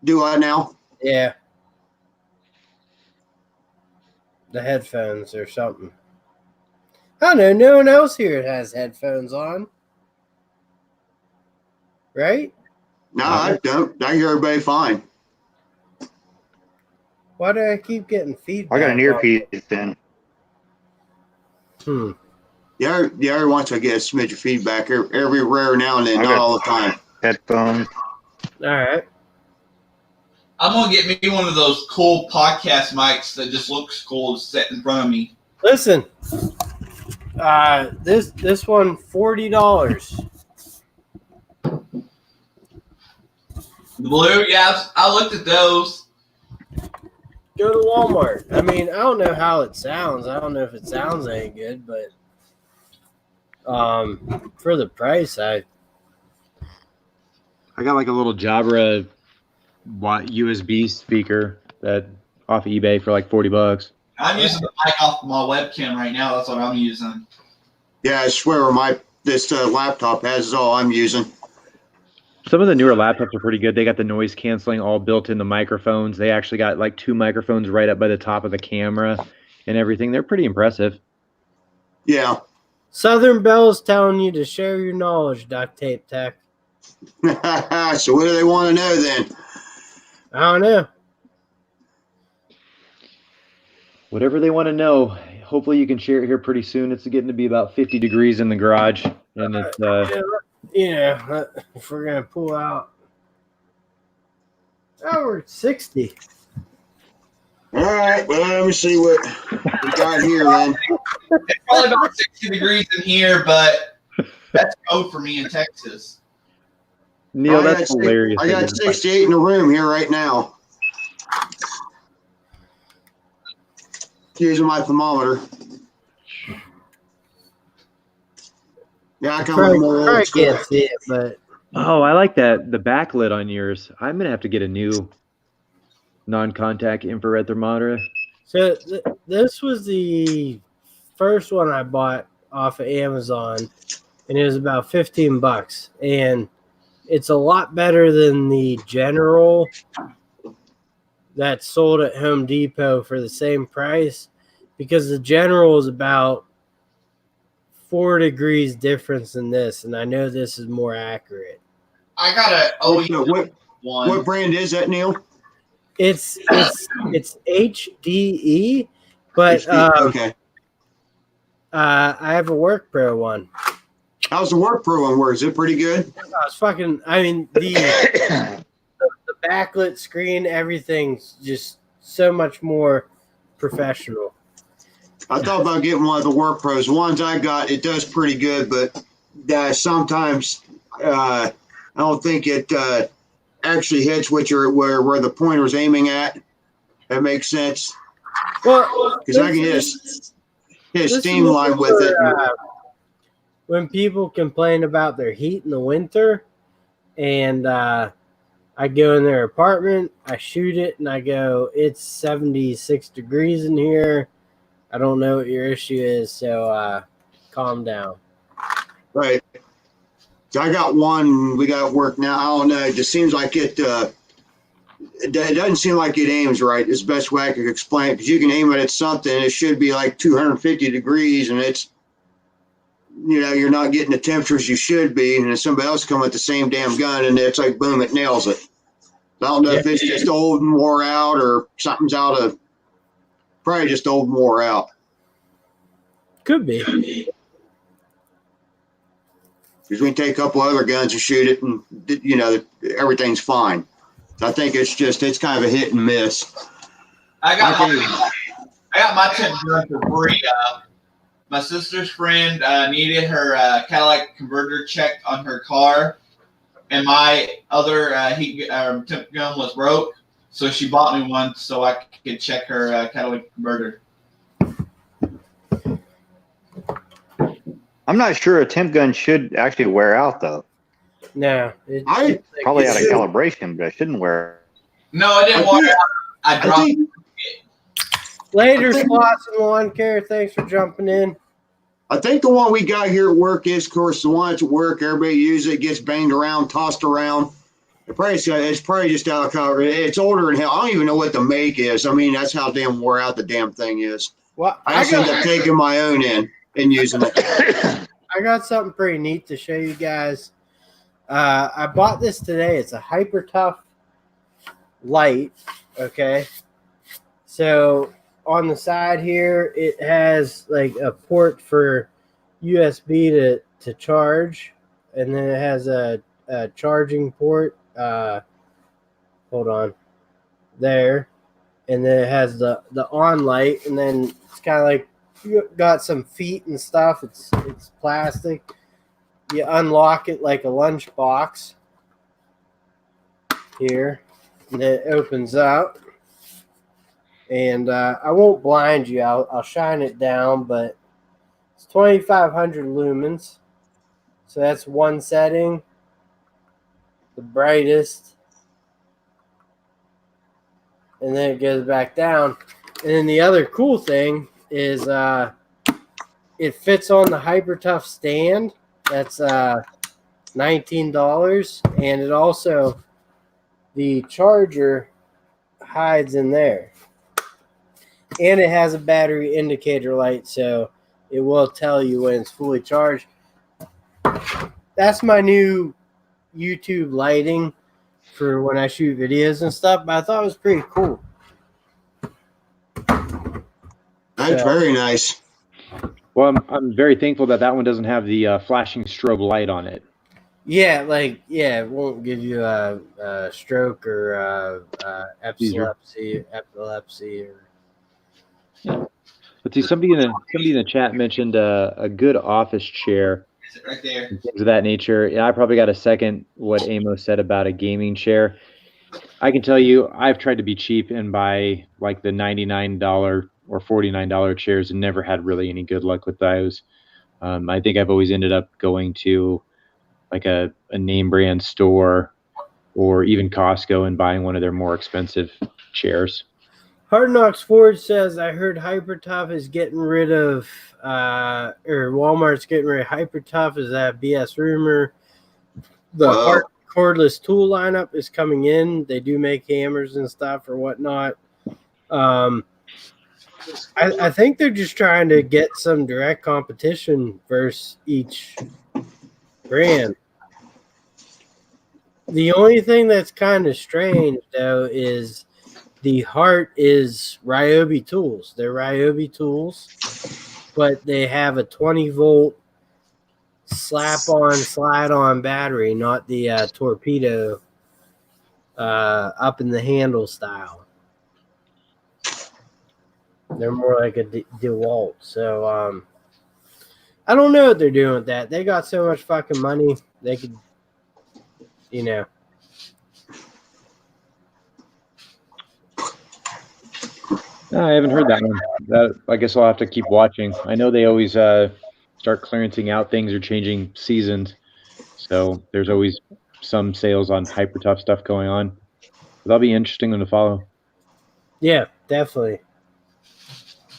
Do I now? Yeah. The headphones or something. I don't know. No one else here has headphones on. Right? No, I don't. I hear everybody fine. Why do I keep getting feedback? I got an earpiece in. Yeah, every once I get a smidge of feedback, every rare now and then, not all the time. Headphones. All right. I'm going to get me one of those cool podcast mics that just looks cool to set in front of me. Listen. This one $40. The blue, yeah, I looked at those. Go to Walmart. I mean, I don't know how it sounds. I don't know if it sounds any good, but for the price, I got like a little Jabra USB speaker that off eBay for like $40. I'm using the mic off my webcam right now. That's what I'm using. Yeah, I swear this laptop has is all I'm using. Some of the newer laptops are pretty good. They got the noise canceling all built in the microphones. They actually got like 2 microphones right up by the top of the camera and everything. They're pretty impressive. Yeah. Southern Bell's telling you to share your knowledge, Duct Tape Tech. So what do they want to know then? I don't know. whatever they want to know. Hopefully you can share it here pretty soon. It's getting to be about 50 degrees in the garage, and it's if we're gonna pull out, we're at 60. All right, well, let me see what we got here then. It's probably about 60 degrees in here, but that's cold for me in Texas. Neil, that's hilarious. I got 68 in the room here right now. Using my thermometer. Yeah, I come with more old I school. can't see it, but Oh, I like that. The backlit on yours. I'm gonna have to get a new non-contact infrared thermometer. so this was the first one I bought off of Amazon, and it was about $15, and it's a lot better than the General that's sold at Home Depot for the same price, because the General is about 4 degrees difference than this, and I know this is more accurate. I got a one. What brand is that, Neil? It's HDE, but Okay. I have a Work Pro one. How's the Work Pro one work? Is it pretty good? The backlit screen, everything's just so much more professional. I thought about getting one of the Work Pros. The ones I got, it does pretty good, but sometimes I don't think it actually hits where the pointer's aiming at. That makes sense. Well, Because I can hit a steam line with it. When people complain about their heat in the winter, and I go in their apartment, I shoot it, and I go, it's 76 degrees in here. I don't know what your issue is, so calm down. Right. So I got one. We got work now. I don't know. It just seems like it doesn't seem like it aims right. It's the best way I could explain it, because you can aim it at something. It should be like 250 degrees, and it's, you're not getting the temperatures you should be, and then somebody else come with the same damn gun, and it's like, boom, it nails it. I don't know if it's just old and wore out, or something's probably just old and wore out. Could be. Because we can take a couple other guns and shoot it, and everything's fine. So I think it's kind of a hit and miss. I got my tent gun for free. My sister's friend needed her catalytic converter checked on her car, and my other temp gun was broke, so she bought me one so I could check her catalytic converter. I'm not sure a temp gun should actually wear out, though. No. Probably out of calibration, but it shouldn't wear. No, it didn't wear out. I dropped it. Later, Slots and Lawn Care. Thanks for jumping in. I think the one we got here at work is, of course, the one at work. Everybody uses it, gets banged around, tossed around. It's probably just out of color. It's older than hell. I don't even know what the make is. I mean, that's how damn wore out the damn thing is. Well, I just ended up taking my own in and using it. I got something pretty neat to show you guys. I bought this today. It's a Hyper Tough light. Okay. So on the side here, it has like a port for USB to charge, and then it has a charging port. Hold on, there, and then it has the on light, and then it's kind of like you got some feet and stuff. It's plastic. You unlock it like a lunch box here, and it opens up. And I won't blind you. I'll shine it down, but it's 2,500 lumens. So that's one setting, the brightest. And then it goes back down. And then the other cool thing is it fits on the Hyper Tough stand. That's $19. And it also, the charger hides in there. And it has a battery indicator light, so it will tell you when it's fully charged. That's my new YouTube lighting for when I shoot videos and stuff, but I thought it was pretty cool. That's very nice. Well, I'm very thankful that one doesn't have the flashing strobe light on it. Yeah, it won't give you a stroke or epilepsy or. But see, somebody in the chat mentioned a good office chair. Is it right there? And things of that nature. Yeah, I probably got a second what Amos said about a gaming chair. I can tell you, I've tried to be cheap and buy like the $99 or $49 chairs and never had really any good luck with those. I think I've always ended up going to like a name brand store or even Costco and buying one of their more expensive chairs. Hard Knocks Ford says, I heard Hypertough is getting rid of, or Walmart's getting rid of Hypertough. Is that a BS rumor? The cordless tool lineup is coming in. They do make hammers and stuff or whatnot. I think they're just trying to get some direct competition versus each brand. The only thing that's kind of strange, though, is the heart is Ryobi tools. They're Ryobi tools, but they have a 20-volt slap-on, slide-on battery, not the torpedo up in the handle style. They're more like a DeWalt. So I don't know what they're doing with that. They got so much fucking money. They could, No, I haven't heard that one. I guess I'll have to keep watching. I know they always start clearancing out things or changing seasons. So there's always some sales on Hypertough stuff going on. That'll be interesting to follow. Yeah, definitely.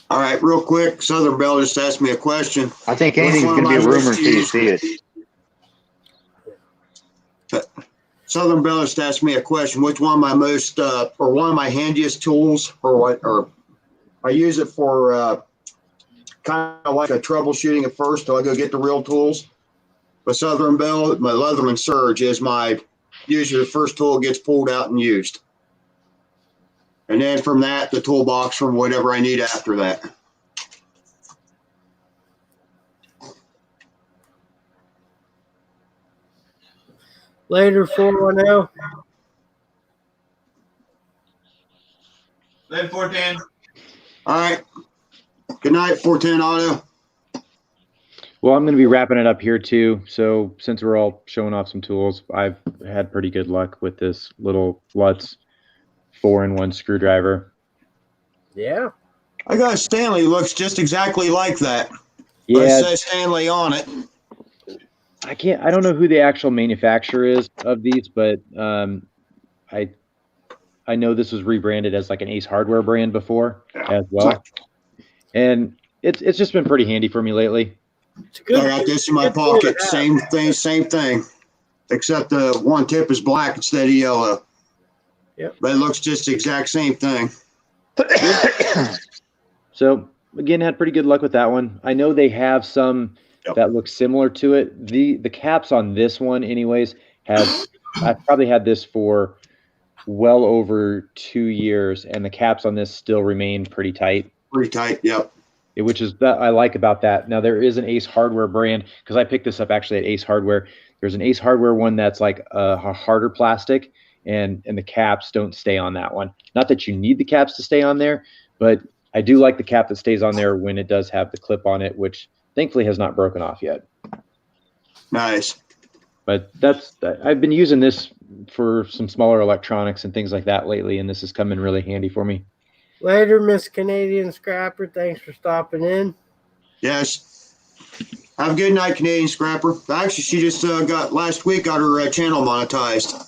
All right, real quick, Southern Belle just asked me a question. I think anything's going to be a rumor until you see it. Southern Belle just asked me a question. Which one of my most, or one of my handiest tools, or I use it for kind of like a troubleshooting at first till I go get the real tools. But Southern Belle, my Leatherman Surge is usually the first tool gets pulled out and used. And then from that, the toolbox from whatever I need after that. Later, 410. Later, 410. All right. Good night, 410 Auto. Well, I'm going to be wrapping it up here too. So since we're all showing off some tools, I've had pretty good luck with this little Lutz 4-in-1 screwdriver. Yeah. I got a Stanley, looks just exactly like that. Yeah. It says Stanley on it. I don't know who the actual manufacturer is of these, but I know this was rebranded as like an Ace Hardware brand before as well. And it's just been pretty handy for me lately. I got this in my pocket. Same thing. Except the one tip is black instead of yellow. Yep. But it looks just the exact same thing. So again, had pretty good luck with that one. I know they have some that look similar to it. The caps on this one, anyways, I've probably had this for well over 2 years, and the caps on this still remain pretty tight. Pretty tight, yep. Which is that I like about that. Now there is an Ace Hardware brand, because I picked this up actually at Ace Hardware. There's an Ace Hardware one that's like a harder plastic, and the caps don't stay on that one. Not that you need the caps to stay on there, but I do like the cap that stays on there when it does have the clip on it, which thankfully has not broken off yet. Nice. But I've been using this for some smaller electronics and things like that lately, and this has come in really handy for me. Later, Miss Canadian Scrapper. Thanks for stopping in. Yes. Have a good night, Canadian Scrapper. Actually, she just last week got her channel monetized.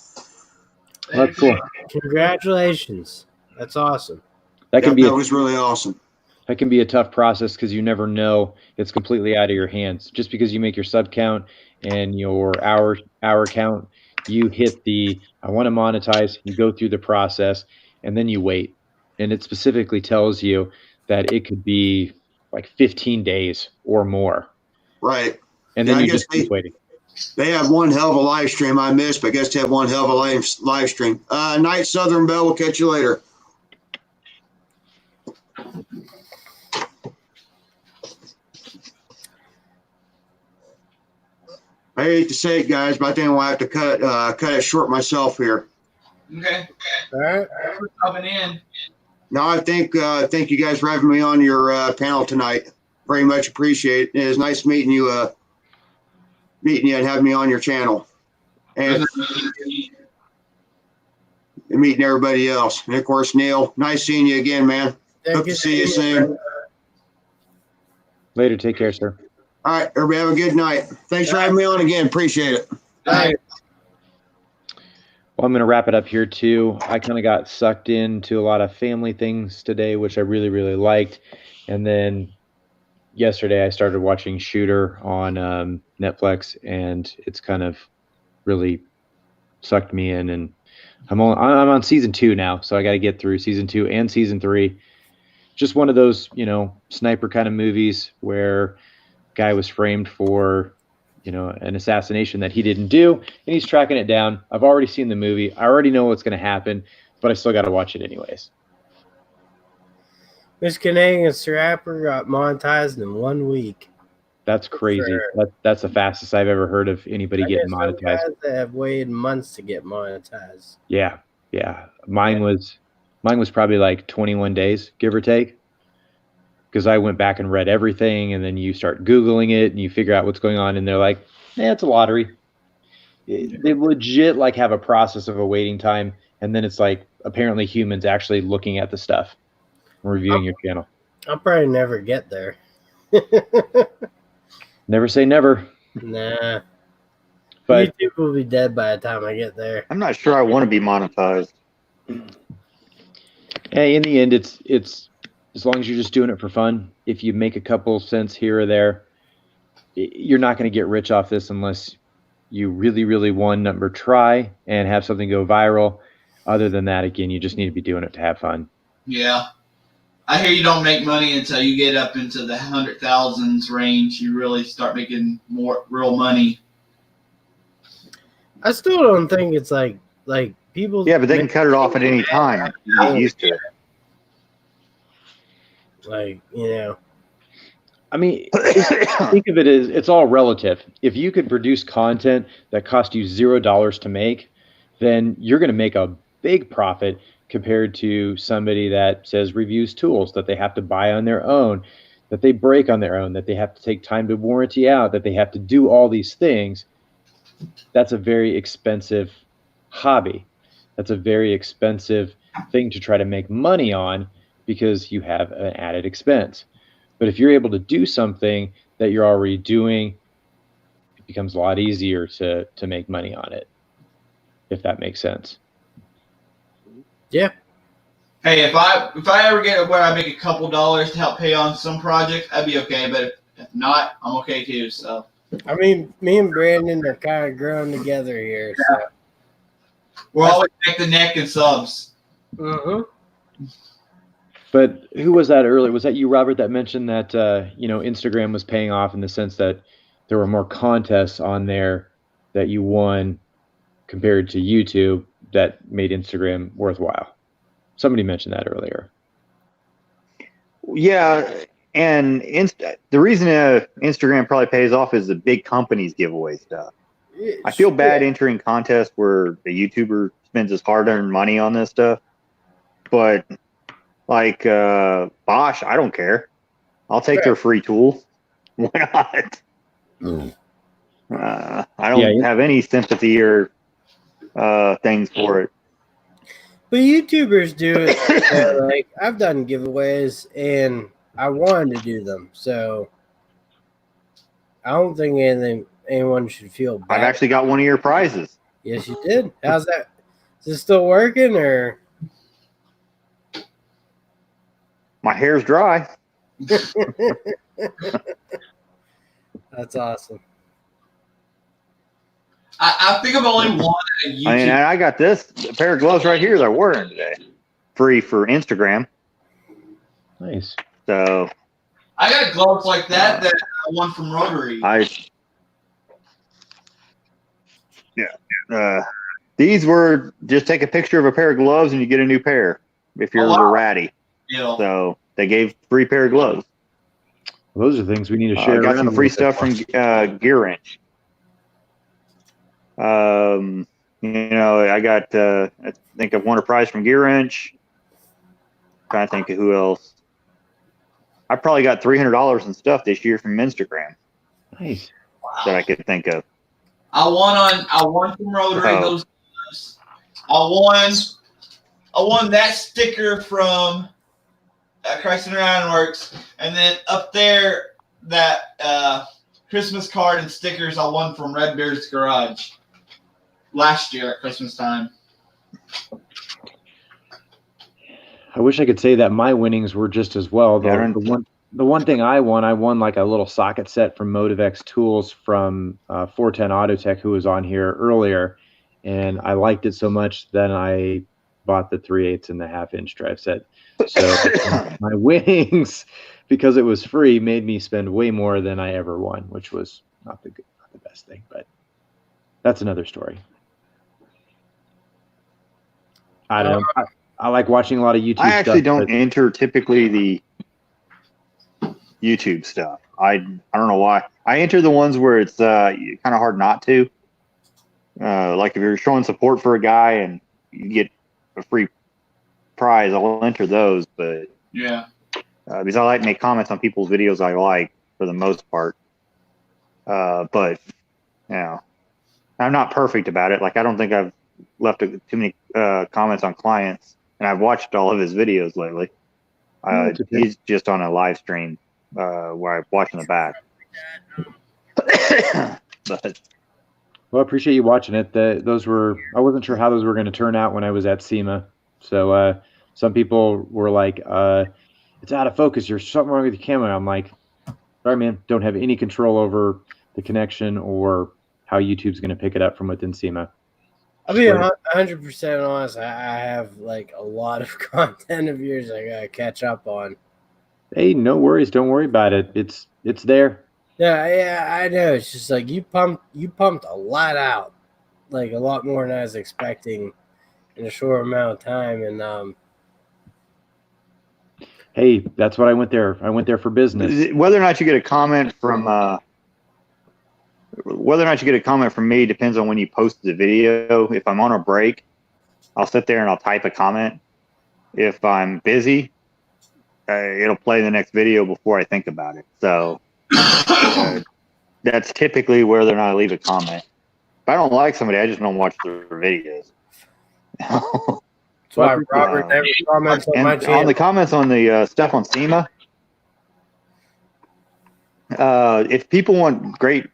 That's cool. Congratulations. That's awesome. That was really awesome. That can be a tough process because you never know. It's completely out of your hands. Just because you make your sub count and your hour count, you hit the I want to monetize, you go through the process, and then you wait. And it specifically tells you that it could be like 15 days or more. Right. And then you just keep waiting. They have one hell of a live stream I missed, but I guess they have one hell of a live stream. Night, Southern Belle. We'll catch you later. I hate to say it, guys, but I think I'll have to cut it short myself here. Okay. All right. Thanks for coming in. No, I thank you guys for having me on your panel tonight. Very much appreciate it. It was nice meeting you and having me on your channel. And meeting everybody else. And of course, Neil, nice seeing you again, man. Hope to see you soon. Later. Take care, sir. All right, everybody have a good night. Thanks for having me on again. Appreciate it. Bye. Well, I'm going to wrap it up here too. I kind of got sucked into a lot of family things today, which I really, really liked. And then yesterday I started watching Shooter on Netflix, and it's kind of really sucked me in. And I'm on season 2 now, so I got to get through season 2 and season 3. Just one of those, sniper kind of movies where guy was framed for, an assassination that he didn't do, and he's tracking it down. I've already seen the movie. I already know what's going to happen, but I still got to watch it anyways. Miss Canadian's rapper got monetized in 1 week. That's crazy. Sure. That's the fastest I've ever heard of anybody getting monetized. Guys that have waited months to get monetized. Yeah. Mine was probably like 21 days, give or take. Because I went back and read everything, and then you start Googling it, and you figure out what's going on, and they're like, it's a lottery. They legit have a process of a waiting time, and then it's like apparently humans actually looking at the stuff and reviewing your channel. I'll probably never get there. Never say never. Nah. But YouTube will be dead by the time I get there. I'm not sure I want to be monetized. hey, in the end, it's as long as you're just doing it for fun. If you make a couple cents here or there, you're not going to get rich off this unless you really, really try and have something go viral. Other than that, again, you just need to be doing it to have fun. Yeah. I hear you don't make money until you get up into the 100,000s range. You really start making more real money. I still don't think it's like people. Yeah, but they can cut it off at any time. You get used to it. I mean, think of it as it's all relative. If you could produce content that cost you $0 to make, then you're going to make a big profit compared to somebody that says reviews tools that they have to buy on their own, that they break on their own, that they have to take time to warranty out, that they have to do all these things. That's a very expensive hobby. That's a very expensive thing to try to make money on because you have an added expense. But if you're able to do something that you're already doing, it becomes a lot easier to make money on it, if that makes sense. Yeah. Hey, if I ever get where I make a couple dollars to help pay on some projects, I'd be okay. But if not, I'm okay too. So. I mean, me and Brandon are kind of growing together here. So. We're always neck to neck in subs. Mm-hmm. But who was that earlier? Was that you, Robert, that mentioned that Instagram was paying off in the sense that there were more contests on there that you won compared to YouTube that made Instagram worthwhile? Somebody mentioned that earlier. Yeah, and the reason Instagram probably pays off is the big companies give away stuff. I feel bad entering contests where the YouTuber spends his hard-earned money on this stuff, but like Bosch, I don't care. I'll take their free tool. Why not? I don't have any sympathy or things for it. But YouTubers do it. Like I've done giveaways and I wanted to do them, so I don't think anyone should feel bad. I've actually got one of your prizes. Yes, you did. How's that? Is it still working or? My hair's dry. That's awesome. I think I've only won a YouTube. I mean, I got a pair of gloves right here that I'm wearing today, free for Instagram. Nice. So I got gloves like that I won from Rotary. These were just take a picture of a pair of gloves and you get a new pair if you're a ratty. Yeah. So they gave free pair of gloves. Well, those are things we need to share. I got some free stuff from Gear Wrench. I got I think I've won a prize from Gear Wrench. Trying to think of who else. I probably got $300 in stuff this year from Instagram Nice. that I could think of. I won from Rotary. Oh. Those I won that sticker from Christ Ironworks, and then up there that Christmas card and stickers I won from Red Beard's Garage last year at Christmas time. I wish I could say that my winnings were just as well. Yeah, The one thing I won like a little socket set from Motivex Tools from 410 Autotech, who was on here earlier, and I liked it so much then I bought the 3/8 and the 1/2-inch drive set. So my winnings, because it was free, made me spend way more than I ever won, which was not the best thing, but that's another story. I don't know. I like watching a lot of YouTube stuff. I actually don't enter typically the YouTube stuff. I don't know why. I enter the ones where it's kind of hard not to. Like if you're showing support for a guy and you get a free prize, I'll enter those. But yeah, because I like to make comments on people's videos I like for the most part. But I'm not perfect about it. Like I don't think I've left too many comments on clients, and I've watched all of his videos lately. He's just on a live stream where I watch in the back. But well, I appreciate you watching it. I wasn't sure how those were going to turn out when I was at SEMA. So some people were like, it's out of focus. There's something wrong with your camera. I'm like, sorry, man, don't have any control over the connection or how YouTube's going to pick it up from within SEMA. I'll be 100% honest. I have like a lot of content of yours I gotta catch up on. Hey, no worries. Don't worry about it. It's there. Yeah, I know. It's just like you pumped a lot out, like a lot more than I was expecting in a short amount of time. And hey, that's what I went there. I went there for business. Whether or not you get a comment from me depends on when you post the video. If I'm on a break, I'll sit there and I'll type a comment. If I'm busy, it'll play the next video before I think about it. So that's typically whether or not I leave a comment. If I don't like somebody, I just don't watch their videos. That's why Robert never comments on my channel. On the comments on the stuff on SEMA, if people want great,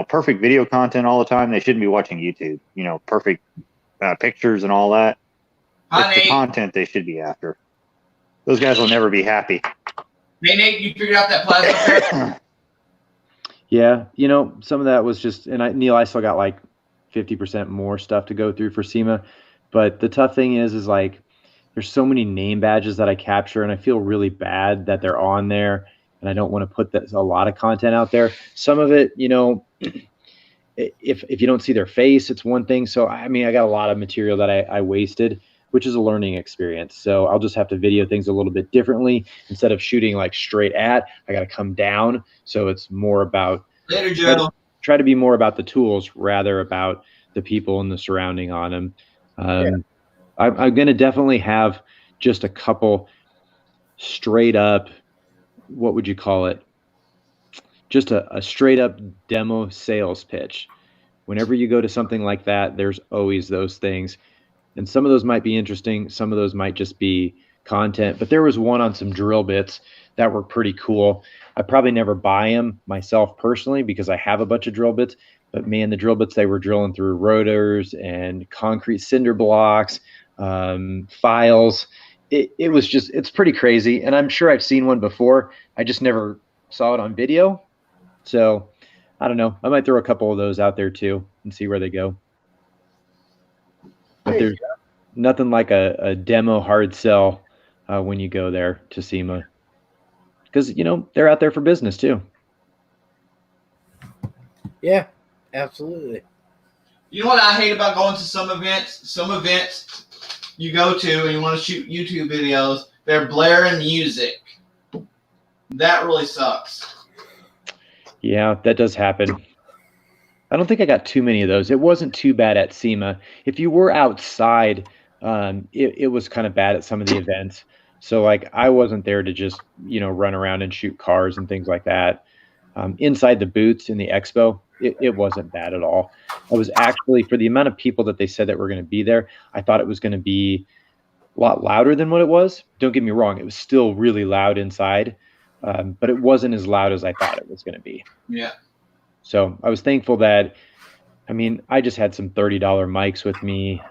perfect video content all the time, they shouldn't be watching YouTube. Perfect pictures and all that. It's the content they should be after. Those guys will never be happy. Hey, Nate, you figured out that plasma? Yeah, some of that was just, and Neil, I still got like 50% more stuff to go through for SEMA. But the tough thing is like, there's so many name badges that I capture, and I feel really bad that they're on there. And I don't want to put a lot of content out there. Some of it, if you don't see their face, it's one thing. So, I got a lot of material that I wasted, which is a learning experience. So I'll just have to video things a little bit differently. Instead of shooting like straight at, I got to come down. So it's more about Later, Joe. Try to be more about the tools rather about the people and the surrounding on them. I'm going to definitely have just a couple straight up, what would you call it? Just a straight up demo sales pitch. Whenever you go to something like that, there's always those things. And some of those might be interesting. Some of those might just be content. But there was one on some drill bits that were pretty cool. I probably never buy them myself personally because I have a bunch of drill bits. But man, the drill bits, they were drilling through rotors and concrete cinder blocks, files. It was just, it's pretty crazy. And I'm sure I've seen one before. I just never saw it on video. So I don't know. I might throw a couple of those out there too and see where they go. But there's nothing like a demo hard sell when you go there to SEMA. Because, they're out there for business too. Yeah, absolutely. You know what I hate about going to some events? Some events you go to and you want to shoot YouTube videos, they're blaring music. That really sucks. Yeah, that does happen. I don't think I got too many of those. It wasn't too bad at SEMA. If you were outside, it was kind of bad at some of the events. So like I wasn't there to just, run around and shoot cars and things like that. Inside the booths in the expo, it wasn't bad at all. I was actually, for the amount of people that they said that were going to be there, I thought it was going to be a lot louder than what it was. Don't get me wrong, it was still really loud inside, but it wasn't as loud as I thought it was going to be. Yeah. So I was thankful that, I just had some $30 mics with me,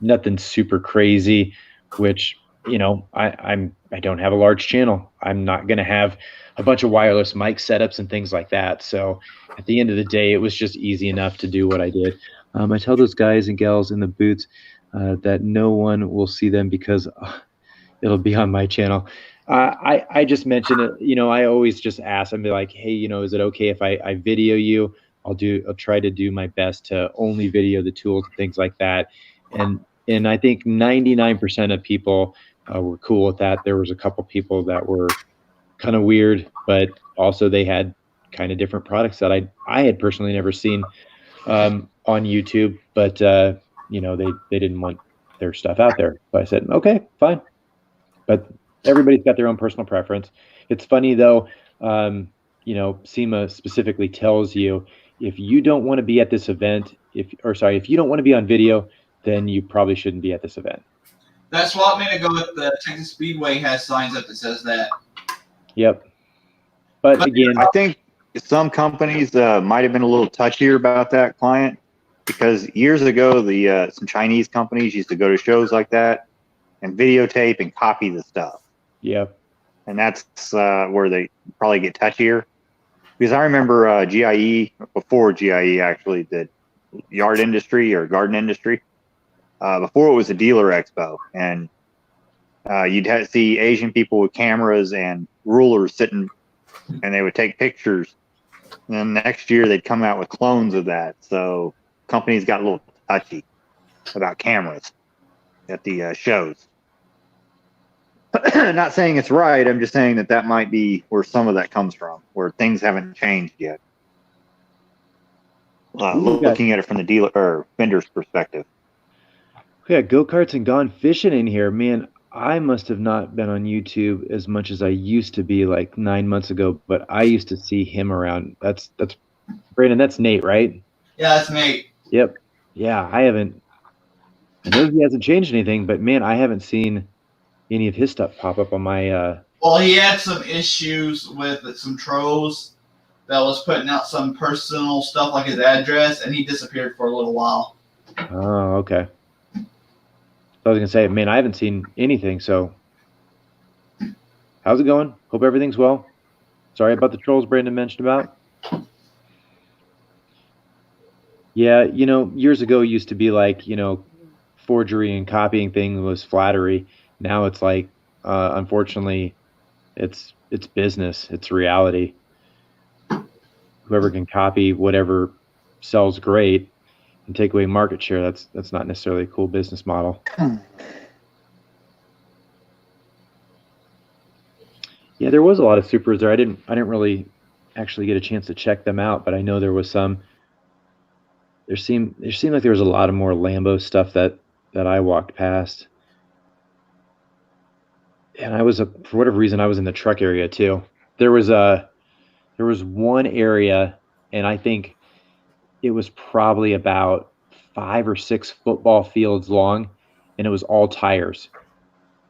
nothing super crazy, which, I don't have a large channel. I'm not going to have a bunch of wireless mic setups and things like that. So at the end of the day, it was just easy enough to do what I did. I tell those guys and gals in the booths that no one will see them because it'll be on my channel. I just mentioned it. I always just ask and be like, hey, is it okay if I video you? I'll try to do my best to only video the tools and things like that. And I think 99% of people were cool with that. There was a couple people that were kind of weird, but also they had kind of different products that I had personally never seen on YouTube, but they didn't want their stuff out there. So I said, okay, fine. But everybody's got their own personal preference. It's funny though, SEMA specifically tells you if you don't want to be at this event, if you don't want to be on video, then you probably shouldn't be at this event. That's what made it go with the Texas Speedway has signs up that says that. Yep. But again, I think some companies might have been a little touchier about that client because years ago, some Chinese companies used to go to shows like that and videotape and copy the stuff. Yep. And that's where they probably get touchier. Because I remember GIE, before GIE actually did yard industry or garden industry, before it was a dealer expo. And you'd see Asian people with cameras and rulers sitting, and they would take pictures. And then next year they'd come out with clones of that. So companies got a little touchy about cameras at the shows. Not saying it's right. I'm just saying that might be where some of that comes from, where things haven't changed yet. Looking at it from the dealer or vendor's perspective. We got go-karts and gone fishing in here. Man, I must have not been on YouTube as much as I used to be like 9 months ago, but I used to see him around. That's Brandon, that's Nate, right? Yeah, that's Nate. Yep. Yeah, I know he hasn't changed anything, but man, I haven't seen any of his stuff pop up on my Well, he had some issues with some trolls that was putting out some personal stuff like his address, and he disappeared for a little while. Oh, okay. I was gonna say, man, I haven't seen anything. So, how's it going? Hope everything's well. Sorry about the trolls Brandon mentioned about. Yeah, years ago it used to be like, forgery and copying things was flattery. Now it's like, unfortunately, it's business. It's reality. Whoever can copy whatever sells great and take away market share, that's not necessarily a cool business model. Yeah, there was a lot of supers there. I didn't really actually get a chance to check them out, but I know there was some. There seemed like there was a lot of more Lambo stuff that I walked past. And I was for whatever reason I was in the truck area too. There was one area, and I think it was probably about 5 or 6 football fields long, and it was all tires.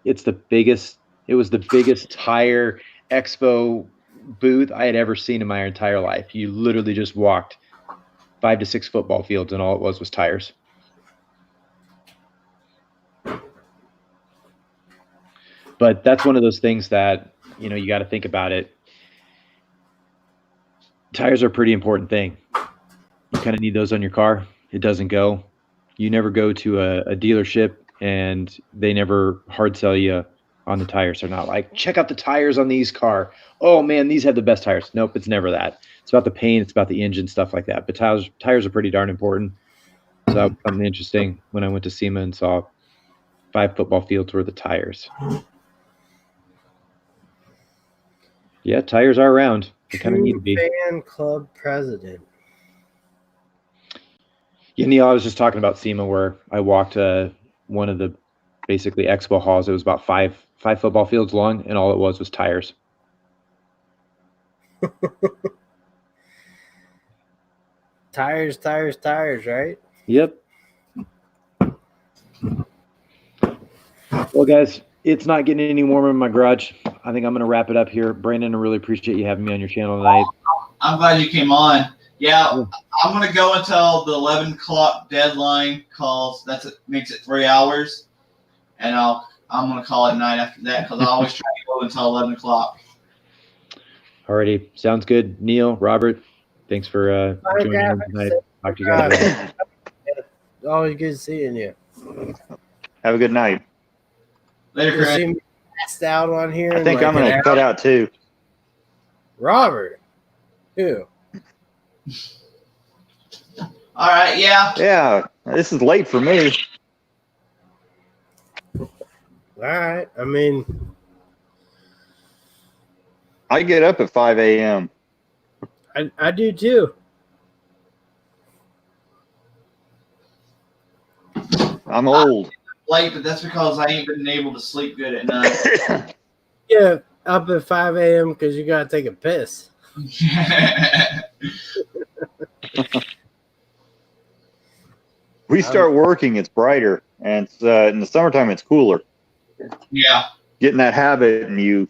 It was the biggest tire expo booth I had ever seen in my entire life. You literally just walked 5 to 6 football fields, and all it was tires. But that's one of those things that, you got to think about it. Tires are a pretty important thing. You kind of need those on your car. It doesn't go. You never go to a dealership and they never hard sell you on the tires. They're not like, check out the tires on these car. Oh man, these have the best tires. Nope, it's never that. It's about the paint. It's about the engine, stuff like that. But tires are pretty darn important. So that was something interesting when I went to SEMA and saw 5 football fields worth of tires. Yeah, tires are around. They kind of need to be. Fan club president. Yeah, Neil, I was just talking about SEMA where I walked one of the basically expo halls. It was about five football fields long, and all it was tires. Tires, right? Yep. Well, guys, it's not getting any warmer in my garage. I think I'm going to wrap it up here. Brandon, I really appreciate you having me on your channel tonight. I'm glad you came on. Yeah, I'm going to go until the 11 o'clock deadline calls. Makes it 3 hours. And I'm going to call it night after that because I always try to go until 11 o'clock. Alrighty. Sounds good. Neil, Robert, thanks for joining in tonight. Talk to you guys later. Always good seeing you. Have a good night. Later, You Chris. see me passed out on here. I think I'm going to cut out too. Robert. Who? All right, yeah. Yeah, this is late for me. All right. I mean, I get up at 5 a.m. I do too. I'm old. Late, but that's because I ain't been able to sleep good at night. Yeah, up at 5 a.m. because you got to take a piss. We start working, it's brighter, and it's, in the summertime it's cooler. Yeah. Get in that habit and you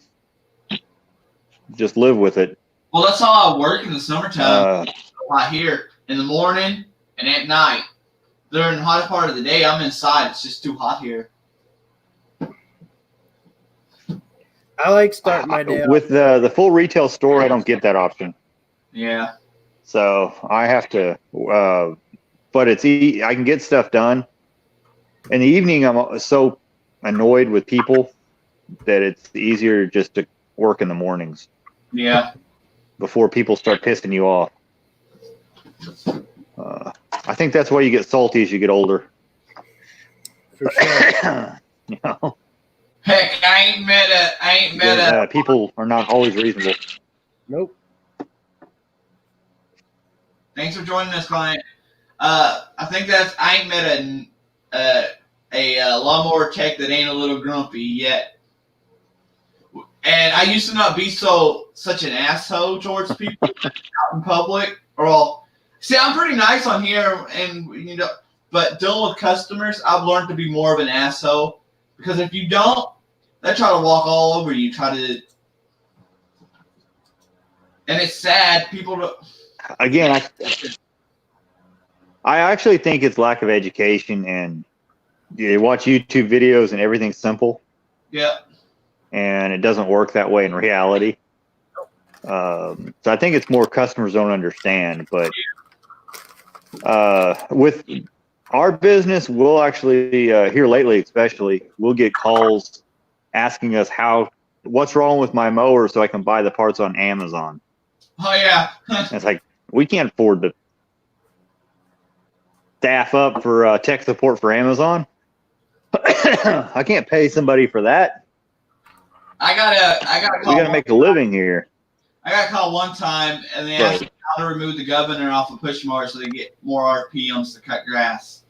just live with it. Well, that's how I work in the summertime. Right here in the morning and at night. During the hottest part of the day, I'm inside. It's just too hot here. I like starting my day with the full retail store. I don't get that option, Yeah. so I have to. But I can get stuff done. In the evening, I'm so annoyed with people that it's easier just to work in the mornings. Yeah. Before people start pissing you off. I think that's why you get salty as you get older. for sure. You know, Heck, I ain't met a. people are not always reasonable. Nope. Thanks for joining us, client. I think I ain't met a lawnmower tech that ain't a little grumpy yet. And I used to not be such an asshole towards people out in public. See, I'm pretty nice on here, and but dealing with customers, I've learned to be more of an asshole because if you don't, they try to walk all over you. And it's sad. People don't. Again, I actually think it's lack of education, and you watch YouTube videos and everything's simple. Yeah. And it doesn't work that way in reality. So I think it's more customers don't understand. But with our business, we'll actually, here lately especially, we'll get calls asking us what's wrong with my mower so I can buy the parts on Amazon. Oh, yeah. It's like, we can't afford to staff up for tech support for Amazon. I can't pay somebody for that. I got a call. We got to make a living here. I got a call one time, and they asked me how to remove the governor off a push mower so they get more RPMs to cut grass.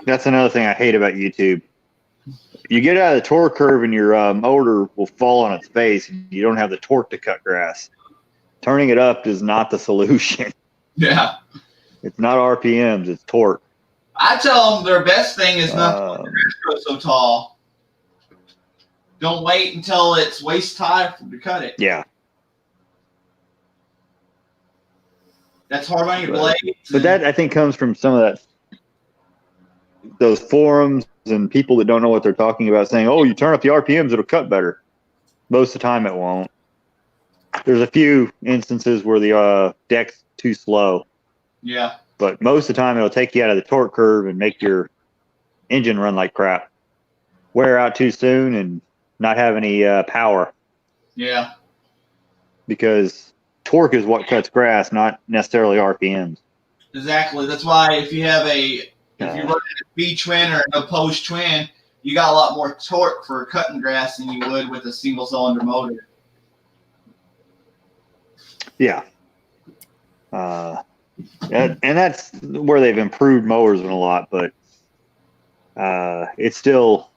That's another thing I hate about YouTube. You get out of the torque curve and your motor will fall on its face. You don't have the torque to cut grass. Turning it up is not the solution. Yeah. It's not RPMs, it's torque. I tell them their best thing is not to let the grass grow so tall. Don't wait until it's waist high to cut it. Yeah. That's hard on your blades. But that, I think, comes from some of those forums and people that don't know what they're talking about saying, oh, you turn up the RPMs, it'll cut better. Most of the time it won't. There's a few instances where the deck's too slow. Yeah. But most of the time it'll take you out of the torque curve and make your engine run like crap. Wear out too soon and not have any power. Yeah. Because torque is what cuts grass, not necessarily RPMs. Exactly. That's why if you have if you run a V twin or an opposed twin, you got a lot more torque for cutting grass than you would with a single cylinder motor. Yeah. And that's where they've improved mowers a lot, but it's still,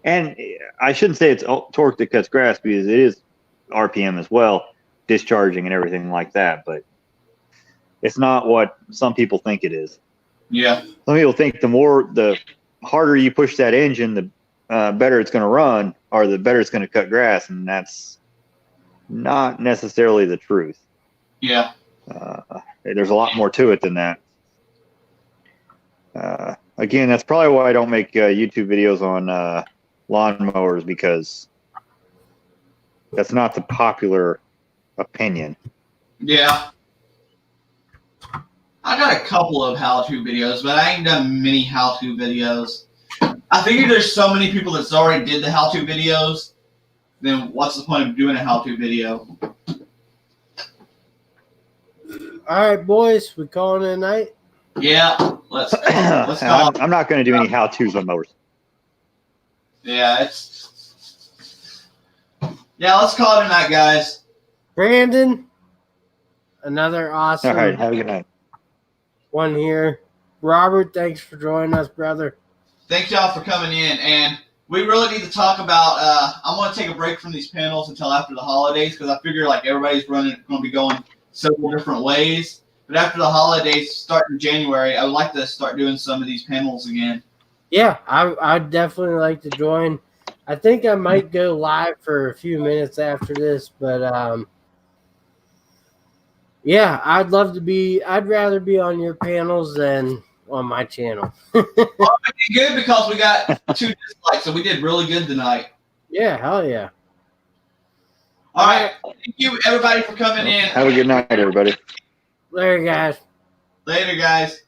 and I shouldn't say it's torque that cuts grass because it is RPM as well, discharging and everything like that, but it's not what some people think it is. Yeah. Some people think the harder you push that engine, the better it's going to run, or the better it's going to cut grass, and that's not necessarily the truth. Yeah. There's a lot more to it than that. Again, that's probably why I don't make YouTube videos on lawnmowers, because that's not the popular opinion. Yeah. I got a couple of how-to videos, but I ain't done many how-to videos. I figure there's so many people that's already did the how-to videos, then what's the point of doing a how-to video? All right, boys, we calling it a night? Yeah, let's call it. I'm not going to do any how-tos on mowers. Yeah, let's call it a night, guys. Brandon, another awesome All right, have a good night. one here. Robert, thanks for joining us, brother. Thank y'all for coming in, and we really need to talk about. I'm going to take a break from these panels until after the holidays, because I figure like everybody's going to be going several different ways. But after the holidays, starting January, I would like to start doing some of these panels again. Yeah, I'd definitely like to join. I think I might go live for a few minutes after this, but yeah, I'd rather be on your panels than on my channel. Well, we did good because we got 2 dislikes, so we did really good tonight. Yeah, hell yeah. All right. Thank you, everybody, for coming in. Have a good night, everybody. Later, guys. Later, guys.